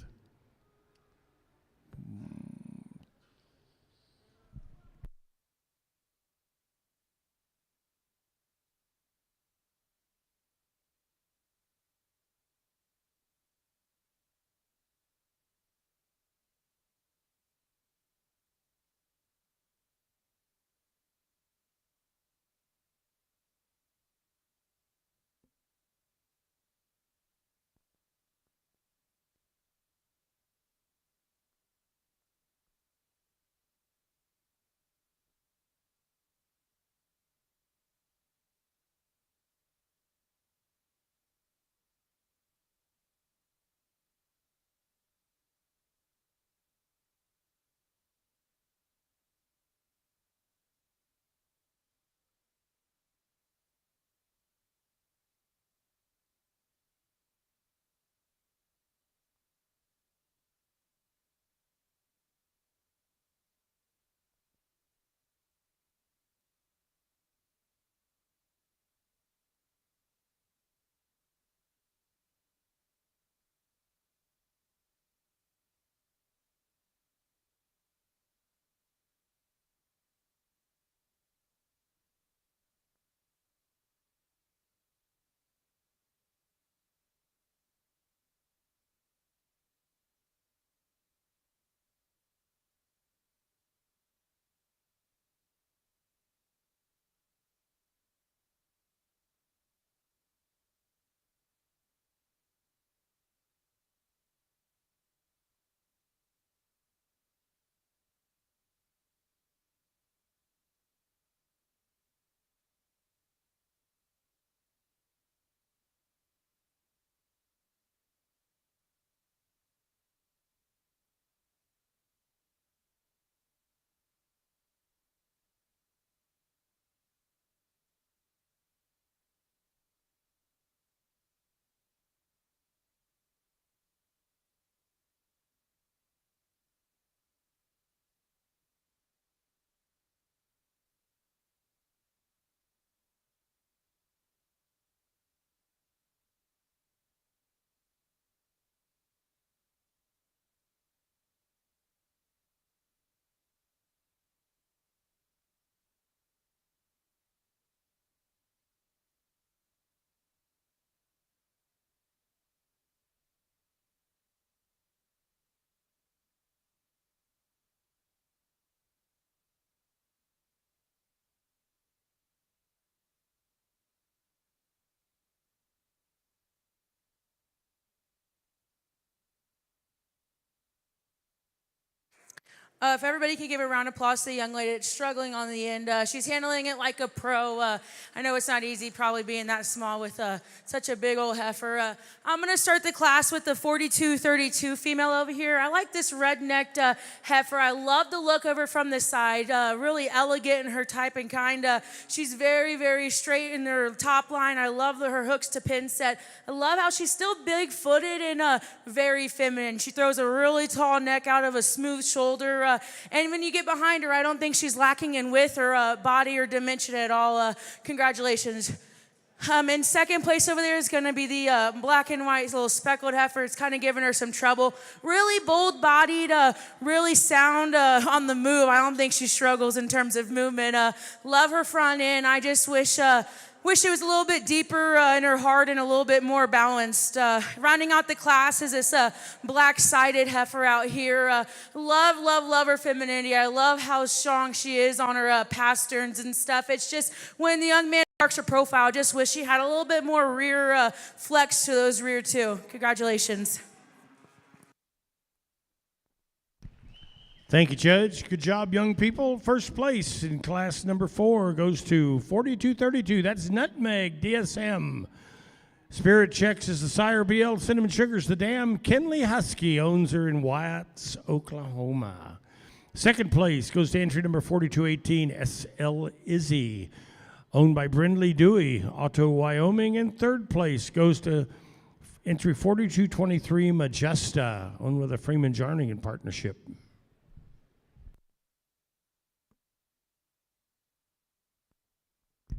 If everybody could give a round of applause to the young lady that's struggling on the end. She's handling it like a pro. I know it's not easy probably being that small with such a big old heifer. I'm going to start the class with the 42-32 female over here. I like this red-necked heifer. I love the look of her from the side. Really elegant in her type and kind. She's very, very straight in her top line. I love her hooks to pin set. I love how she's still big-footed and very feminine. She throws a really tall neck out of a smooth shoulder. And when you get behind her, I don't think she's lacking in width or body or dimension at all. Congratulations. In second place over there is going to be the black and white little speckled heifer. It's kind of giving her some trouble. Really bold-bodied, really sound on the move. I don't think she struggles in terms of movement. Love her front end. I just wish it was a little bit deeper in her heart and a little bit more balanced. Rounding out the class is this black-sided heifer out here. Love her femininity. I love how strong she is on her pasterns and stuff. It's just when the young man marks her profile, I just wish she had a little bit more rear flex to those rear too. Congratulations. Thank you, Judge. Good job, young people. First place in class number 4 goes to 4232. That's Nutmeg DSM. Spirit Checks is the Sire BL. Cinnamon Sugar's the Dam. Kenley Husky owns her in Watts, Oklahoma. Second place goes to entry number 4218, SL Izzy, owned by Brindley Dewey, Otto, Wyoming. And third place goes to entry 4223, Majesta, owned with a Freeman Jarnigan partnership.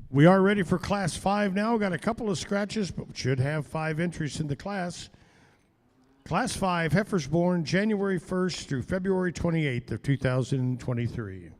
We are ready for Class 5 now. Got a couple of scratches, but should have 5 entries in the class. Class 5, heifers born January 1st through February 28th of 2023.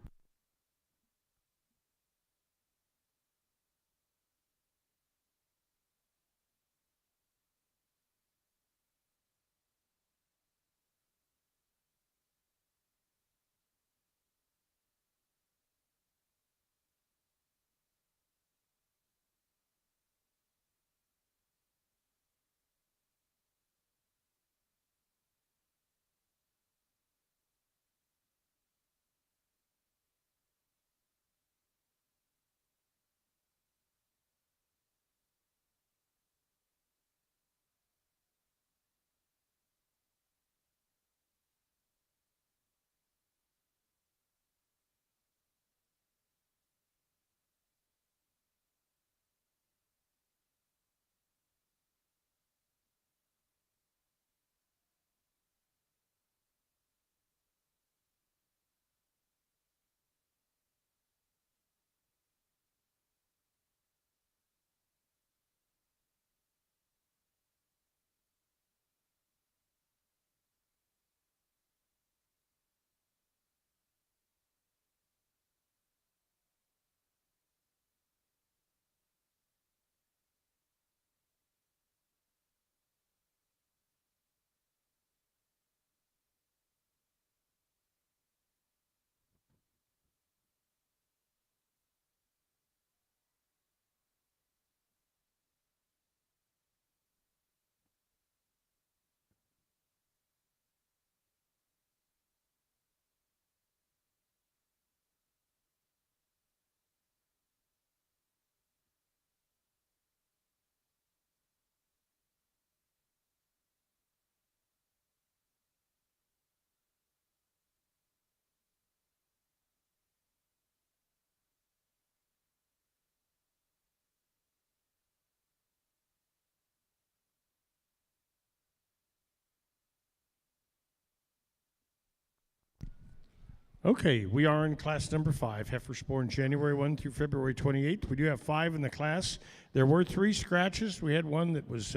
Okay, we are in class number 5, heifers born January 1 through February 28th. We do have 5 in the class. There were 3 scratches. We had one that was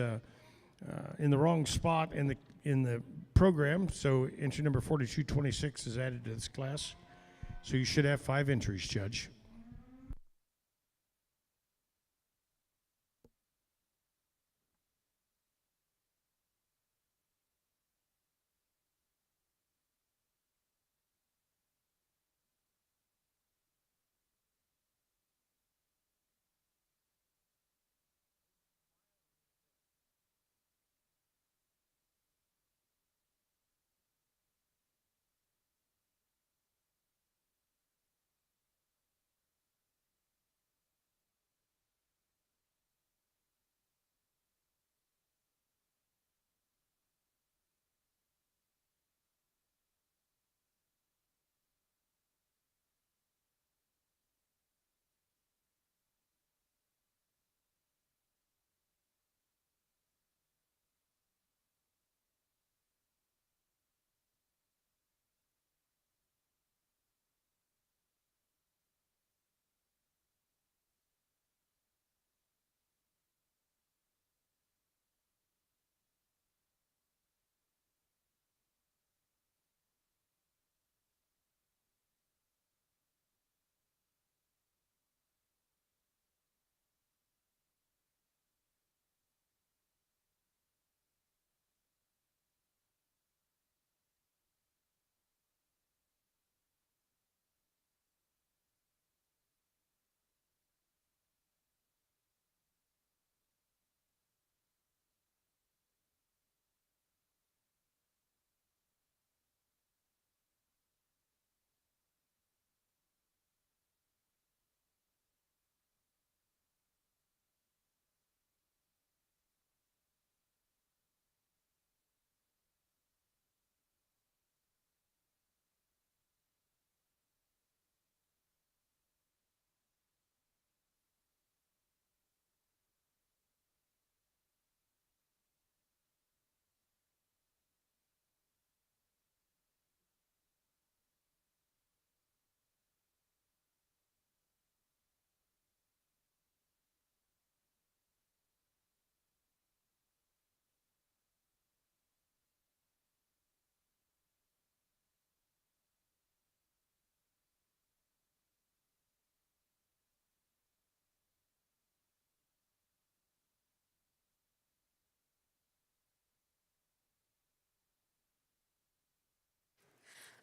in the wrong spot in the program, so entry number 4226 is added to this class. So you should have 5 entries, Judge.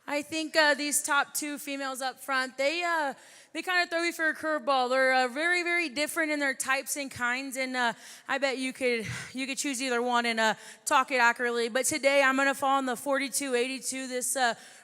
I think these top two females up front, they kind of throw you for a curveball. They're very, very different in their types and kinds, and I bet you could choose either one and talk it accurately. But today I'm going to fall on the 4282. This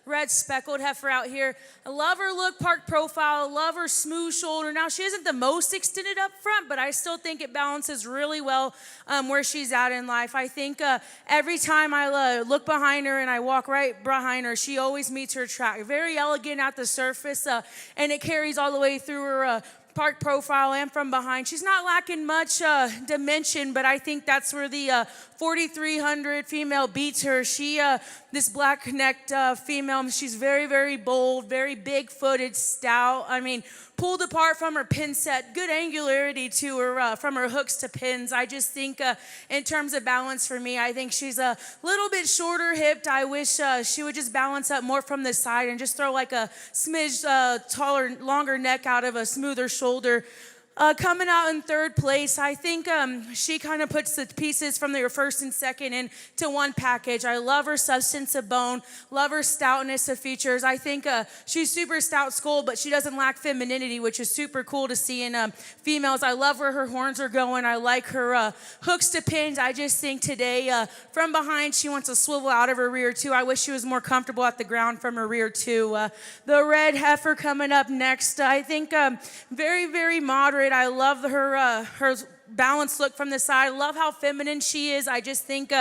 red speckled heifer out here. I love her look, park profile. I love her smooth shoulder. Now, she isn't the most extended up front, but I still think it balances really well where she's at in life. I think every time I look behind her and I walk right behind her, she always meets her track. Very elegant at the surface, and it carries all the way through her park profile and from behind. She's not lacking much dimension, but I think that's where the 4300 female beats her. This black-necked female, she's very, very bold, very big-footed, stout. I mean, pulled apart from her pin set, good angularity to her from her hooks to pins. I just think in terms of balance for me, I think she's a little bit shorter hipped. I wish she would just balance up more from the side and just throw like a smidge taller, longer neck out of a smoother shoulder. Coming out in third place, I think she kind of puts the pieces from their first and second into one package. I love her substance of bone, love her stoutness of features. I think she's super stout skull, but she doesn't lack femininity, which is super cool to see in females. I love where her horns are going. I like her hooks to pins. I just think today, from behind, she wants to swivel out of her rear too. I wish she was more comfortable at the ground from her rear too. The red heifer coming up next, I think very, very moderate. I love her balanced look from the side. I love how feminine she is. I just think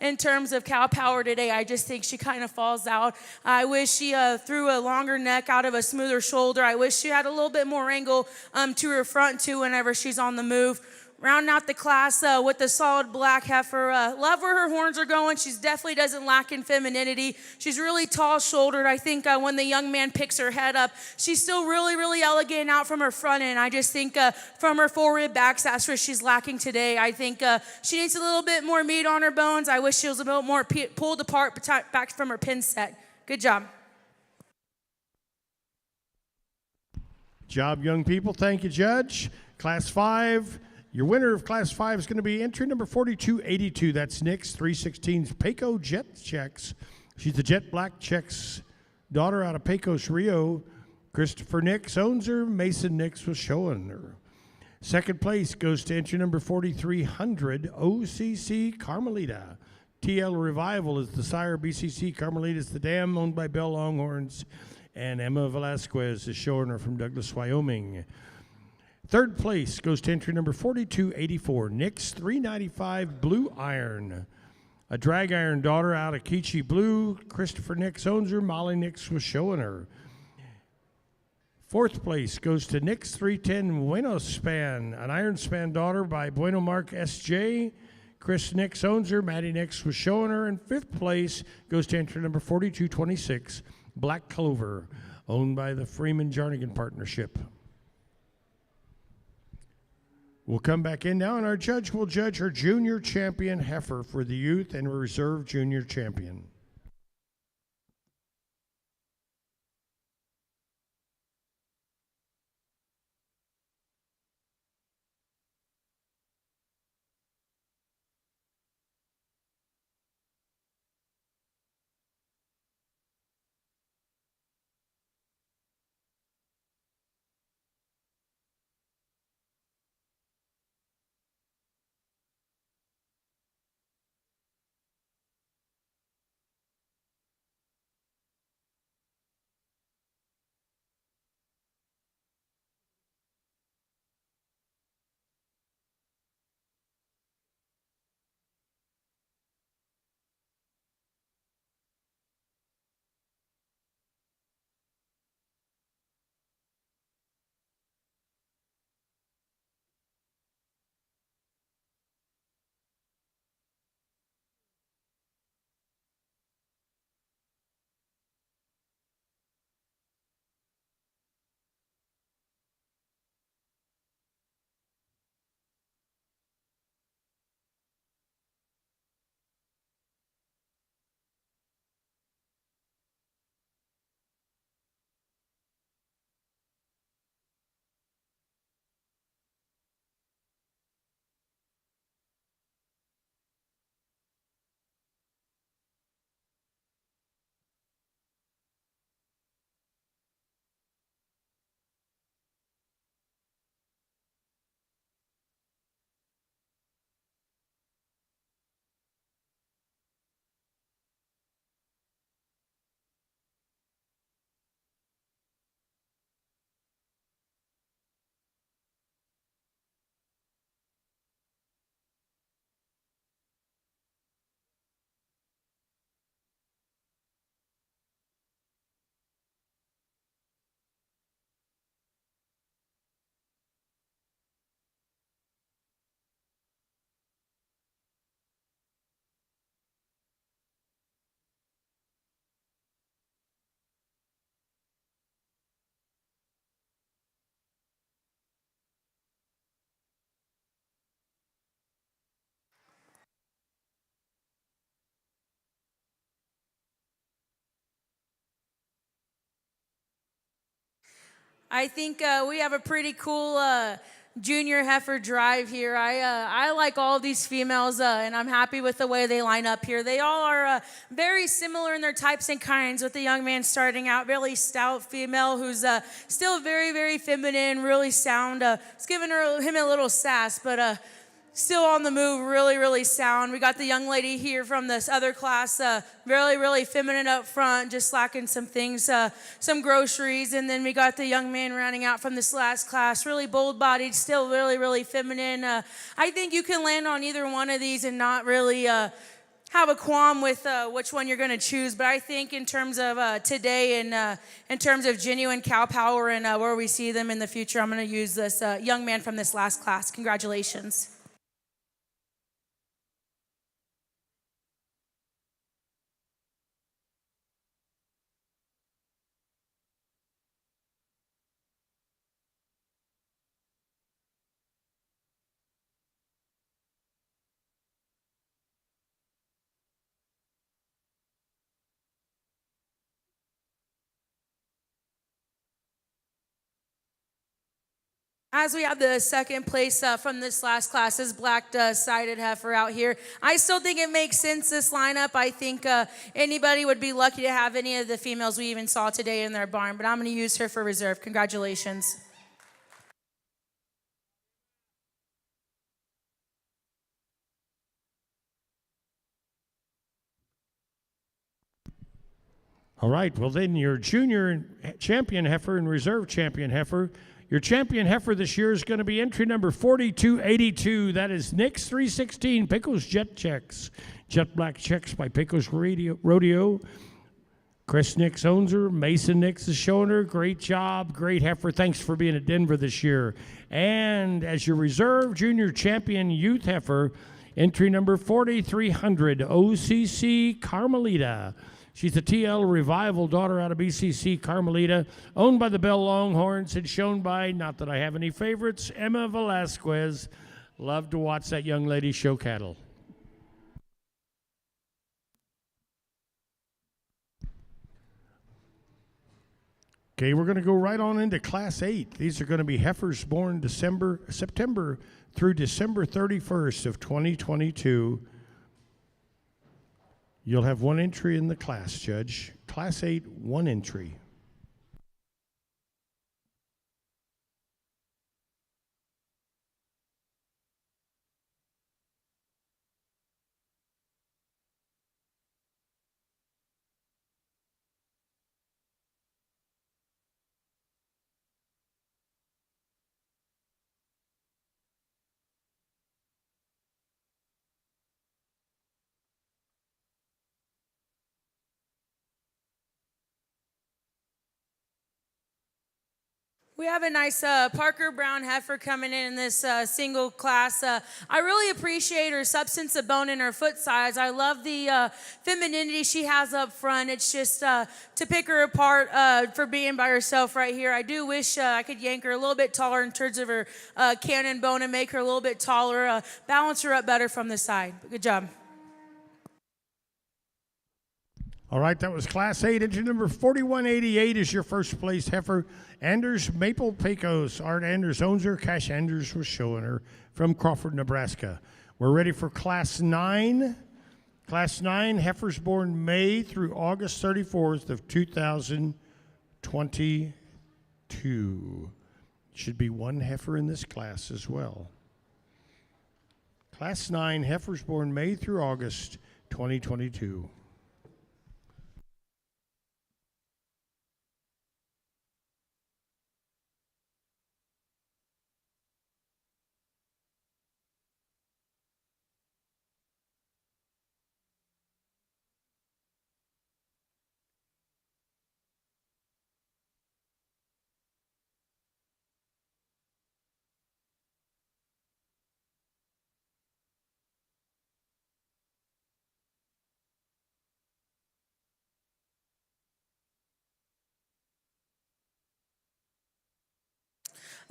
in terms of cow power today, I just think she kind of falls out. I wish she threw a longer neck out of a smoother shoulder. I wish she had a little bit more angle to her front too whenever she's on the move. Rounding out the class with the solid black heifer. Love where her horns are going. She definitely doesn't lack in femininity. She's really tall-shouldered. I think when the young man picks her head up, she's still really, really elegant out from her front end. I just think from her forward backs, that's where she's lacking today. I think she needs a little bit more meat on her bones. I wish she was a bit more pulled apart back from her pin set. Good job. Job, young people. Thank you, Judge. Class 5. Your winner of Class 5 is going to be entry number 4282. That's Nick's 316's Pecos Jet Checks. She's the Jet Black Checks daughter out of Pecos, Rio. Christopher Nix owns her. Mason Nix was showing her. Second place goes to entry number 4300, OCC Carmelita. TL Revival is the sire. BCC Carmelita is the dam, owned by Bell Longhorns. And Emma Velasquez is showing her from Douglas, Wyoming. Third place goes to entry number 4284, Nix 395 Blue Iron. A drag iron daughter out of Keechee Blue. Christopher Nix owns her. Molly Nix was showing her. Fourth place goes to Nix 310 Bueno Span, an iron span daughter by Bueno Mark S.J. Chris Nix owns her. Maddie Nix was showing her. And fifth place goes to entry number 4226, Black Clover, owned by the Freeman Jarnigan Partnership. We'll come back in now, and our judge will judge her junior champion heifer for the youth and reserve junior champion. I think we have a pretty cool junior heifer drive here. I like all of these females, and I'm happy with the way they line up here. They all are very similar in their types and kinds, with the young man starting out really stout female who's still very, very feminine, really sound. It's giving him a little sass, but still on the move, really, really sound. We got the young lady here from this other class, really, really feminine up front, just lacking some things, some groceries. And then we got the young man rounding out from this last class, really bold-bodied, still really, really feminine. I think you can land on either one of these and not really have a qualm with which one you're going to choose. But I think in terms of today and in terms of genuine cow power and where we see them in the future, I'm going to use this young man from this last class. Congratulations. As we have the second place from this last class, this black-sided heifer out here, I still think it makes sense, this lineup. I think anybody would be lucky to have any of the females we even saw today in their barn, but I'm going to use her for reserve. Congratulations. All right, well then your junior champion heifer and reserve champion heifer. Your champion heifer this year is going to be entry number 4282. That is Nick's 316 Pecos Jet Checks. Jet black checks by Pecos Rodeo. Chris Nix owns her. Mason Nix is showing her. Great job. Great heifer. Thanks for being at Denver this year. And as your reserve junior champion youth heifer, entry number 4300 OCC Carmelita. She's a TL Revival daughter out of BCC Carmelita, owned by the Bell Longhorns and shown by, not that I have any favorites, Emma Velasquez. Love to watch that young lady show cattle. Okay, we're going to go right on into Class 8. These are going to be heifers born September through December 31st of 2022. You'll have one entry in the class, Judge. Class 8, one entry. We have a nice Parker Brown heifer coming in this single class. I really appreciate her substance of bone and her foot size. I love the femininity she has up front. It's just to pick her apart for being by herself right here. I do wish I could yank her a little bit taller in terms of her cannon bone and make her a little bit taller, balance her up better from the side. Good job. All right, that was Class 8. Entry number 4188 is your first place heifer. Anders Maple Pecos. Art Anders owns her. Cash Anders was showing her from Crawford, Nebraska. We're ready for Class 9. Class 9, heifers born May through August 34th of 2022. Should be one heifer in this class as well. Class 9, heifers born May through August 2022.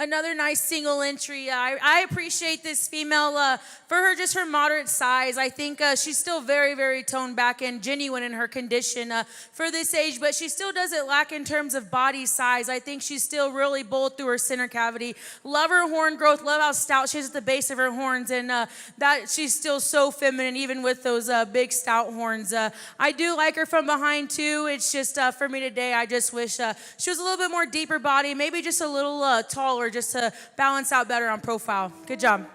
another nice single entry. I appreciate this female for her moderate size. I think she's still very, very toned back and genuine in her condition for this age, but she still doesn't lack in terms of body size. I think she's still really bold through her center cavity. Love her horn growth. Love how stout she is at the base of her horns, and that she's still so feminine, even with those big stout horns. I do like her from behind too. It's just for me today, I just wish she was a little bit more deeper body, maybe just a little taller, just to balance out better on profile. Good job.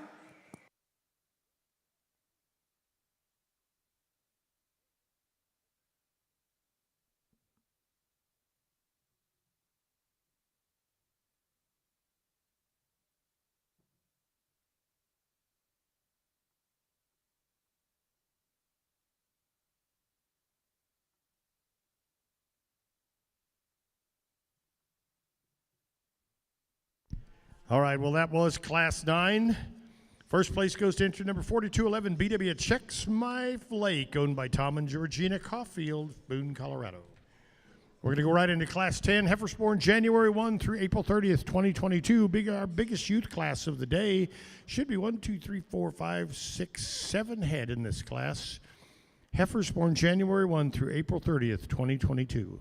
All right, well, that was Class 9. First place goes to entry number 4211, BW Checks My Flake, owned by Tom and Georgina Caulfield, Boone, Colorado. We're going to go right into Class 10, heifers born January 1 through April 30th, 2022. Our biggest youth class of the day. Should be 1, 2, 3, 4, 5, 6, 7 head in this class. Heifers born January 1 through April 30th, 2022.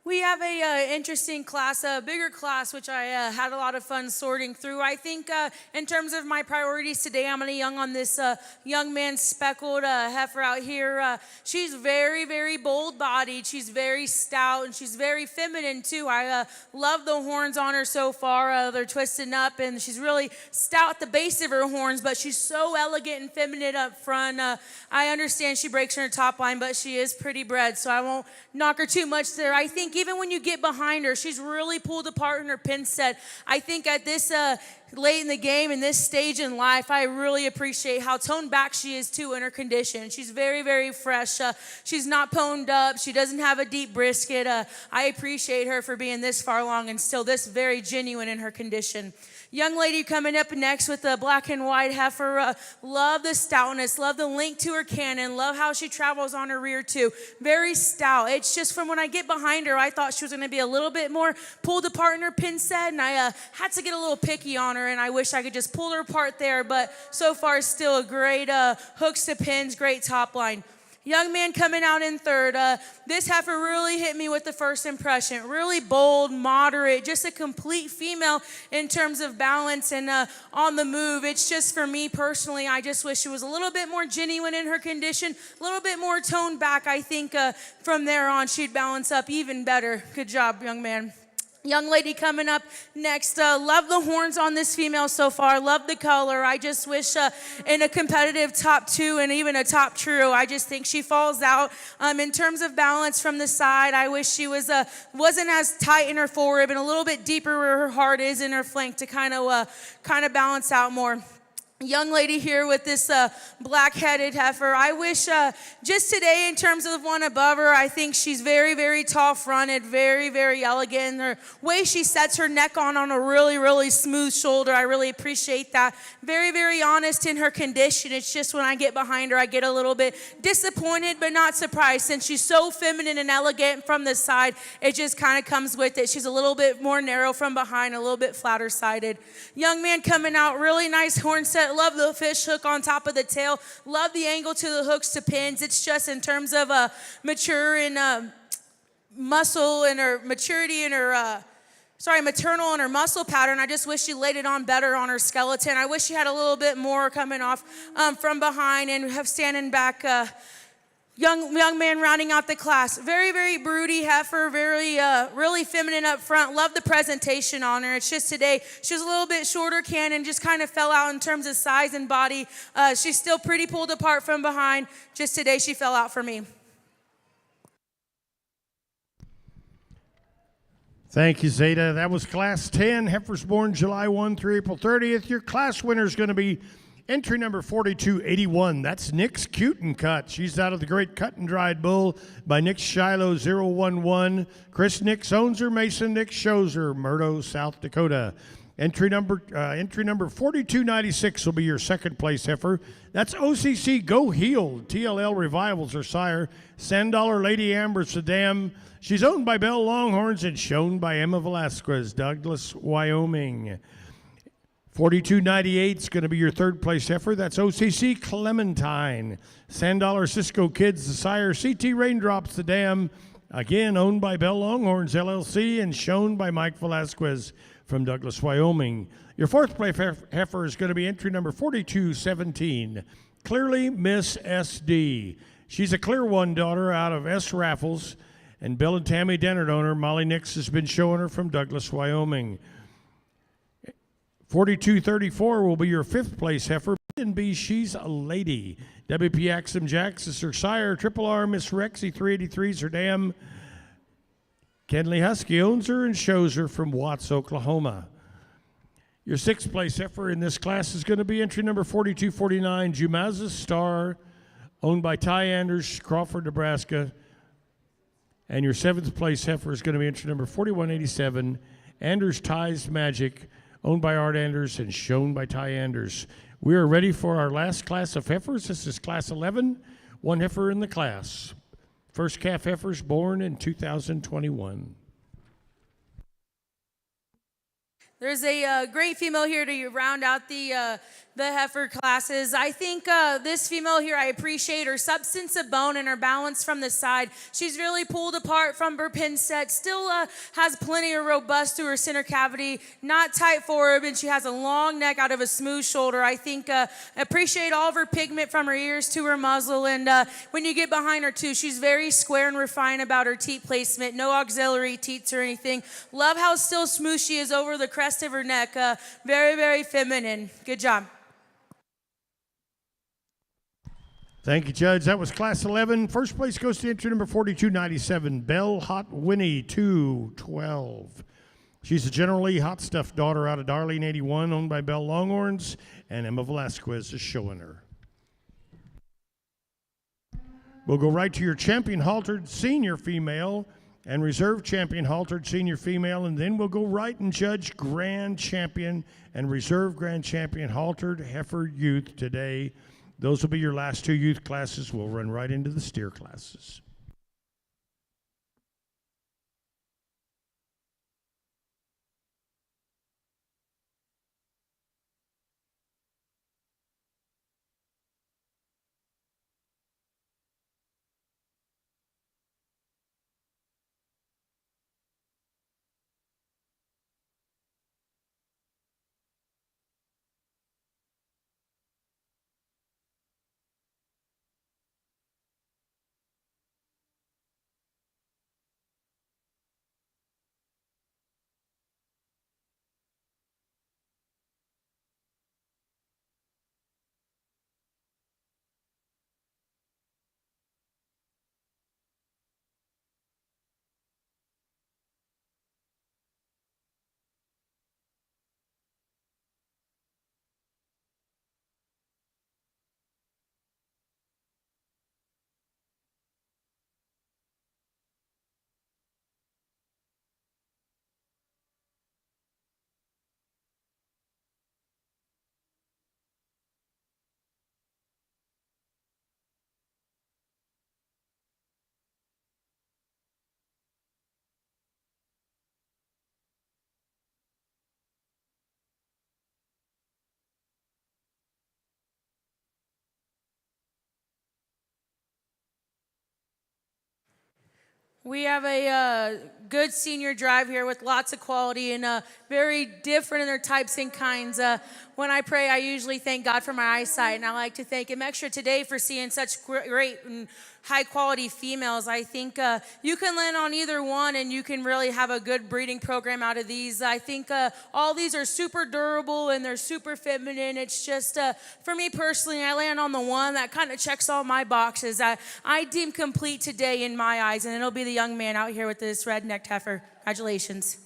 We have a interesting class, a bigger class, which I had a lot of fun sorting through. I think in terms of my priorities today, I'm going to young on this young man speckled heifer out here. She's very, very bold-bodied. She's very stout, and she's very feminine, too. I love the horns on her so far. They're twisting up, and she's really stout at the base of her horns, but she's so elegant and feminine up front. I understand she breaks in her top line, but she is pretty bred, so I won't knock her too much there. I think even when you get behind her, she's really pulled apart in her pin set. I think at this late in the game, in this stage in life, I really appreciate how toned back she is too in her condition. She's very, very fresh. She's not poned up. She doesn't have a deep brisket. I appreciate her for being this far along and still this very genuine in her condition. Young lady coming up next with the black and white heifer. Love the stoutness. Love the link to her cannon. Love how she travels on her rear too. Very stout. It's just from when I get behind her, I thought she was going to be a little bit more pulled apart in her pin set, and I had to get a little picky on her, and I wish I could just pull her apart there, but so far still a great hooks to pins, great top line. Young man coming out in third. This heifer really hit me with the first impression. Really bold, moderate, just a complete female in terms of balance and on the move. It's just for me personally, I just wish she was a little bit more genuine in her condition, a little bit more toned back. I think from there on she'd balance up even better. Good job, young man. Young lady coming up next. Love the horns on this female so far. Love the color. I just wish in a competitive top two and even a top true, I just think she falls out. In terms of balance from the side, I wish she wasn't as tight in her forerib and a little bit deeper where her heart is in her flank to kind of balance out more. Young lady here with this black-headed heifer. I wish just today in terms of the one above her, I think she's very, very tall-fronted, very, very elegant. The way she sets her neck on a really, really smooth shoulder, I really appreciate that. Very, very honest in her condition. It's just when I get behind her, I get a little bit disappointed but not surprised. Since she's so feminine and elegant from the side, it just kind of comes with it. She's a little bit more narrow from behind, a little bit flatter-sided. Young man coming out, really nice horn set. Love the fish hook on top of the tail. Love the angle to the hooks to pins. It's just in terms of mature and muscle and her maturity and her, maternal and her muscle pattern. I just wish she laid it on better on her skeleton. I wish she had a little bit more coming off from behind and have standing back. Young man rounding out the class. Very, very broody heifer, very, really feminine up front. Love the presentation on her. It's just today, she was a little bit shorter cannon, just kind of fell out in terms of size and body. She's still pretty pulled apart from behind. Just today, she fell out for me. Thank you, Zeta. That was Class 10, heifers born July 1 through April 30th. Your class winner is going to be entry number 4281. That's Nick's Cute and Cut. She's out of the great Cut and Dried Bull by Nick Shiloh 011. Chris Nix owns her. Mason Nix shows her. Murdo, South Dakota. Entry number 4296 will be your second place heifer. That's OCC Go Healed. TLL Revivals her sire. Sand Dollar Lady Amber's the dam. She's owned by Bell Longhorns and shown by Emma Velasquez, Douglas, Wyoming. 4298 is going to be your third place heifer. That's OCC Clementine. Sand Dollar Cisco Kids, the sire. CT Raindrops, the dam. Again, owned by Bell Longhorns, LLC, and shown by Mike Velasquez from Douglas, Wyoming. Your fourth place heifer is going to be entry number 4217. Clearly Miss SD. She's a Clear One daughter out of S. Raffles, and Bill and Tammy Dennard owner. Molly Nix has been showing her from Douglas, Wyoming. 4234 will be your fifth place heifer. B, she's a lady. WP Axum Jacks is her sire. Triple R Miss Rexy 383 is her dam. Kenley Husky owns her and shows her from Watts, Oklahoma. Your sixth place heifer in this class is going to be entry number 4249, Jumazza Star, owned by Ty Anders, Crawford, Nebraska. And your seventh place heifer is going to be entry number 4187, Anders Ties Magic, owned by Art Anders and shown by Ty Anders. We are ready for our last class of heifers. This is class 11, one heifer in the class. First calf heifers born in 2021. There's a great female here to round out the heifer classes. I think this female here, I appreciate her substance of bone and her balance from the side. She's really pulled apart from her pin set. Still has plenty of robust to her center cavity, not tight forward, and she has a long neck out of a smooth shoulder. I think appreciate all of her pigment from her ears to her muzzle, and when you get behind her too, she's very square and refined about her teat placement. No auxiliary teats or anything. Love how still smooth she is over the crest of her neck. Very, very feminine. Good job. Thank you, Judge. That was Class 11. First place goes to entry number 4297, Belle Hot Winnie 212. She's a General Lee Hot Stuff daughter out of Darlene 81, owned by Bell Longhorns, and Emma Velasquez is showing her. We'll go right to your champion haltered senior female and reserve champion haltered senior female, and then we'll go right and judge grand champion and reserve grand champion haltered heifer youth today. Those will be your last two youth classes. We'll run right into the steer classes. We have a good senior drive here with lots of quality and very different in their types and kinds. When I pray, I usually thank God for my eyesight, and I like to thank Him extra today for seeing such great and high quality females. I think you can land on either one, and you can really have a good breeding program out of these. I think all these are super durable and they're super feminine. It's just, for me personally, I land on the one that kind of checks all my boxes. I deem complete today in my eyes, and it'll be the young man out here with this red-necked heifer. Congratulations.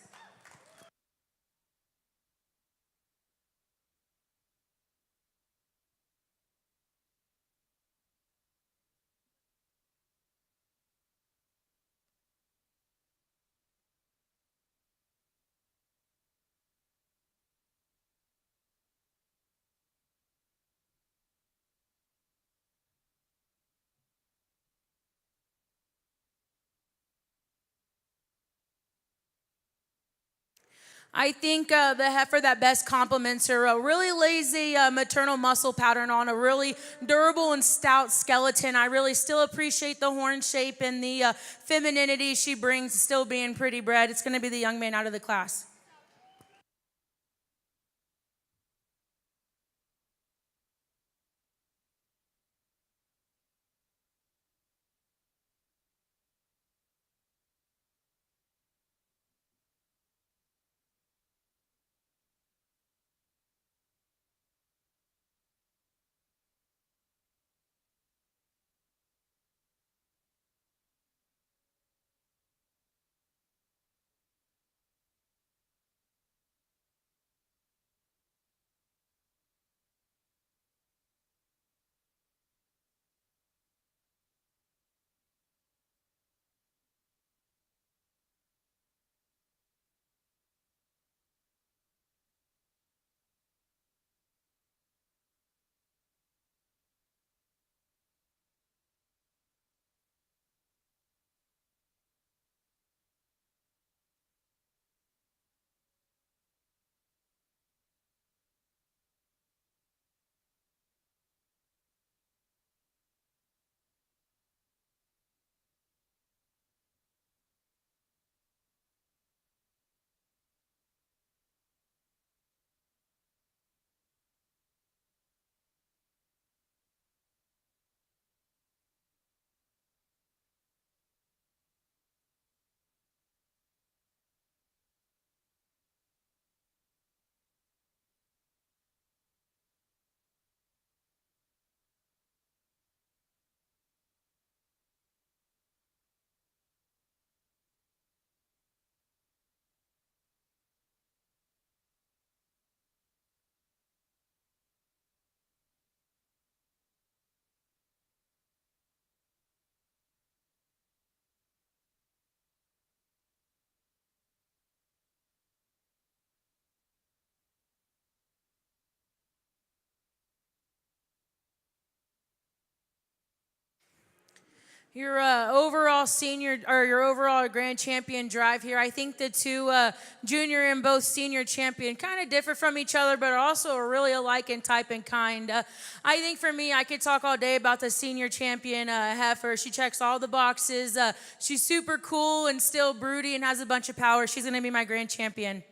I think the heifer that best complements her really lays a maternal muscle pattern on a really durable and stout skeleton. I really still appreciate the horn shape and the femininity she brings, still being pretty bred. It's going to be the young man out of the class. your overall senior or your overall grand champion drive here. I think the two junior and both senior champion kind of differ from each other, but are also really alike in type and kind. I think for me, I could talk all day about the senior champion heifer. She checks all the boxes. She's super cool and still broody and has a bunch of power. She's going to be my grand champion.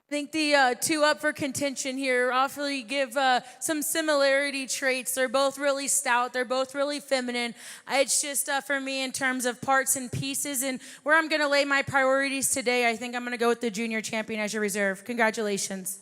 I think the two up for contention here awfully give some similarity traits. They're both really stout. They're both really feminine. It's just for me in terms of parts and pieces and where I'm going to lay my priorities today, I think I'm going to go with the junior champion as your reserve. Congratulations.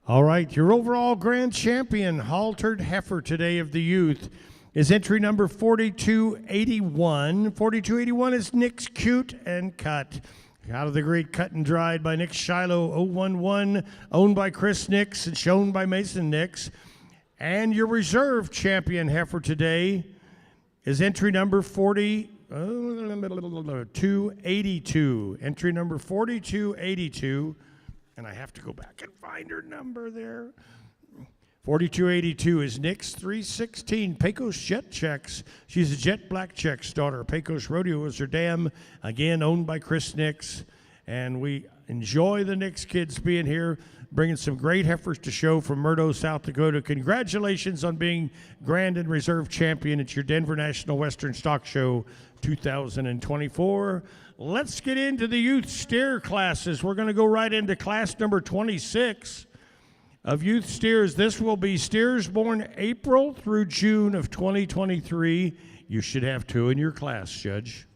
All right, your overall grand champion, Haltered Heifer today of the youth, is entry number 4281. 4281 is Nick's Cute and Cut. Out of the grade Cut and Dried by Nick Shiloh 011, owned by Chris Nix and shown by Mason Nix. And your reserve champion heifer today is entry number 4282. Entry number 4282. And I have to go back and find her number there. 4282 is Nick's 316. Pecos Jet Checks. She's a Jet Black Checks daughter. Pecos Rodeo is her dam. Again, owned by Chris Nix. And we enjoy the Nix kids being here, bringing some great heifers to show from Murdo, South Dakota. Congratulations on being Grand and Reserve Champion at your Denver National Western Stock Show 2024. Let's get into the youth steer classes. We're going to go right into class number 26 of youth steers. This will be steers born April through June of 2023. You should have two in your class, Judge.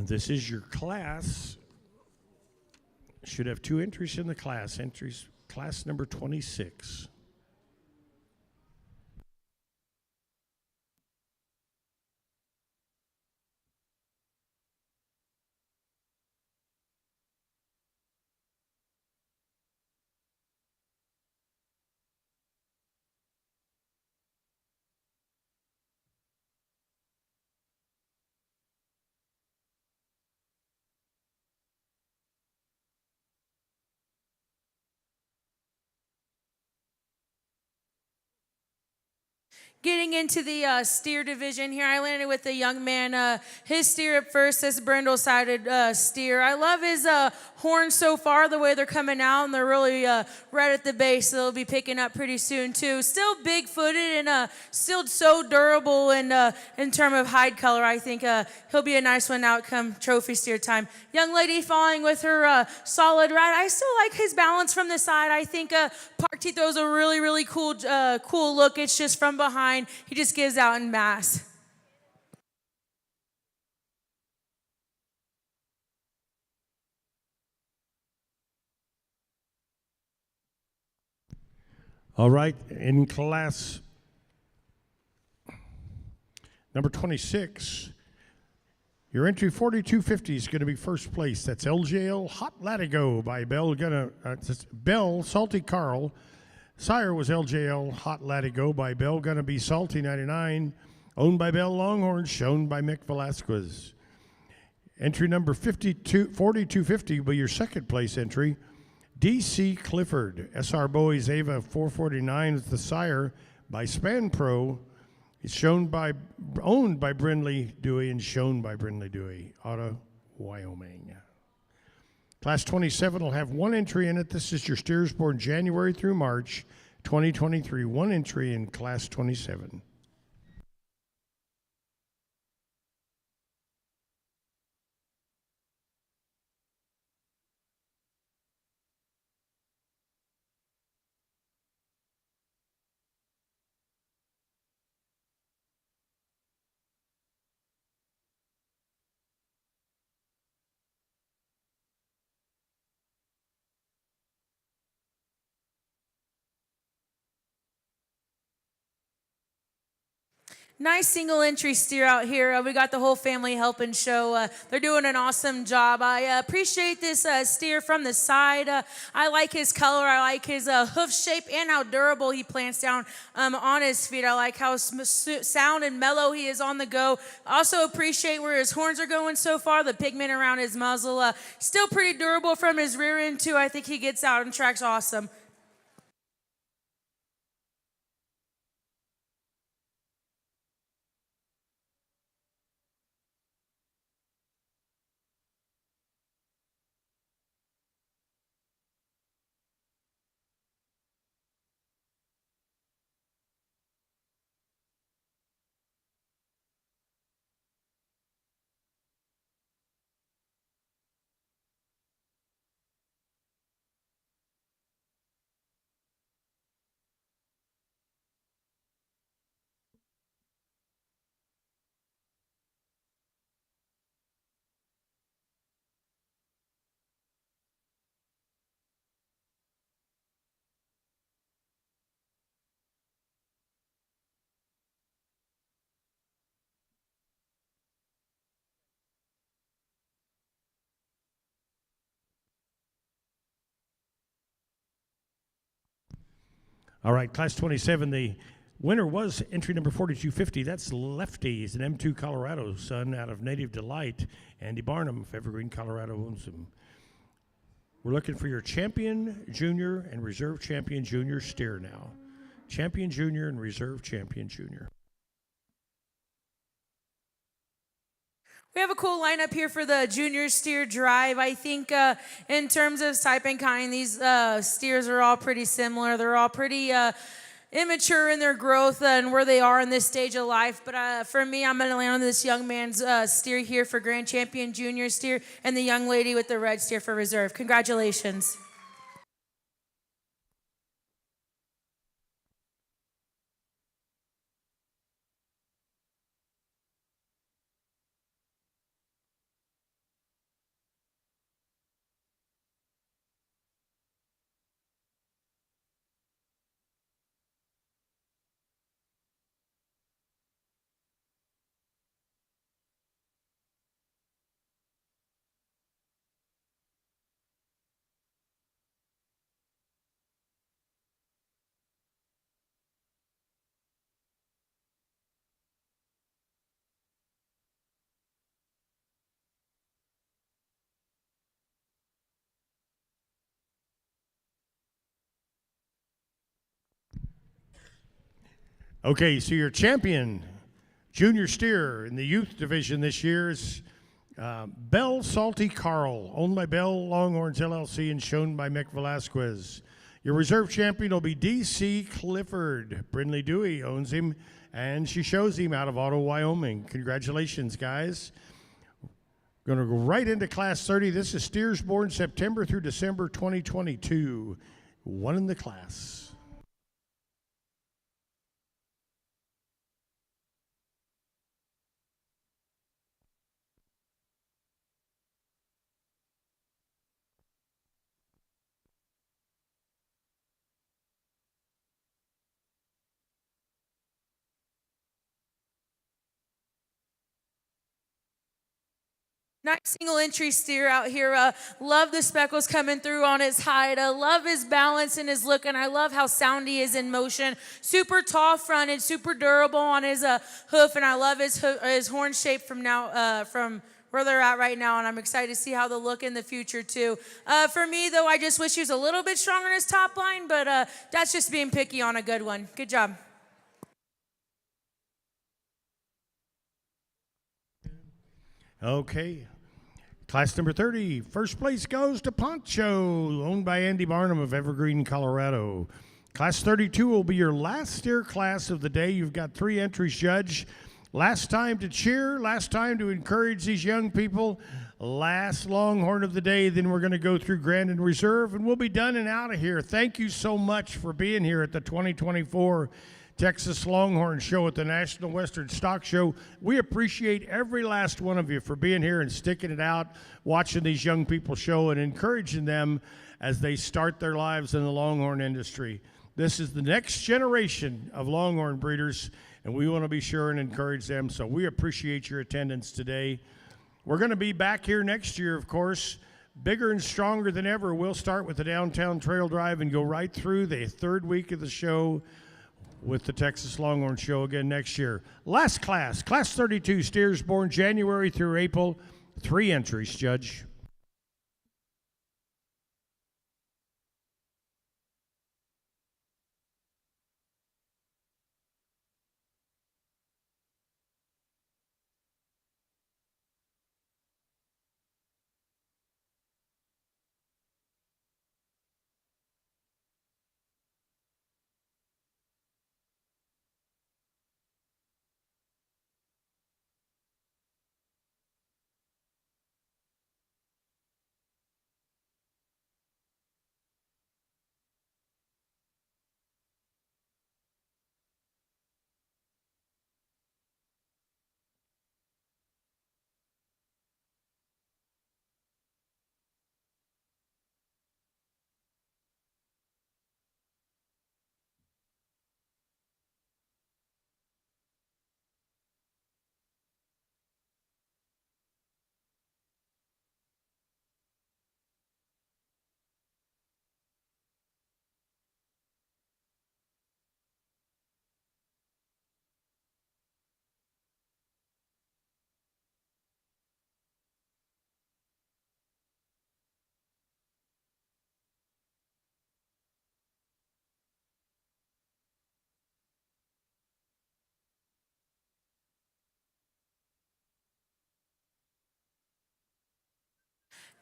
This is your class. Should have 2 entries in the class. Entries, class number 26. Getting into the steer division here, I landed with a young man. His steer up first, this brindle-sided steer. I love his horns so far, the way they're coming out, and they're really right at the base, so they'll be picking up pretty soon, too. Still big-footed and still so durable and in terms of hide color. I think he'll be a nice one outcome trophy steer time. Young lady following with her solid ride. I still like his balance from the side. I think Park T throws a really, really cool look. It's just from behind. He just gives out in mass. All right, in class number 26, your entry 4250 is going to be first place. That's LJL Hot Latigo by Bell Salty Carl. Sire was LJL Hot Latigo by Bell Gonna Be Salty 99, owned by Bell Longhorn, shown by Mick Velasquez. Entry number 4250 will be your second place entry. DC Clifford, SR Boys Ava 449 is the sire by Span Pro. It's owned by Brindley Dewey and shown by Brindley Dewey, Otto, Wyoming. Class 27 will have 1 entry in it. This is your steers born January through March 2023. 1 entry in Class 27. Nice single entry steer out here. We got the whole family helping show. They're doing an awesome job. I appreciate this steer from the side. I like his color. I like his hoof shape and how durable he plants down on his feet. I like how sound and mellow he is on the go. Also appreciate where his horns are going so far. The pigment around his muzzle. Still pretty durable from his rear end too. I think he gets out and tracks awesome. All right, Class 27, the winner was entry number 4250. That's Lefty. He's an M2 Colorado son out of Native Delight. Andy Barnum of Evergreen, Colorado owns him. We're looking for your champion junior and reserve champion junior steer now. Champion junior and reserve champion junior. We have a cool lineup here for the junior steer drive. I think in terms of type and kind, these steers are all pretty similar. They're all pretty immature in their growth and where they are in this stage of life. But for me, I'm going to land on this young man's steer here for Grand Champion Junior steer and the young lady with the red steer for reserve. Congratulations. Okay, so your champion junior steer in the youth division this year is Bell Salty Carl, owned by Bell Longhorns LLC and shown by Mick Velasquez. Your reserve champion will be D.C. Clifford. Brindley Dewey owns him, and she shows him out of Otto, Wyoming. Congratulations, guys. Going to go right into Class 30. This is steers born September through December 2022. One in the class. Nice single entry steer out here. Love the speckles coming through on his hide. Love his balance and his look, and I love how sound he is in motion. Super tall fronted, super durable on his hoof, and I love his horn shape from where they're at right now, and I'm excited to see how they'll look in the future too. For me though, I just wish he was a little bit stronger in his top line, but that's just being picky on a good one. Good job. Okay. Class number 30, first place goes to Poncho, owned by Andy Barnum of Evergreen, Colorado. Class 32 will be your last steer class of the day. You've got 3 entries, Judge. Last time to cheer, last time to encourage these young people. Last Longhorn of the day, then we're going to go through Grand and Reserve, and we'll be done and out of here. Thank you so much for being here at the 2024 Texas Longhorn Show at the National Western Stock Show. We appreciate every last one of you for being here and sticking it out, watching these young people show and encouraging them as they start their lives in the Longhorn industry. This is the next generation of Longhorn breeders, and we want to be sure and encourage them. So we appreciate your attendance today. We're going to be back here next year, of course, bigger and stronger than ever. We'll start with the Downtown Trail Drive and go right through the 3rd week of the show with the Texas Longhorn Show again next year. Last class, Class 32, steers born January through April. 3 entries, Judge.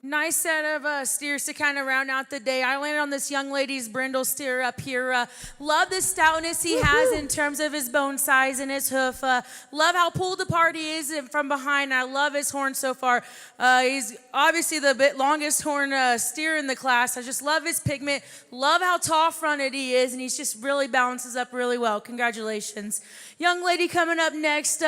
Nice set of steers to kind of round out the day. I landed on this young lady's brindle steer up here. Love the stoutness he has in terms of his bone size and his hoof. Love how pulled apart he is from behind. I love his horn so far. He's obviously the longest horn steer in the class. I just love his pigment. Love how tall fronted he is, and he's just really balances up really well. Congratulations. Young lady coming up next.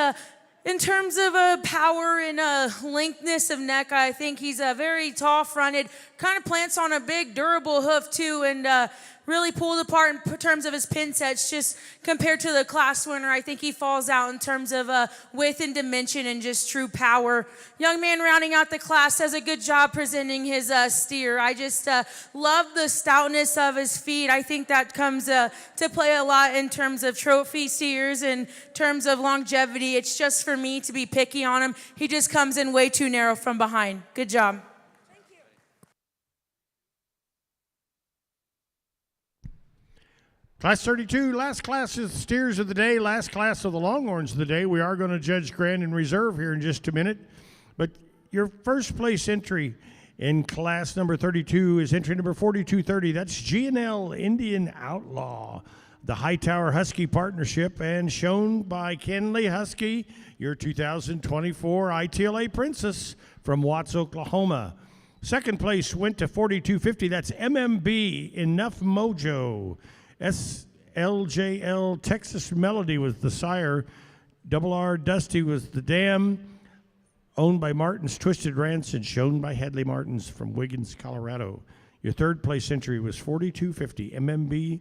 In terms of power and lengthness of neck, I think he's very tall-fronted, kind of plants on a big, durable hoof, too, and really pulled apart in terms of his pin sets. Just compared to the class winner, I think he falls out in terms of width and dimension and just true power. Young man rounding out the class does a good job presenting his steer. I just love the stoutness of his feet. I think that comes to play a lot in terms of trophy steers and terms of longevity. It's just for me to be picky on him. He just comes in way too narrow from behind. Good job. Class 32, last class of steers of the day, last class of the Longhorns of the day. We are going to judge Grand and Reserve here in just a minute. But your first place entry in class number 32 is entry number 4230. That's G&L Indian Outlaw, the Hightower Husky Partnership, and shown by Kenley Husky, your 2024 ITLA Princess from Watts, Oklahoma. Second place went to 4250. That's MMB Enough Mojo. SLJL Texas Melody was the sire. Double R Dusty was the dam. Owned by Martin's Twisted Ranch and shown by Headley Martins from Wiggins, Colorado. Your third place entry was 4250 MMB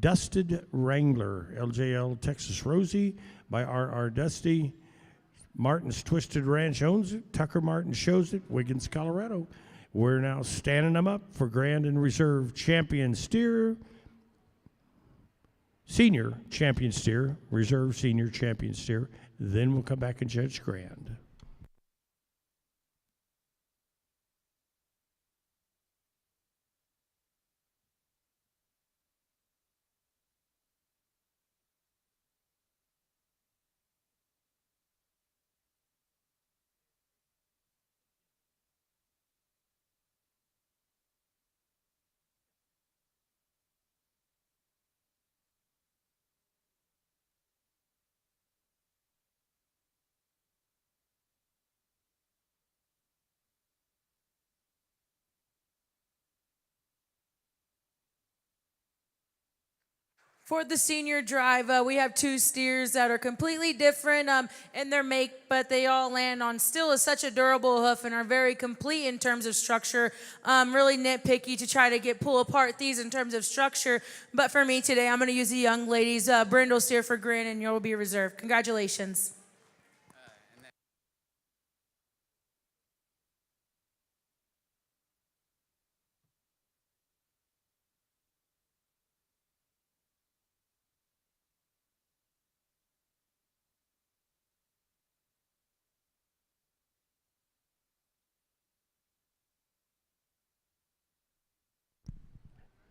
Dusted Wrangler. LJL Texas Rosie by RR Dusty. Martin's Twisted Ranch owns it. Tucker Martin shows it. Wiggins, Colorado. We're now standing them up for Grand and Reserve Champion Steer, Senior Champion Steer, Reserve Senior Champion Steer. Then we'll come back and judge Grand. For the senior drive, we have two steers that are completely different in their make, but they all land on still such a durable hoof and are very complete in terms of structure. Really nitpicky to try to pull apart these in terms of structure. But for me today, I'm going to use the young ladies' brindle steer for Grand, and you'll be reserved. Congratulations.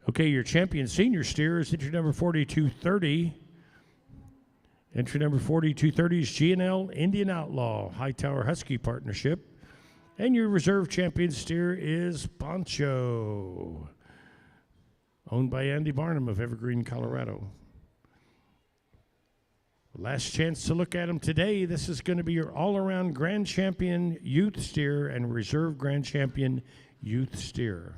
Okay, your champion senior steer is entry number 4230. Entry number 4230 is G&L Indian Outlaw, Hightower Husky Partnership. And your reserve champion steer is Poncho, owned by Andy Barnum of Evergreen, Colorado. Last chance to look at him today. This is going to be your all-around Grand Champion Youth Steer and Reserve Grand Champion Youth Steer.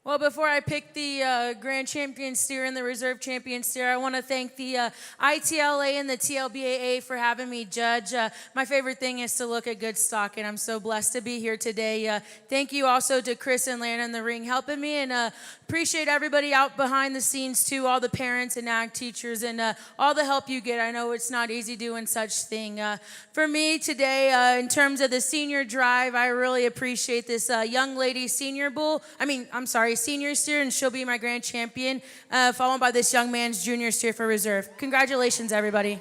Well, before I pick the Grand Champion Steer and the Reserve Champion Steer, I want to thank the ITLA and the TLBAA for having me judge. My favorite thing is to look at good stock, and I'm so blessed to be here today. Thank you also to Chris and Lana in the ring helping me, and appreciate everybody out behind the scenes too, all the parents and ag teachers, and all the help you get. I know it's not easy doing such thing. For me today, in terms of the senior drive, I really appreciate this young lady senior senior steer, and she'll be my grand champion, followed by this young man's junior steer for reserve. Congratulations, everybody.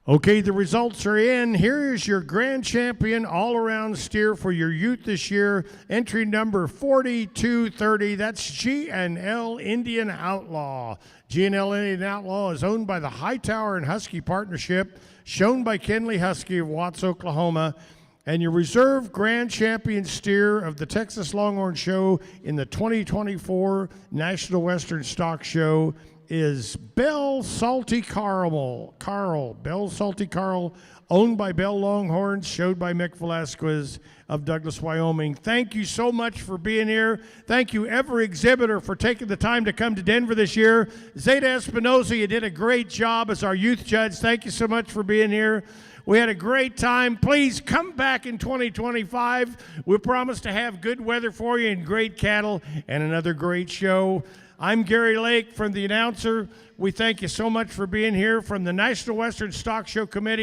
Okay, the results are in. Here is your grand champion all-around steer for your youth this year. Entry number 4230. That's G&L Indian Outlaw. G&L Indian Outlaw is owned by the Hightower and Husky Partnership, shown by Kenley Husky of Watts, Oklahoma. And your reserve grand champion steer of the Texas Longhorn Show in the 2024 National Western Stock Show is Bell Salty Carl. Bell Salty Carl, owned by Bell Longhorns, showed by Mick Velasquez of Douglas, Wyoming. Thank you so much for being here. Thank you, every exhibitor, for taking the time to come to Denver this year. Zeta Espinoza, you did a great job as our youth judge. Thank you so much for being here. We had a great time. Please come back in 2025. We promise to have good weather for you and great cattle and another great show. I'm Gary Lake from the announcer. We thank you so much for being here from the National Western Stock Show Committee.